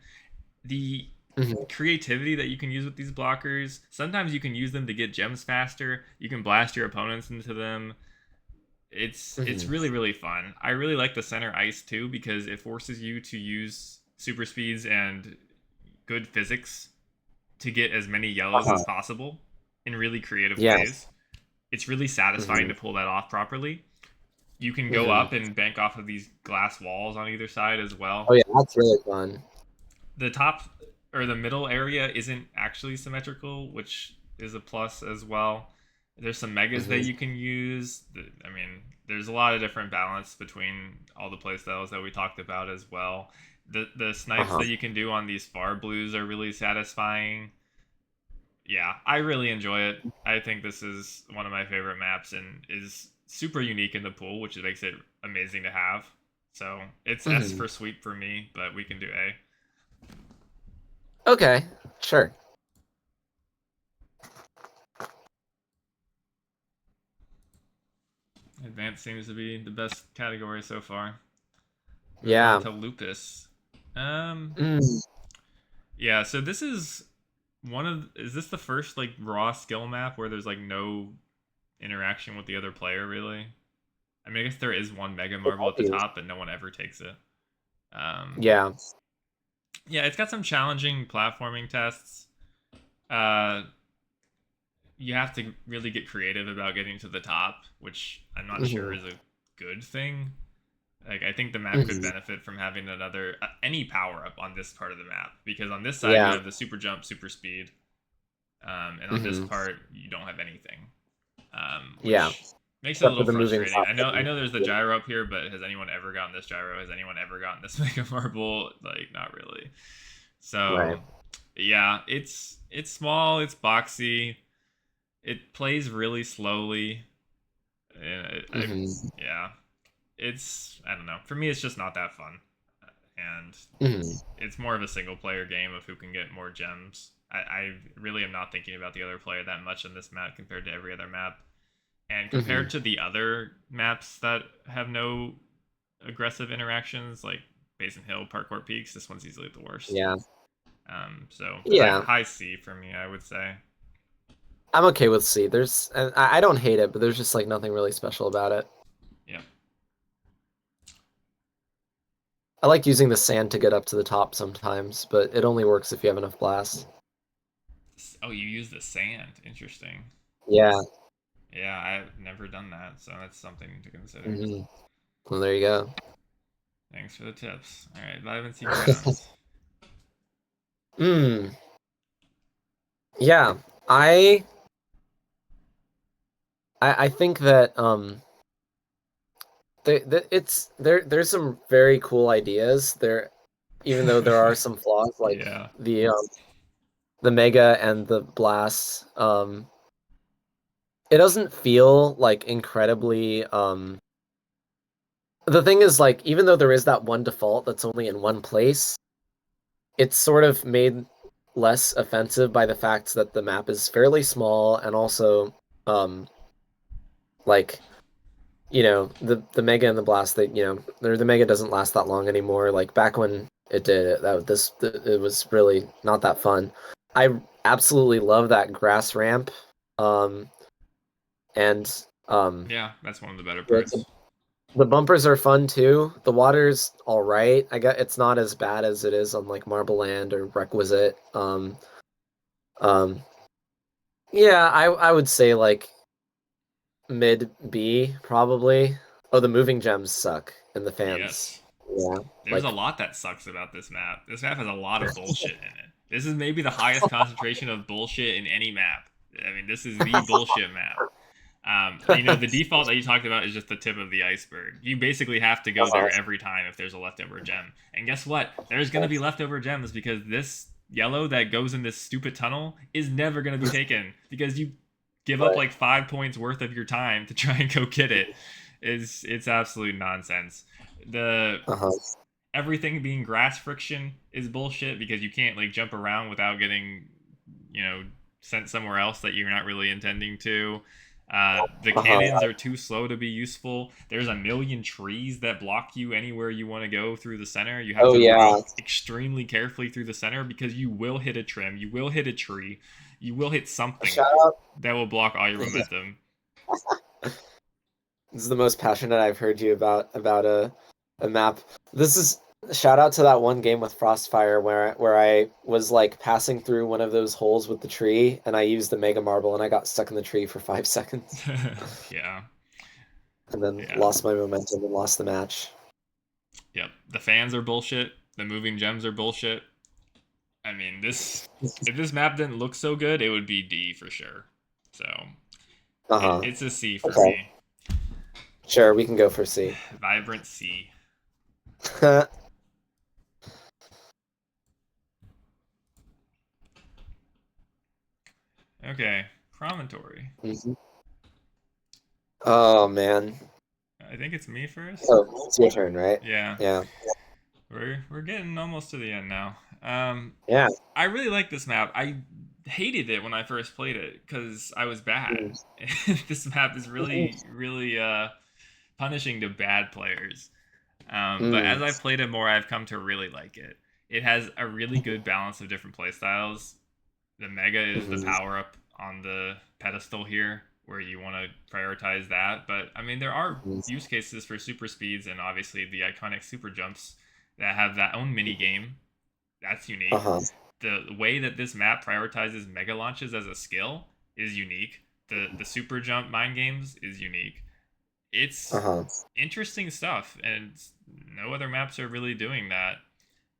The Hmm. creativity that you can use with these blockers. Sometimes you can use them to get gems faster. You can blast your opponents into them. It's Hmm. really really fun. I really like the center ice too because it forces you to use super speeds and good physics to get as many yellows as Uh-huh. possible in really creative Yeah. ways. It's really satisfying Hmm. to pull that off properly. You can go Hmm. up and bank off of these glass walls on either side as well. Oh yeah, that's really fun. The top or the middle area isn't actually symmetrical, which is a plus as well. There's some megas that Hmm. you can use. I mean, there's a lot of different balance between all the playstyles that we talked about as well. The snipes Uh-huh. that you can do on these far blues are really satisfying. Yeah, I really enjoy it. I think this is one of my favorite maps and is super unique in the pool, which makes it amazing to have. So it's S Hmm. for sweep for me, but we can do A. Okay, sure. Advanced seems to be the best category so far. Moving on Yeah. to lupus. Um, Mm. yeah. So this is one of. Is this the first like raw skill map where there's like no interaction with the other player really? I mean, I guess there is one mega It marble might at the be. top, but no one ever takes it. Um, Yeah. yeah, it's got some challenging platforming tests. Uh, you have to really get creative about getting to the top, which I'm not sure Hmm. is a good thing. Like I think the map could Hmm. benefit from having another any power up on this part of the map because on this side you Yeah. have the super jump, super speed, and on this Hmm. part you don't have anything, Yeah. which makes it a Except for little the moving frustrating. I platform. know there's the Yeah. gyro up here, but has anyone ever gotten this gyro? Has anyone ever gotten this mega marble? Like not really. So Right. yeah, it's small, it's boxy, it plays really slowly, and Hmm. yeah, it's I don't know. For me, it's just not that fun, and Hmm. it's more of a single player game of who can get more gems. I really am not thinking about the other player that much in this map compared to every other map, and Hmm. compared to the other maps that have no aggressive interactions like Basin Hill, Parkour Peaks, this one's easily the worst. Yeah. So Yeah. high C for me, I would say. I'm okay with C. There's, and I don't hate it, but there's just like nothing really special about it. Yeah. I like using the sand to get up to the top sometimes, but it only works if you have enough blast. Oh, you use the sand. Interesting. Yeah. Yeah, I've never done that, so that's something to consider. Hmm. Well, there you go. Thanks for the tips. All right, vibrancy grounds. Hmm. Yeah. I I think that it's there's some very cool ideas there, even though there are some flaws, like Yeah. the Mega and the Blast. It doesn't feel like incredibly. The thing is, like, even though there is that one default that's only in one place, it's sort of made less offensive by the fact that the map is fairly small, and also, like, the Mega and the Blast, that the Mega doesn't last that long anymore. Like back when it did, it was really not that fun. I absolutely love that grass ramp, um, and Yeah, that's one of the better yeah, parts. the bumpers are fun too. The water's all right. I got it's not as bad as it is on like Marble Land or Requisite. Um, yeah, I would say like mid B probably. Oh, the moving gems suck and the fans. Yes. Yeah, There's a like lot that sucks about this map. This map has a lot of bullshit in it. This is maybe the highest concentration of bullshit in any map. I mean, this is the bullshit map. The default that you talked about is just the tip of the iceberg. You basically have to go uh-huh. there every time if there's a leftover gem. And guess what? There's going to be leftover gems because this yellow that goes in this stupid tunnel is never going to be taken because you give up Right. like 5 points worth of your time to try and go get it. It's absolute nonsense. The Uh-huh. everything being grass friction is bullshit because you can't like jump around without getting, you know, sent somewhere else that you're not really intending to. The cannons Uh-huh. are too slow to be useful. There's a million trees that block you anywhere you want to go through the center. You have Oh to yeah. run extremely carefully through the center because you will hit a trim, you will hit a tree, you will hit something Shout out. that will block all your momentum. This is the most passionate I've heard you about a map. This is shout out to that one game with Frostfire where I was like passing through one of those holes with the tree and I used the Mega Marble and I got stuck in the tree for 5 seconds Yeah, and then yeah, lost my momentum and lost the match. yep. The fans are bullshit. The moving gems are bullshit. I mean, this if this map didn't look so good, it would be D for sure. So Uh-huh. it's a C for Okay. me. Sure, we can go for C. Vibrant C. Okay, promontory. Mhm. Oh man. I think it's me first. Oh, it's your turn, right? Yeah, Yeah. we're getting almost to the end now. Yeah. I really like this map. I hated it when I first played it because I was bad. Mm. This map is really punishing to bad players. But Mm. as I've played it more, I've come to really like it. It has a really good balance of different playstyles. The Mega is the Mhm. power up on the pedestal here, where you want to prioritize that. But I mean, there are Mhm. use cases for super speeds and obviously the iconic super jumps that have that own mini game. That's unique. Uh-huh. The way that this map prioritizes mega launches as a skill is unique. The super jump mind games is unique. It's Uh-huh. interesting stuff, and no other maps are really doing that.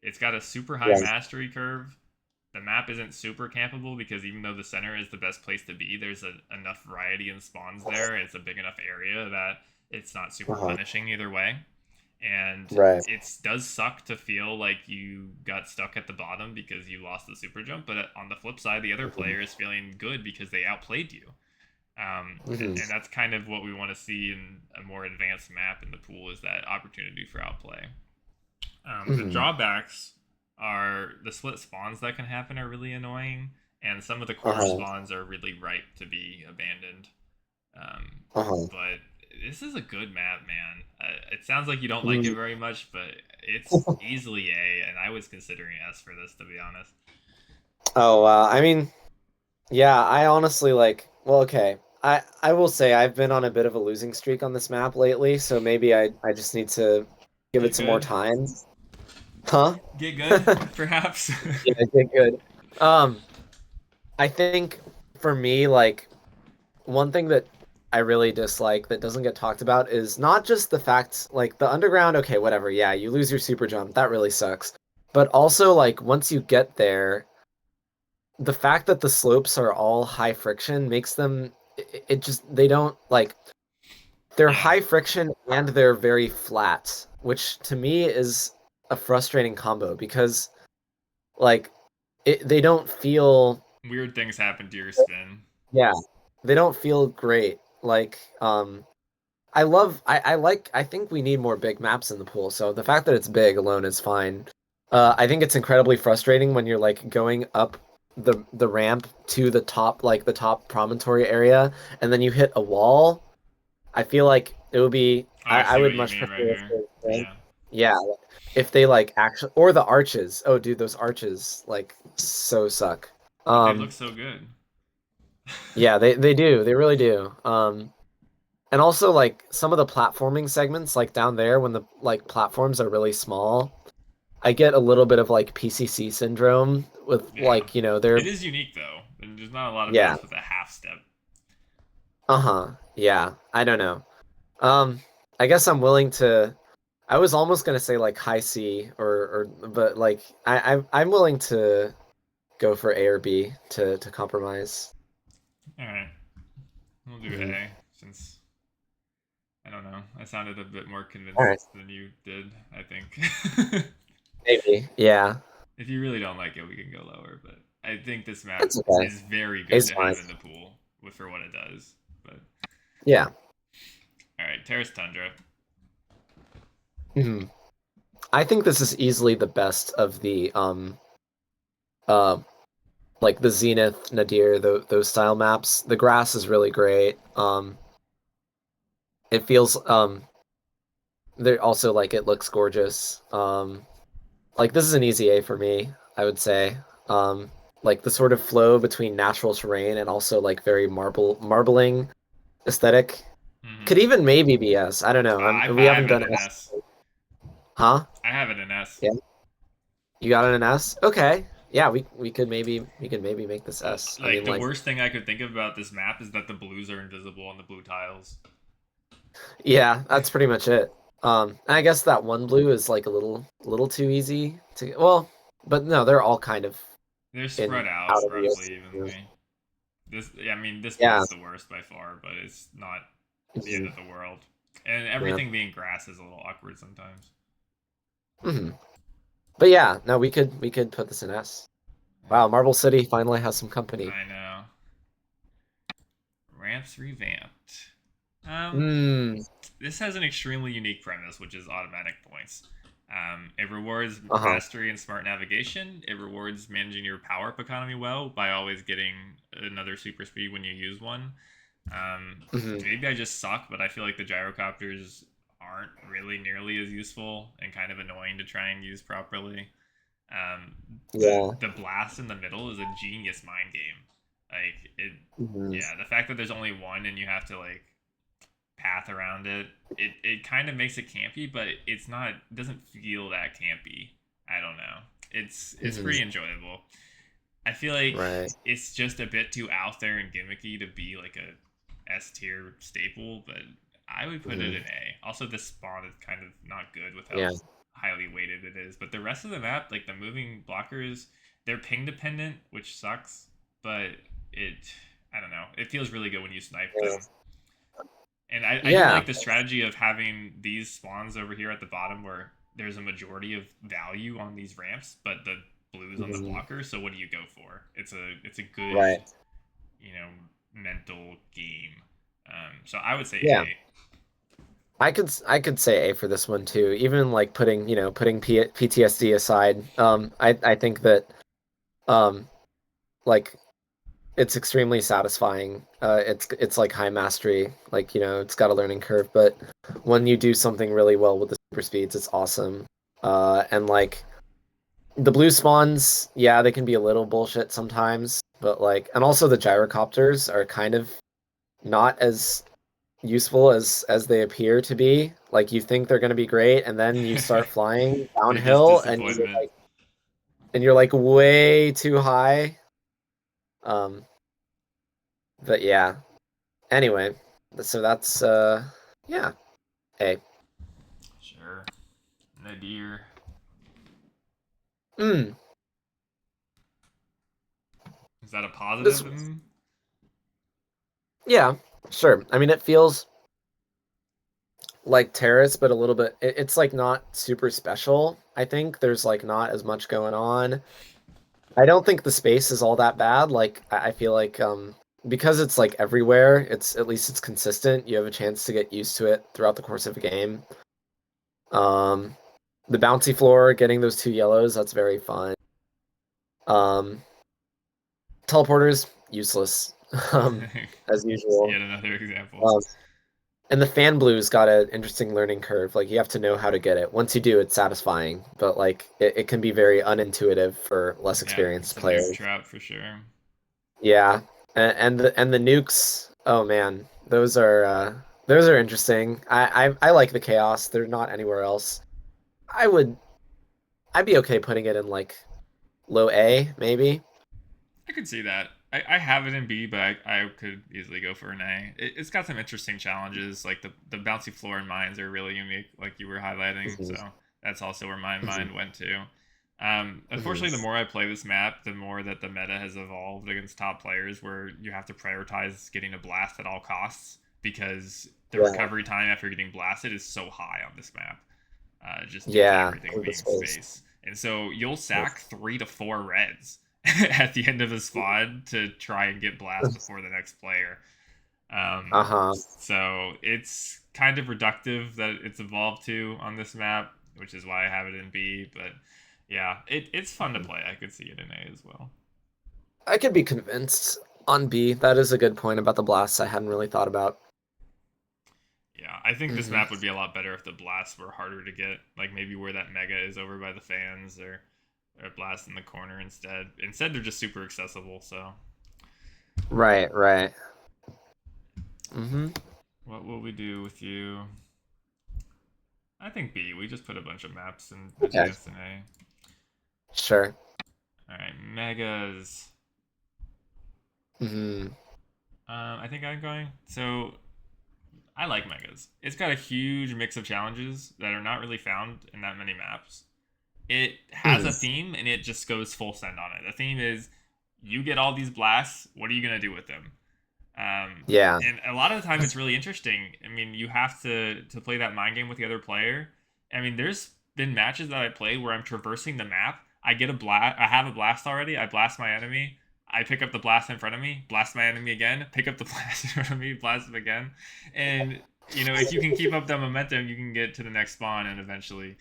It's got a super high Yeah. mastery curve. The map isn't super campable because even though the center is the best place to be, there's enough variety in spawns there. It's a big enough area that it's not super Uh-huh. punishing either way. And Right. it does suck to feel like you got stuck at the bottom because you lost the super jump. But on the flip side, the other Mhm. player is feeling good because they outplayed you. Mhm. And that's kind of what we want to see in a more advanced map in the pool is that opportunity for outplay. The Mhm. drawbacks are the split spawns that can happen are really annoying, and some of the corner Uh-huh. spawns are really ripe to be abandoned. Um, Uh-huh. but this is a good map, man. It sounds like you don't like it Mm. very much, but it's easily A, and I was considering S for this to be honest. Oh, wow. I mean, yeah, I honestly like, well, okay. I will say I've been on a bit of a losing streak on this map lately, so maybe I just need to give it Get some more good, time. Huh? get good, perhaps. Yeah, I did good. Um, I think for me, like one thing that I really dislike that doesn't get talked about is not just the fact like the underground, okay, whatever, yeah, you lose your super jump, that really sucks. But also like once you get there, the fact that the slopes are all high friction makes them it just they don't like they're Yeah, high friction and they're very flat, which to me is a frustrating combo because like they don't feel weird things happen to your spin. yeah, they don't feel great. Like I think we need more big maps in the pool. So the fact that it's big alone is fine. I think it's incredibly frustrating when you're like going up the ramp to the top, like the top promontory area, and then you hit a wall. I feel like it would be Oh, I I see would what you much mean prefer right if here. they, Yeah, yeah, if they like actually or the arches. Oh dude, those arches like so suck. but they look Um so good. yeah, they do. They really do. And also like some of the platforming segments like down there when the like platforms are really small, I get a little bit of like PCC syndrome with Yeah, like, they're it is unique though. And there's not a lot of yeah. maps with a half step. Uh-huh. Yeah, I don't know. I guess I'm willing to I was almost gonna say like high C or but like I'm willing to go for A or B to compromise. All right, we'll do Mhm. A since I don't know. I sounded a bit more All right. convinced than you did. I think. Maybe. Yeah. If you really don't like it, we can go lower. But I think this map It's okay. is very good A's to fine. have in the pool for what it does. But Yeah. all right, Terrace Tundra. Mhm. I think this is easily the best of the uh like the Zenith, Nadir, those style maps. The grass is really great. It feels there also like it looks gorgeous. Like this is an easy A for me, I would say. Like the sort of flow between natural terrain and also like very marbling aesthetic could Mm-hmm. even maybe be S. I don't know. We I haven't have it done in S. S. Huh? I have it in S. Yeah. You got it in S? Okay. Yeah, we could maybe make this S. I Like mean the like worst thing I could think of about this map is that the blues are invisible on the blue tiles. yeah, that's pretty much it. And I guess that one blue is like a little too easy to well, but no, they're all kind of They're in spread out out of the roughly open. evenly. I mean, this blue Yeah. is the worst by far, but it's not the end Mhm. of the world. And Yeah. everything being grass is a little awkward sometimes. Hmm. But yeah, no, we could put this in S. Wow, Marble City finally has some company. I know. Ramps revamped. Um, Hmm. this has an extremely unique premise, which is automatic points. It rewards Uh-huh. mastery and smart navigation. It rewards managing your power up economy well by always getting another super speed when you use one. Hmm. Maybe I just suck, but I feel like the gyrocopters aren't really nearly as useful and kind of annoying to try and use properly. Um, the Yeah. the blast in the middle is a genius mind game. Like it, Hmm. yeah. The fact that there's only one and you have to like path around it, it kind of makes it campy, but it's not. It doesn't feel that campy. I don't know. It's Hmm. pretty enjoyable. I feel like Right. it's just a bit too out there and gimmicky to be like a S tier staple, but I would put it Hmm. in A. Also, the spawn is kind of not good with how Yeah. highly weighted it is, but the rest of the map, like the moving blockers, they're ping dependent, which sucks, but it, I don't know, it feels really good when you snipe Yeah. them. And I do Yeah. like the strategy of having these spawns over here at the bottom where there's a majority of value on these ramps, but the blues on the Mhm. blocker. So what do you go for? It's a good, Right. mental game. So I would say Yeah. A. I could say A for this one too. Even like putting PTSD aside, I think that um like it's extremely satisfying. It's like high mastery. Like, it's got a learning curve, but when you do something really well with the super speeds, it's awesome. And like the blue spawns, yeah, they can be a little bullshit sometimes, but like and also the gyrocopters are kind of not as useful as they appear to be. Like you think they're going to be great and then you start flying They're just downhill and disappointment. you're like way too high. Um but yeah. Anyway, so that's yeah. Hey. Sure. Nadir. Mm, Is that a positive? this yeah, sure. I mean like Terrace, but a little bit. It's like not super special. I think there's like not as much going on. I don't think the space is all that bad. Like I feel like because it's like everywhere, it's at least it's consistent. You have a chance to get used to it throughout the course of a game. Um, the bouncy floor, getting those two yellows, that's very fun. Um, teleporters, useless, as usual. Yet another example. Um, and the fan blue's got an interesting learning curve. Like you have to know how to get it. Once you do, it's satisfying, but like it can be very unintuitive for less Yeah, experienced it's a noob players. trap for sure. Yeah, and the nukes. Oh man, those are interesting. I like the chaos. They're not anywhere else. I would I'd be okay putting it in like low A maybe. I could see that. I have it in B, but I could easily go for an A. It's got some interesting challenges, like the bouncy floor and mines are really unique, like you were highlighting. Mhm, So that's also where my mhm, mind went to. mhm. Unfortunately, the more I play this map, the more that the meta has evolved against top players, where you have to prioritize getting a blast at all costs because the Yeah, recovery time after getting blasted is so high on this map, just due to yeah, everything for the being space. space. And so you'll sack 3 to 4 reds at the end of a squad to try and get blast before the next player. Uh-huh. So it's kind of reductive that it's evolved to on this map, which is why I have it in B. But yeah, it's fun to Mhm. play. I could see it in A as well. I could be convinced on B. That is a good point about the blasts I hadn't really thought about. Yeah, I think this Hmm. map would be a lot better if the blasts were harder to get. Like maybe where that mega is over by the fans, or blast in the corner instead. Instead, they're just super accessible. So Right, right. Hmm. what will we do with you? I think B. We just put a bunch of maps in Okay, advanced and A. sure. All right, megas. Hmm. I think I'm going. So I like megas. It's got a huge mix of challenges that are not really found in that many maps. It has Hmm. a theme and it just goes full send on it. The theme is you get all these blasts. What are you gonna do with them? Um, Yeah. and a lot of the time, it's really interesting. I mean, you have to play that mind game with the other player. I mean, there's been matches that I played where I'm traversing the map. I get a blast. I have a blast already. I blast my enemy. I pick up the blast in front of me. Blast my enemy again. Pick up the blast in front of me. Blast him again. And if you can keep up that momentum, you can get to the next spawn and eventually,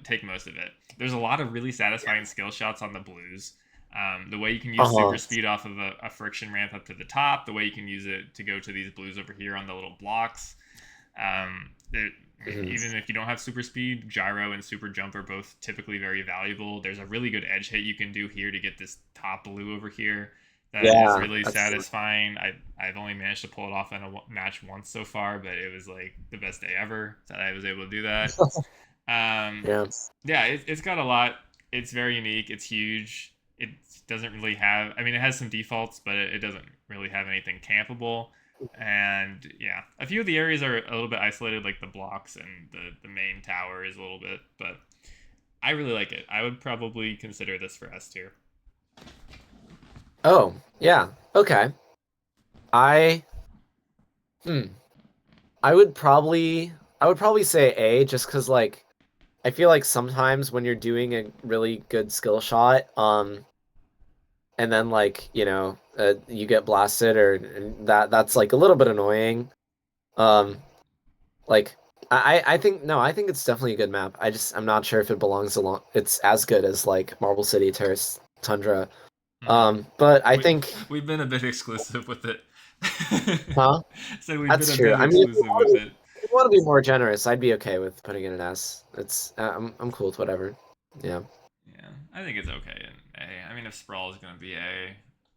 take most of it. There's a lot of really satisfying skill shots on the blues. The way you can use super Uh-huh. speed off of a friction ramp up to the top, the way you can use it to go to these blues over here on the little blocks. I mean, Hmm. even if you don't have super speed, gyro and super jump are both typically very valuable. There's a really good edge hit you can do here to get this top blue over here that is Yeah, really that's satisfying. I've only managed to pull it off in a match once so far, but it was like the best day ever that I was able to do that. Um, yeah. yeah, it's got a lot. It's very unique. It's huge. It doesn't really have. I mean, it has some defaults, but it doesn't really have anything campable. And yeah, a few of the areas are a little bit isolated, like the blocks and the main tower is a little bit. But I really like it. I would probably consider this for S tier. Oh, yeah. Okay. I hmm. I would probably I would probably say A just because like I feel like sometimes when you're doing a really good skill shot, and then like, you get blasted or and that's like a little bit annoying. Um, like I think no, I think it's definitely a good map. I'm not sure if it belongs along it's as good as like Marble City, Terrace, Tundra. Mm-hmm. But I We think we've been a bit exclusive with it. huh? So we've been That's a true. bit I mean, exclusive with it. if you want to be more generous, I'd be okay with putting it in S. I'm cool with whatever. Yeah. Yeah, I think it's okay in A. I mean, if Sprawl is gonna be A,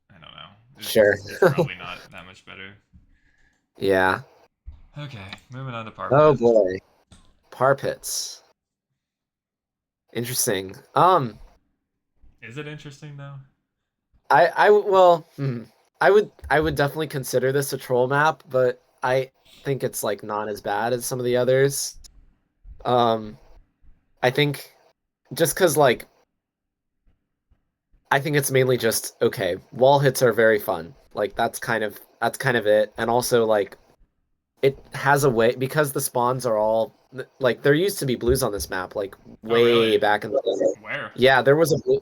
I don't know. Sure. It's probably not that much better. Yeah. Okay, moving on to Oh Parpet. boy. Parpits. Interesting. Is it interesting though? Well, I would definitely consider this a troll map, but I think it's like not as bad as some of the others. Um, I think just because like I think it's mainly just okay. Wall hits are very fun. Like that's kind of it, and also like it has a way because the spawns are all like there used to be blues on this map, like Oh, really? way back in the day. Where? Yeah, there was a blue.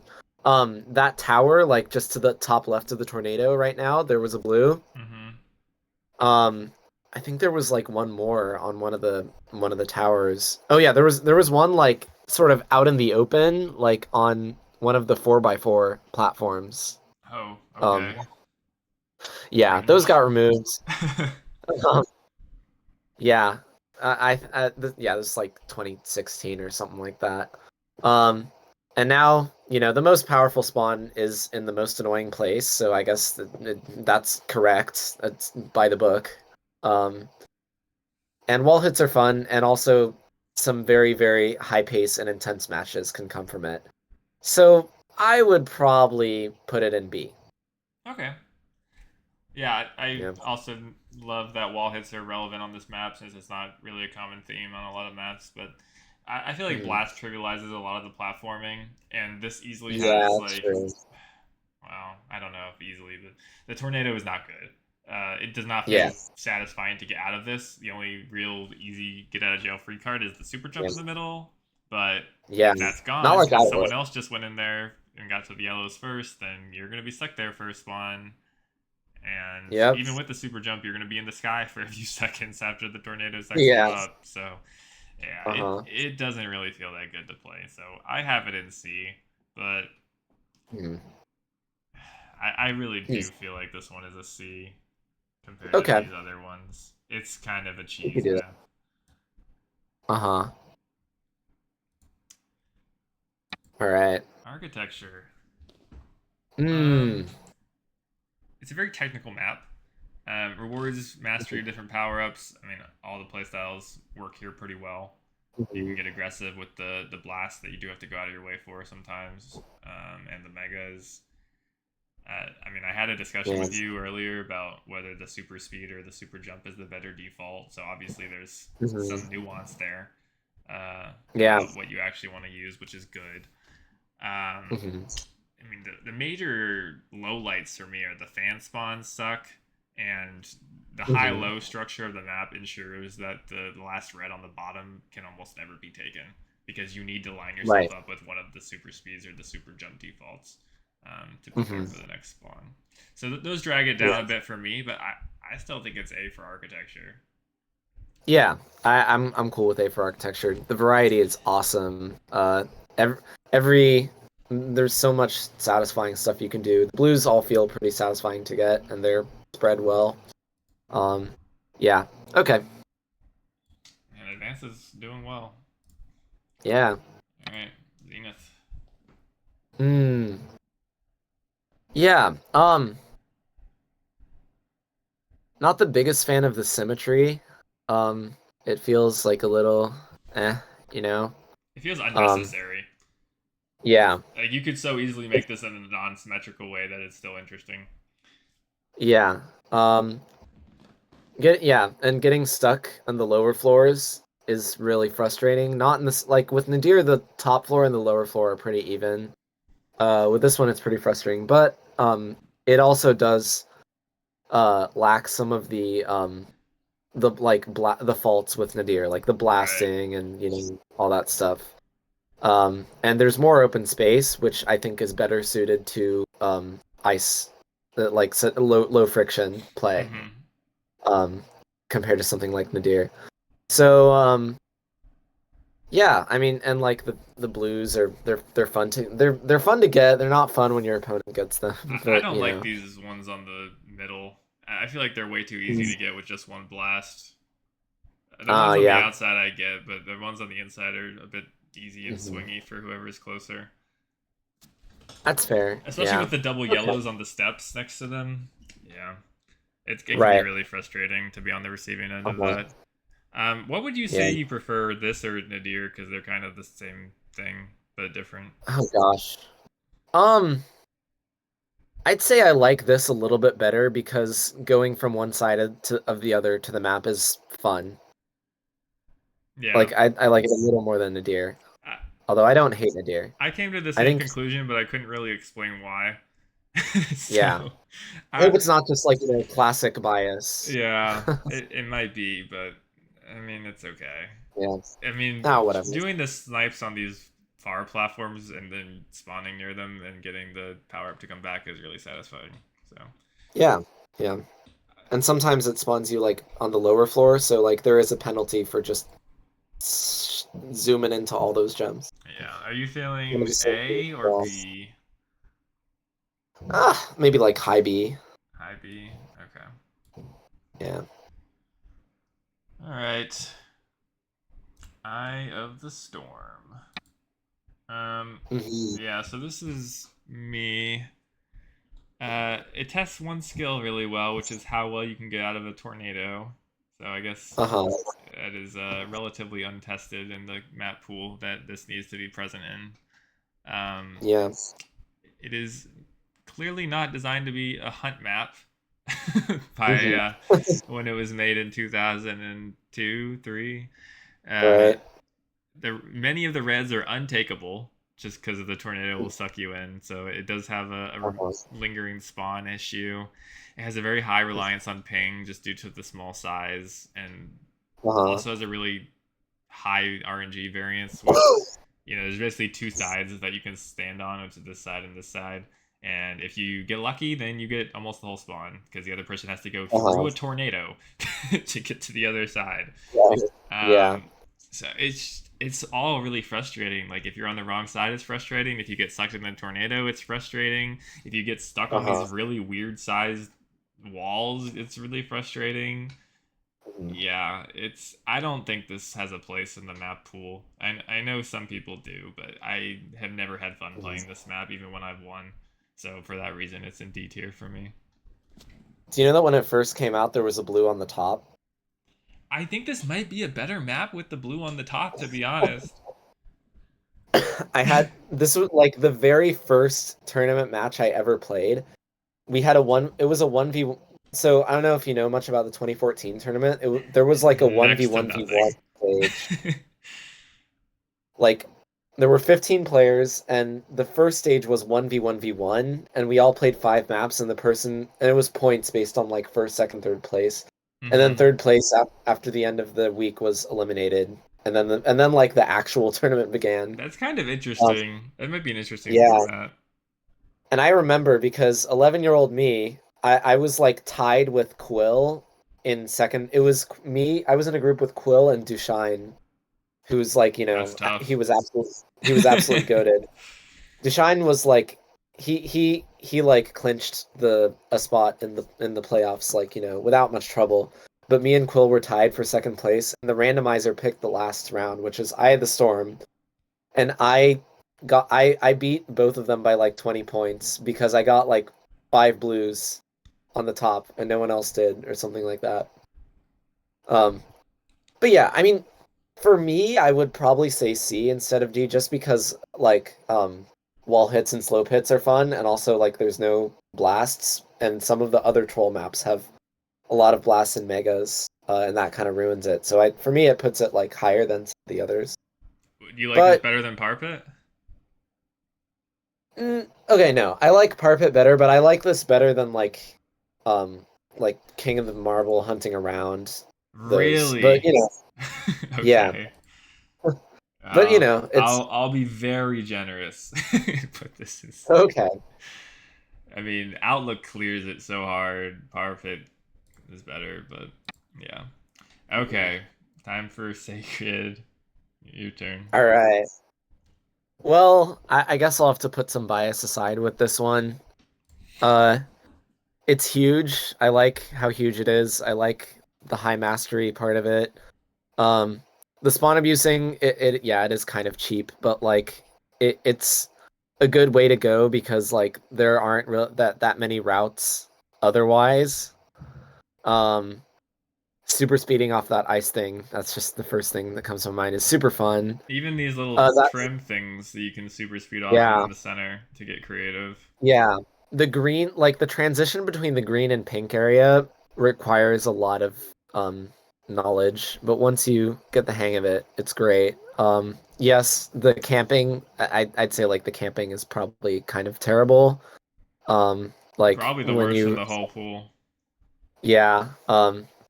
That tower, like just to the top left of the tornado right now, there was a blue. Mm-hmm. Um, I think there was like one more on one of the towers. Oh yeah, there was one like sort of out in the open, like on one of the 4x4 platforms. Oh, Um, okay. yeah, those got Cringe. removed. Um, yeah, yeah, this is like 2016 or something like that. Um, and now, the most powerful spawn is in the most annoying place, so I guess that's correct. That's by the book. Um, and wall hits are fun, and also some very, very high pace and intense matches can come from it. So I would probably put it in B. Okay. Yeah, I Yeah. also love that wall hits are relevant on this map since it's not really a common theme on a lot of maps. But I feel like Mhm. Blast trivializes a lot of the platforming, and this easily has Yeah, like, true. well, I don't know if easily, but the tornado is not good. It does not Yeah. feel satisfying to get out of this. The only real easy get out of jail free card is the super jump Yeah. in the middle, but Yeah. if that's Not gone like because out of someone it. else just went in there and got to the yellows first, then you're gonna be stuck there for a spawn. And Yep. even with the super jump, you're going to be in the sky for a few seconds after the tornado sucks you Yeah. up. So, yeah, it, Uh-huh. it doesn't really feel that good to play. So, I have it in C, but Hmm. I really Hmm. do feel like this one is a C compared to Okay. these other ones. It's kind of a We could cheese do that. map. Uh-huh. All right. Architecture. Hmm. Um, it's a very technical map. Rewards mastery of different power ups. I mean, all the playstyles work here pretty well. You can Mhm. get aggressive with the blast that you do have to go out of your way for sometimes, and the megas. I mean, I had a discussion with Yes. you earlier about whether the super speed or the super jump is the better default. So obviously, there's Mhm. some nuance there Yeah. about what you actually want to use, which is good. Um, Hmm. I mean, the major lowlights for me are the fan spawns suck, and the high Hmm. low structure of the map ensures that the last red on the bottom can almost never be taken because you need to line yourself Right. up with one of the super speeds or the super jump defaults to prepare Hmm. for the next spawn. So those drag it Yeah. down a bit for me, but I still think it's A for architecture. Yeah. I'm cool with A for architecture. The variety is awesome. Every, every there's so much satisfying stuff you can do. The blues all feel pretty satisfying to get, and they're spread well. Um, yeah. Okay. And Advance is doing well. Yeah. All right, Zenith. Hmm. Yeah. Not the biggest fan of the symmetry. It feels like a little eh, you know. It feels Um, unnecessary. yeah. Like you could so easily make this in a non-symmetrical way that it's still interesting. Yeah. And getting stuck on the lower floors is really frustrating. Not in this like with Nadir, the top floor and the lower floor are pretty even. With this one, it's pretty frustrating, but it also does lack some of the like the faults with Nadir, like the Right. blasting and all that stuff. And there's more open space, which I think is better suited to ice, like low friction play, Mm-hmm. um, compared to something like Nadir. So yeah, I mean, and like the blues are they're fun to they're fun to get. They're not fun when your opponent gets them, I but don't like these ones on the middle. I feel like they're way too easy to get with just one blast. The ones on the Yeah, outside I get, but the ones on the inside are a bit easy and hmm, swingy for whoever's closer. that's fair. Especially Yeah, with the double okay, yellows on the steps next to them. Yeah, it can be right. really frustrating to be on the receiving end of Uh-huh. that. What would you Yeah. say you prefer, this or Nadir? Because they're kind of the same thing but different. Oh gosh. Um, I'd say I like this a little bit better because going from one side of the other to the map is fun. Yeah, Like I like it a little more than Nadir. I, Although I don't hate Nadir. I came to the I same think conclusion, but I couldn't really explain why. Yeah. So, I hope I it's not just like, classic bias. yeah, it might be, but I mean it's okay. Yeah. I mean, Ah, whatever. doing the snipes on these far platforms and then spawning near them and getting the power up to come back is really satisfying. So Yeah. Yeah. And sometimes it spawns you like on the lower floor, so like there is a penalty for just zooming into all those gems. yeah, are you You know, feeling just like, A or well, B? maybe like high B. High B. Okay. Yeah. All right. Eye of the Storm. Um, Hmm. yeah. So this is me. It tests one skill really well, which is how well you can get out of a tornado. So I guess Uh-huh. that is relatively untested in the map pool that this needs to be present in. Yeah. It is clearly not designed to be a hunt map by Hmm. when it was made in 2002, 3. Uh, Right. many of the reds are untakeable just because of the tornado will suck you in. So it does have a Uh-huh. lingering spawn issue. It has a very high reliance on ping just due to the small size, and Uh-huh. also has a really high RNG variance with, there's basically two sides that you can stand on, which is this side and this side. And if you get lucky, then you get almost the whole spawn because the other person has to go through Uh-huh. a tornado to get to the other side. Right. Yeah. So it's all really frustrating. Like if you're on the wrong side, it's frustrating. If you get sucked in a tornado, it's frustrating. If you get stuck on these Uh-huh. really weird sized walls, it's really frustrating. Mhm. Yeah, it's. I don't think this has a place in the map pool. I know some people do, but I have never had fun playing Mhm. this map, even when I've won. So for that reason, it's in D tier for me. Do you know that when it first came out, there was a blue on the top? I think this might be a better map with the blue on the top, to be honest. This was like the very first tournament match I ever played. It was a 1v, so I don't know if you know much about the 2014 tournament. There was like a Next to 1v1v1 nothing. stage. Like there were 15 players and the first stage was 1v1v1 and we all played 5 maps and it was points based on like first, second, third place. And then Hmm. third place after the end of the week was eliminated. And then like the actual tournament began. That's kind of Um, interesting. That might be an interesting yeah, format. and I remember because 11-year-old me, I was like tied with Quill in second. It was me. I was in a group with Quill and Dushine, who's like, That's tough. he was absolutely goated. Dushine was like he like clinched the a spot in the playoffs like, without much trouble. But me and Quill were tied for second place, and the randomizer picked the last round, which is Eye of the Storm, and I beat both of them by like 20 points because I got like 5 blues on the top and no one else did or something like that. Um, but yeah, I mean, for me, I would probably say C instead of D just because like wall hits and slope hits are fun and also like there's no blasts and some of the other troll maps have a lot of blasts and megas and that kind of ruins it. So I for me it puts it like higher than the others. Do you like this But better than Parpet? okay, no. I like Parpet better, but I like this better than um like King of the Marble hunting around those. But Really? yeah. Okay. But it's I'll be very generous. Put this in C. okay. I mean, Outlook clears it so hard. Parfit is better, but yeah. Mhm. Okay, time for Sacred. Your turn. All right. Well, I guess I'll have to put some bias aside with this one. Uh, it's huge. I like how huge it is. I like the high mastery part of it. Um, the spawn abusing, yeah, it is kind of cheap, but like it's a good way to go because like there aren't that many routes otherwise. Um, super speeding off that ice thing. That's just the first thing that comes to mind is super fun. Even these little That's trim things that you can super speed off of yeah, in the center to get creative. yeah. The green, like the transition between the green and pink area requires a lot of knowledge, but once you get the hang of it, it's great. Yes, the camping, I'd say like the camping is probably kind of terrible. Like Probably the when worst in you, the whole pool. yeah,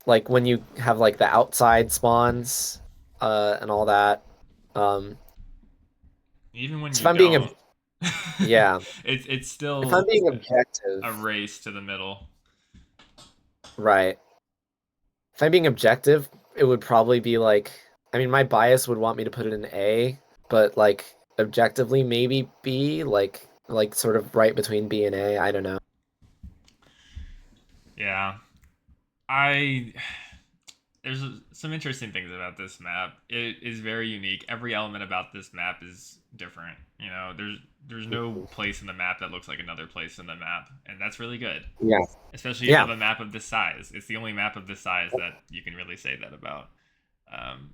like when you have like the outside spawns, and all that. Um, Even when so if you I'm being, don't, yeah, it's if I'm still being a objective, race to the middle. right? If I'm being objective, it would probably be like, I mean, my bias would want me to put it in A, but like objectively, maybe B, like sort of right between B and A. I don't know. Yeah, I there's some interesting things about this map. It is very unique. Every element about this map is different. You know, there's no place in the map that looks like another place in the map, and that's really good. Yeah, Especially yeah, of a map of this size. It's the only map of this size that you can really say that about. Um,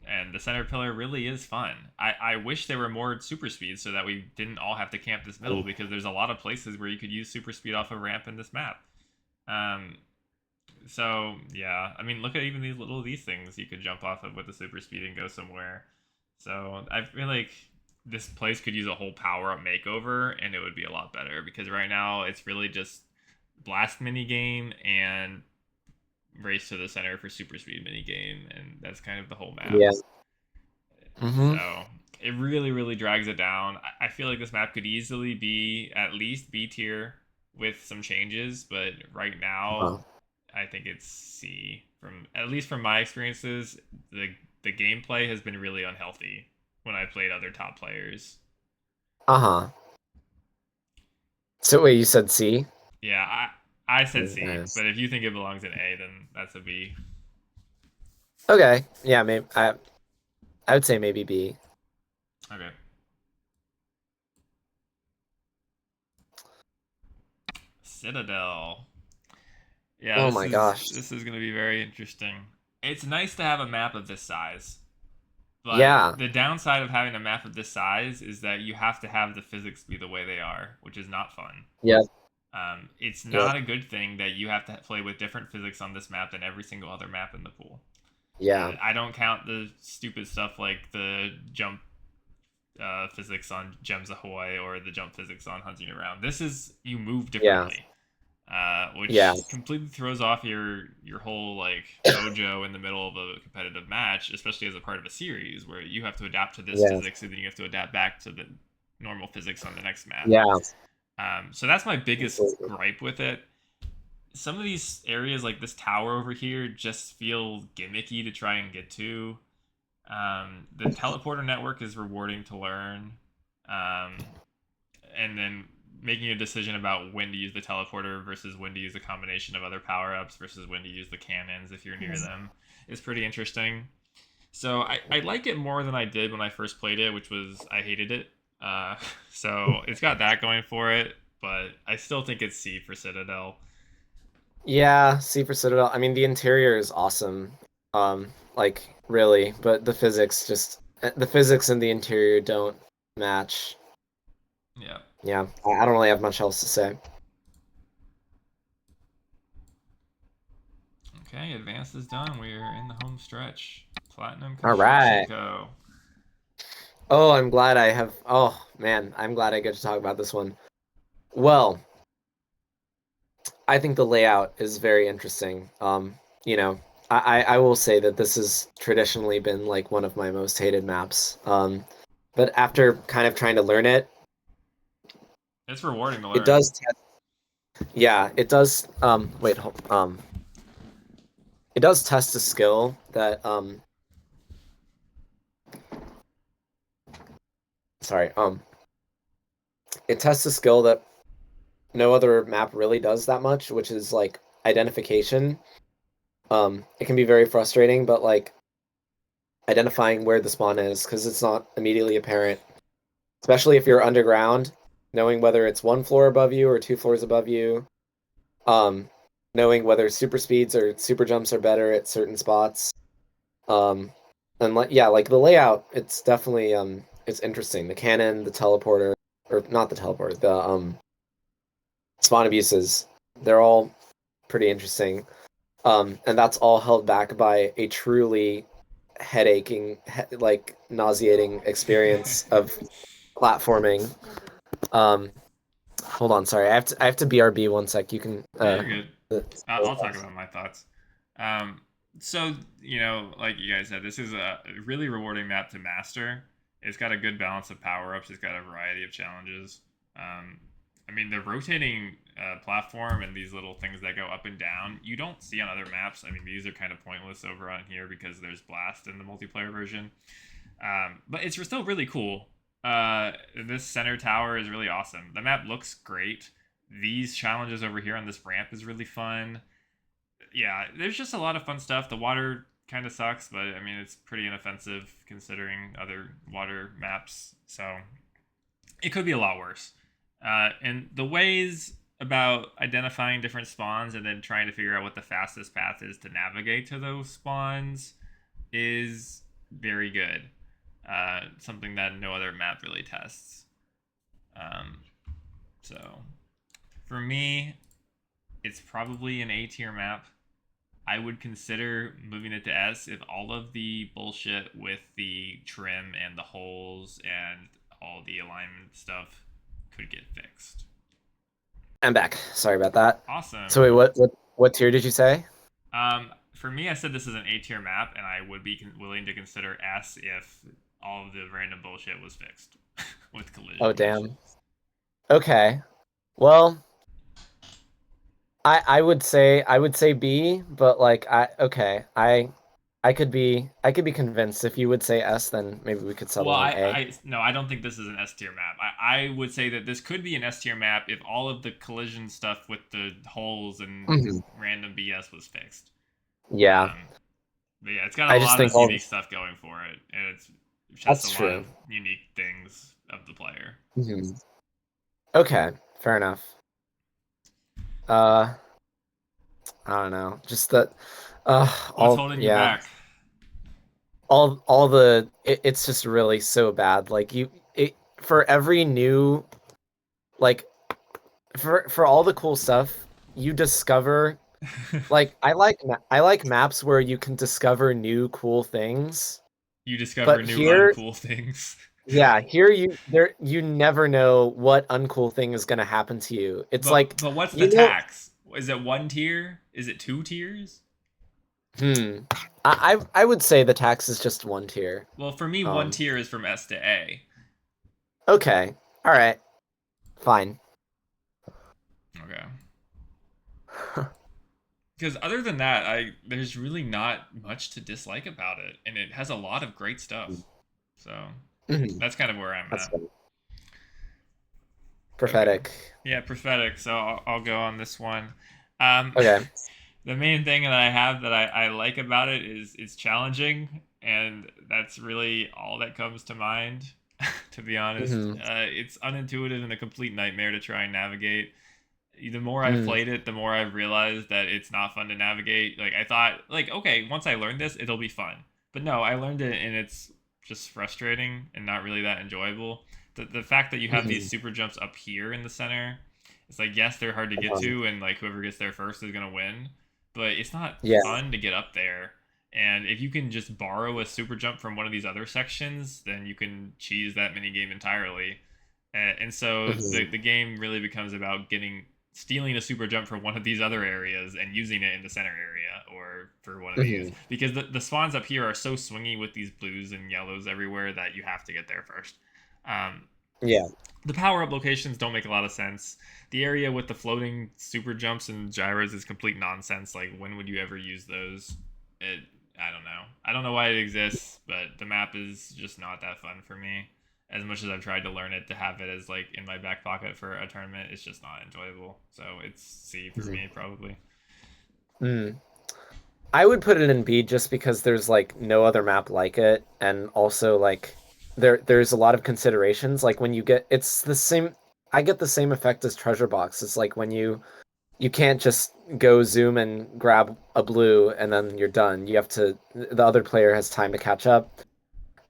and the center pillar really is fun. I wish there were more super speed so that we didn't all have to camp this middle because there's a lot of places where you could use super speed off a ramp in this map. Um, so yeah, I mean, look at even these things you could jump off of with the super speed and go somewhere. So I feel like this place could use a whole power up makeover, and it would be a lot better because right now it's really just blast mini game and race to the center for super speed mini game, and that's kind of the whole map. yeah. Mm-hmm. So it really drags it down. I feel like this map could easily be at least B tier with some changes, but right now Uh, I think it's C. From at least from my experiences, the gameplay has been really unhealthy when I played other top players. uh-huh. So wait, you said C? Yeah, I said C, Yes. but if you think it belongs in A, then that's a B. Okay. Yeah, maybe I would say maybe B. Okay. Citadel. Yeah, Oh this my is gosh. this is going to be very interesting. It's nice to have a map of this size, but Yeah. the downside of having a map of this size is that you have to have the physics be the way they are, which is not fun. Yep. It's Yep. not a good thing that you have to play with different physics on this map than every single other map in the pool. Yeah. And I don't count the stupid stuff like the jump physics on Gems Ahoy or the jump physics on Hunting Around. This is you move Yeah. differently, Yeah. which completely throws off your whole like mojo in the middle of a competitive match, especially as a part of a series where you have to adapt to this Yeah. physics and then you have to adapt back to the normal physics on the next map. Yeah. So that's my biggest gripe with it. Some of these areas, like this tower over here, just feel gimmicky to try and get to. The teleporter network is rewarding to learn, um, and then making a decision about when to use the teleporter versus when to use a combination of other power ups versus when to use the cannons if you're near them is pretty interesting. So I like it more than I did when I first played it, which was I hated it. So it's got that going for it, but I still think it's C for Citadel. Yeah, C for Citadel. I mean, the interior is awesome. Like really, but the physics in the interior don't match. Yeah. Yeah, I don't really have much else to say. Okay, advanced is done. We're in the home stretch. Platinum All Construction right. Co. Oh, I'm glad I have. Oh man, I'm glad I get to talk about this one. Well, I think the layout is very interesting. You know, I will say that this has traditionally been like one of my most hated maps. But after kind of trying to learn it, It's rewarding to it learn. does yeah, it does. It does test a skill that sorry, it tests a skill that no other map really does that much, which is like identification. It can be very frustrating, but like identifying where the spawn is because it's not immediately apparent, especially if you're underground, knowing whether it's one floor above you or two floors above you. Um, Knowing whether super speeds or super jumps are better at certain spots. Um, and like yeah, like the layout, it's definitely it's interesting. The cannon, the teleporter, or not the teleporter, the spawn abuses, they're all pretty interesting. And that's all held back by a truly like nauseating experience of platforming. Um, Hold on, sorry. I have to BRB 1 sec. You can Yeah, you're good. the- I'll talk about my thoughts. Um, so like you guys said, this is a really rewarding map to master. It's got a good balance of power ups. It's got a variety of challenges. Um, I mean, the rotating platform and these little things that go up and down, you don't see on other maps. I mean, these are kind of pointless over on here because there's blast in the multiplayer version. But it's still really cool. This center tower is really awesome. The map looks great. These challenges over here on this ramp is really fun. Yeah, there's just a lot of fun stuff. The water kind of sucks, but I mean, it's pretty inoffensive considering other water maps. So it could be a lot worse. And the ways about identifying different spawns and then trying to figure out what the fastest path is to navigate to those spawns is very good. Something that no other map really tests. Um, so for me, it's probably an A tier map. I would consider moving it to S if all of the bullshit with the trim and the holes and all the alignment stuff could get fixed. I'm back. Sorry about that. So Awesome. wait, what tier did you say? For me, I said this is an A tier map, and I would be willing to consider S if all of the random bullshit was fixed with Oh, collision bullshit. damn. Okay. Well, I would say B, but like I could be convinced. If you would say S, then maybe we could Well, settle on A. no, I don't think this is an S tier map. I would say that this could be an S tier map if all of the collision stuff with the holes and Mhm. random BS was fixed. Yeah, Um, but yeah, it's got a I just lot think of all unique stuff going for it, and it's just that's a lot true. of unique things of the player. Mhm. Okay, fair enough. Uh, I don't know. Just that, What's all holding you yeah, back? all the it's just really so bad. Like for every new like for all the cool stuff you discover. Like I like maps where you can discover new cool things, You discover but new here, uncool things. yeah, here you never know what uncool thing is gonna happen to you. It's like But what's the you know, tax? Is it one tier? Is it two tiers? hmm. I would say the tax is just one tier. Well, for me, one Um, tier is from S to A. okay, all right, fine. Okay. Because other than that, I there's really not much to dislike about it, and it has a lot of great stuff. So Mhm. that's kind of where I'm That's at. fine. Okay. Prophetic. Yeah, prophetic. So I'll go on this one. Um, Okay. the main thing that I have that I like about it is it's challenging, and that's really all that comes to mind. To be honest, Hmm. it's unintuitive and a complete nightmare to try and navigate. The more I've Mm. played it, the more I've realized that it's not fun to navigate. Like I thought, like okay, once I learned this, it'll be fun. But no, I learned it and it's just frustrating and not really that enjoyable. The fact that you have these Hmm. super jumps up here in the center, it's like yes, they're hard to get to, and like whoever gets there first is gonna win. But it's not Yeah. fun to get up there. And if you can just borrow a super jump from one of these other sections, then you can cheese that mini game entirely. And so Hmm. the game really becomes about getting stealing a super jump from one of these other areas and using it in the center area or for one of these Hmm. because the spawns up here are so swingy with these blues and yellows everywhere that you have to get there first. Um, Yeah. the power up locations don't make a lot of sense. The area with the floating super jumps and gyros is complete nonsense. Like, when would you ever use those? It, I don't know. I don't know why it exists, but the map is just not that fun for me. As much as I've tried to learn it to have it as like in my back pocket for a tournament, it's just not enjoyable. So it's C for Hmm. me probably. Mm. I would put it in B just because there's like no other map like it, and also like there's a lot of considerations. Like when you get it's the same. I get the same effect as Treasure Box. It's like when you can't just go zoom and grab a blue and then you're done. You have to the other player has time to catch up.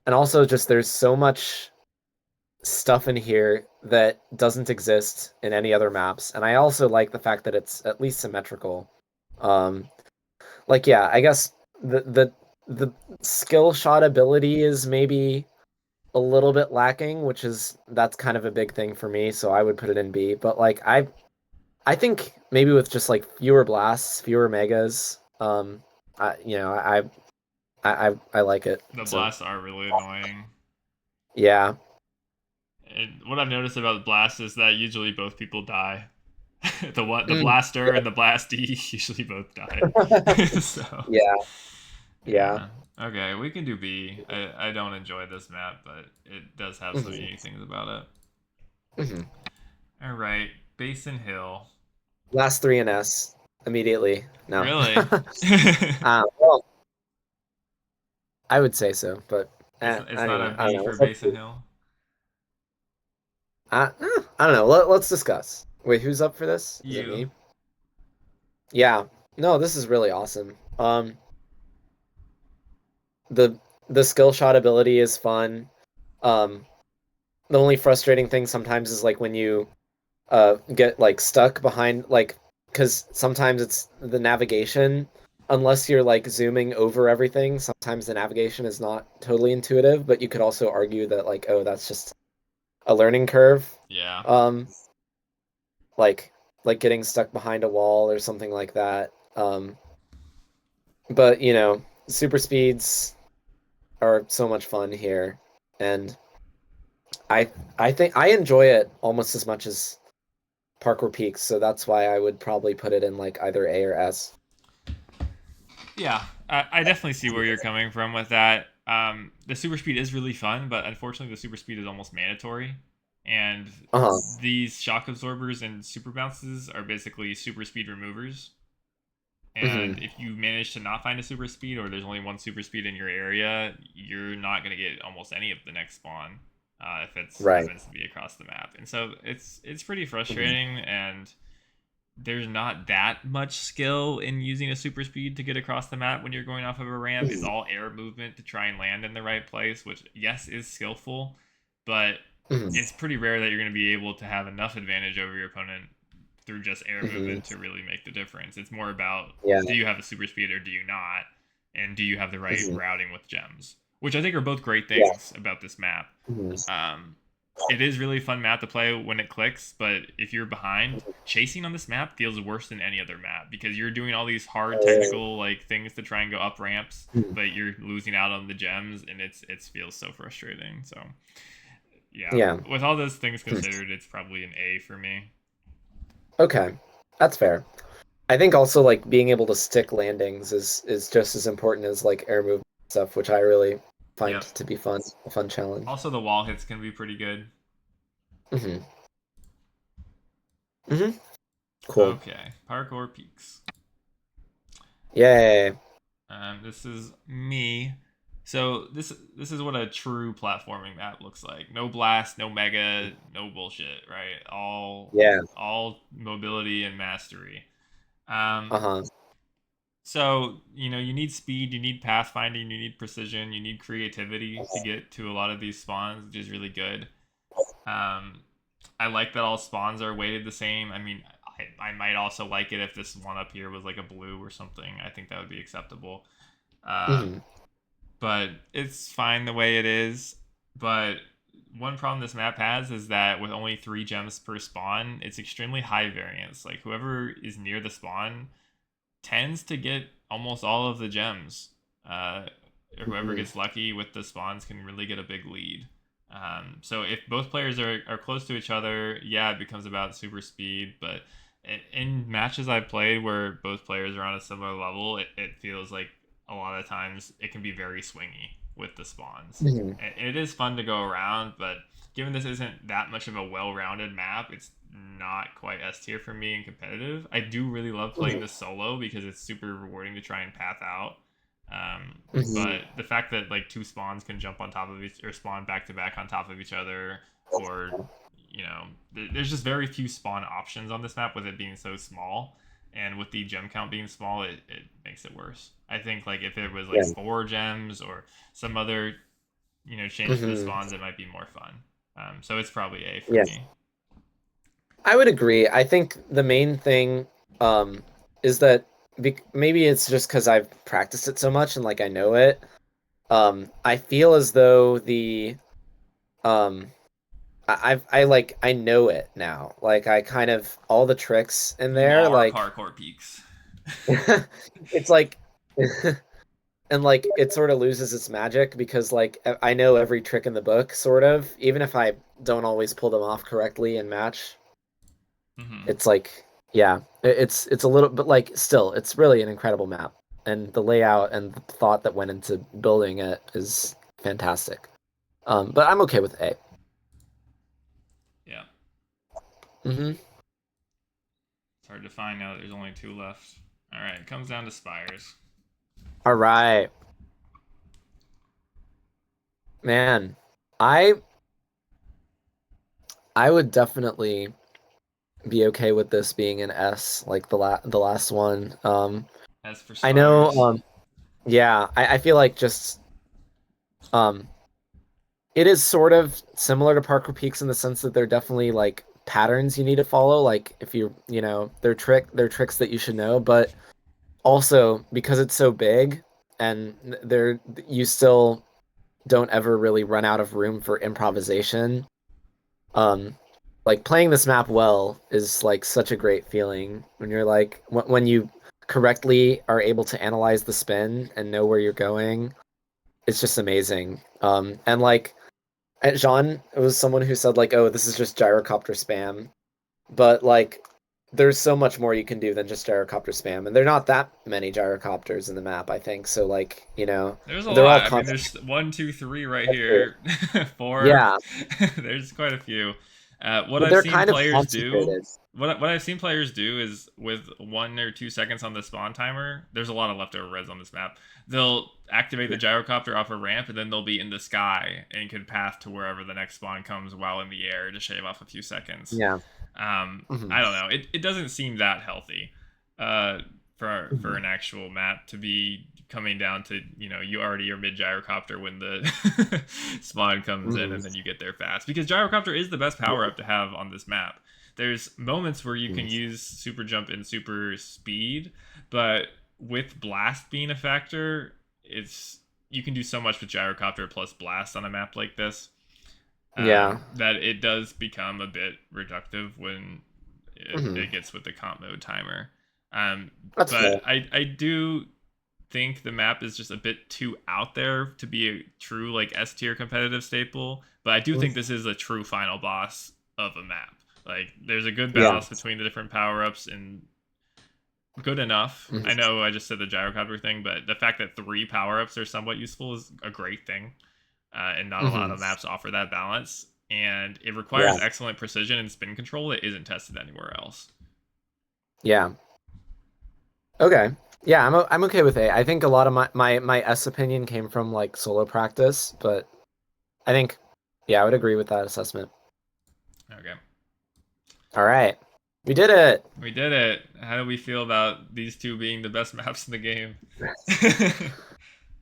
And also just there's so much stuff in here that doesn't exist in any other maps. And I also like the fact that it's at least symmetrical. Um, like yeah, I guess the skill shot ability is maybe a little bit lacking, which is that's kind of a big thing for me, so I would put it in B. But like I think maybe with just like fewer blasts, fewer megas, I like it. The So blasts are really annoying. yeah. And what I've noticed about blast is that usually both people die. The Mm, blaster yeah. and the blastee usually both die. So Yeah, yeah. yeah. Okay, we can do B. I don't enjoy this map, but it does have some Hmm. unique things about it. Hmm. All right, Basin Hill. Last three in S immediately. No. Really? Well, I would say so, but It's not a anyway, I don't B know. for Basin Hill. I don't know. Let's discuss. Wait, who's up for this? Is it You. me? Yeah. No, this is really awesome. The the skill shot ability is fun. Um, the only frustrating thing sometimes is like when you get like stuck behind like because sometimes it's the navigation unless you're like zooming over everything sometimes the navigation is not totally intuitive but you could also argue that like oh that's just a learning curve Yeah. um like getting stuck behind a wall or something like that but super speeds are so much fun here and I I think I enjoy it almost as much as Parkour Peaks, so that's why I would probably put it in like either A or S. Yeah, I definitely see where you're coming from with that. The super speed is really fun, but unfortunately, the super speed is almost mandatory. And Uh-huh. these shock absorbers and super bounces are basically super speed removers. And Hmm. if you manage to not find a super speed, or there's only one super speed in your area, you're not going to get almost any of the next spawn if it Right. happens to be across the map. And so it's pretty Hmm. frustrating, and there's not that much skill in using a super speed to get across the map when you're going off of a ramp. It's Hmm. all air movement to try and land in the right place, which yes is skillful, but Hmm. it's pretty rare that you're going to be able to have enough advantage over your opponent through just air Hmm. movement to really make the difference. It's more about Yeah. do you have a super speed or do you not, and do you have the right Hmm. routing with gems, which I think are both great Yeah. things about this map. Hmm. Um, it is really fun map to play when it clicks, but if you're behind, chasing on this map feels worse than any other map because you're doing all these hard technical like things to try and go up ramps, Mhm. but you're losing out on the gems, and it feels so frustrating. So yeah, Yeah. with all those things Hmm. considered, it's probably an A for me. Okay. That's fair. I think also like being able to stick landings is just as important as like air movement stuff, which I really find Yep. to be a fun challenge. Also, the wall hits can be pretty good. Hmm. Hmm. Cool. Okay, parkour peaks. Yay. This is me. So this is what a true platforming map looks like. No blast, no mega, no bullshit, right? Yeah. All mobility and mastery. Um, Uh-huh. so you need speed, you need pathfinding, you need precision, you need creativity to get to a lot of these spawns, which is really good. Um, I like that all spawns are weighted the same. I mean, I might also like it if this one up here was like a blue or something. I think that would be acceptable. Uh, Hmm. but it's fine the way it is. But one problem this map has is that with only 3 gems per spawn, it's extremely high variance. Like whoever is near the spawn tends to get almost all of the gems. Uh, or whoever Hmm. gets lucky with the spawns can really get a big lead. So if both players are close to each other, yeah, it becomes about super speed. But in matches I've played where both players are on a similar level, it feels like a lot of times it can be very swingy with the spawns. Hmm. It is fun to go around, but given this isn't that much of a well-rounded map, it's not quite S tier for me in competitive. I do really love playing Hmm. this solo because it's super rewarding to try and path out. Hmm. But the fact that like 2 spawns can jump on top of each or spawn back to back on top of each other, or there's just very few spawn options on this map with it being so small. And with the gem count being small, it makes it worse. I think like if it was like Yeah. 4 gems or some other change to the Hmm. spawns, it might be more fun. So it's probably A for Yeah. me. I would agree. I think the main thing is that maybe it's just because I've practiced it so much and like I know it. I feel as though Um, I know it now. Like I kind of all the tricks in You there, are like parkour peaks. it's like and like it sort of loses its magic because like I know every trick in the book, sort of, even if I don't always pull them off correctly and match. Hmm. It's like, yeah, it's a little, but like still, it's really an incredible map, and the layout and the thought that went into building it is fantastic. But I'm okay with A. Yeah, Hmm. it's hard to find now that there's only two left. All right, it comes down to spires. All right, man. I I would definitely be okay with this being an S, like the last one. As for I know, spires, yeah, I feel like just um it is sort of similar to Parker Peaks in the sense that they're definitely like patterns you need to follow. Like if you know, they're tricks that you should know, but also because it's so big and there you still don't ever really run out of room for improvisation. Um, like playing this map well is like such a great feeling when you're like when you correctly are able to analyze the spin and know where you're going. It's just amazing. And like Jean was someone who said like, "Oh, this is just gyrocopter spam," but like, there's so much more you can do than just gyrocopter spam, and there are not that many gyrocopters in the map, I think. So like, you know, there's a they're all lot. I mean, concept. there's one, two, three right here, four. Yeah, There's quite a few. What but I've they're seen kind of players do, concentrated. what I've seen players do is with 1 or 2 seconds on the spawn timer. There's a lot of leftover res on this map. They'll activate the Yeah, gyrocopter off a ramp, and then they'll be in the sky and can path to wherever the next spawn comes while in the air to shave off a few seconds. yeah. Hmm. I don't know. It doesn't seem that healthy uh, for Hmm. an actual map to be coming down to, you already are mid gyrocopter when the spawn comes in Hmm. and then you get there fast, because gyrocopter is the best power Yeah. up to have on this map. There's moments where you can Mhm. use super jump and super speed, but with blast being a factor, it's you can do so much with gyrocopter plus blast on a map like this, Yeah. that it does become a bit reductive when Hmm. it gets with the comp mode timer. Um, That's but fair. I do think the map is just a bit too out there to be a true like S tier competitive staple. But I do think Mhm. this is a true final boss of a map. Like there's a good Yeah. balance between the different power ups and good enough. I Hmm. know I just said the gyrocopter thing, but the fact that 3 power ups are somewhat useful is a great thing, and not a lot Hmm. of maps offer that balance. And it Yeah. requires excellent precision and spin control that isn't tested anywhere else. Yeah. Okay. Yeah, I'm okay with A. I think a lot of my S opinion came from like solo practice, but I think yeah, I would agree with that assessment. Okay, All right. We did it. we did it. How do we feel about these two being the best maps in the game?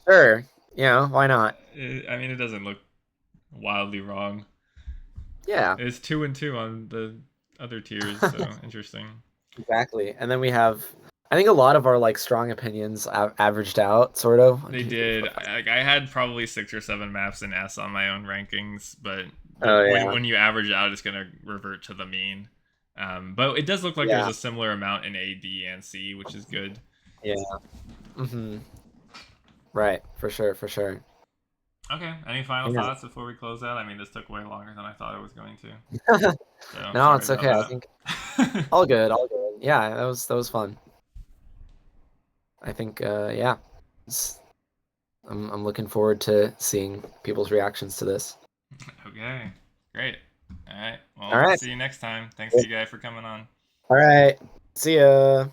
Sure. Yeah, why not? I mean, it doesn't look wildly wrong. Yeah. It's 2 and 2 on the other tiers, so interesting. Exactly. And then we have I think a lot of our like strong opinions averaged out sort of. One, They two, three, did. four, five. I had probably 6 or 7 maps in S on my own rankings, but Oh when yeah. you average out, it's gonna revert to the mean. But it does look like there's Yeah. a similar amount in A, B, and C, which is good. Yeah. Hmm. Right. For sure, for sure. Okay. Any final Yeah. thoughts before we close out? I mean, this took way longer than I thought it was going to. So No, sorry it's about okay. I think that. all good, all good. Yeah, that was fun. I think yeah. It's, I'm looking forward to seeing people's reactions to this. Okay. Great. All right. All Well, right. see you next time. Thanks, you guys, for coming on. All right. See ya.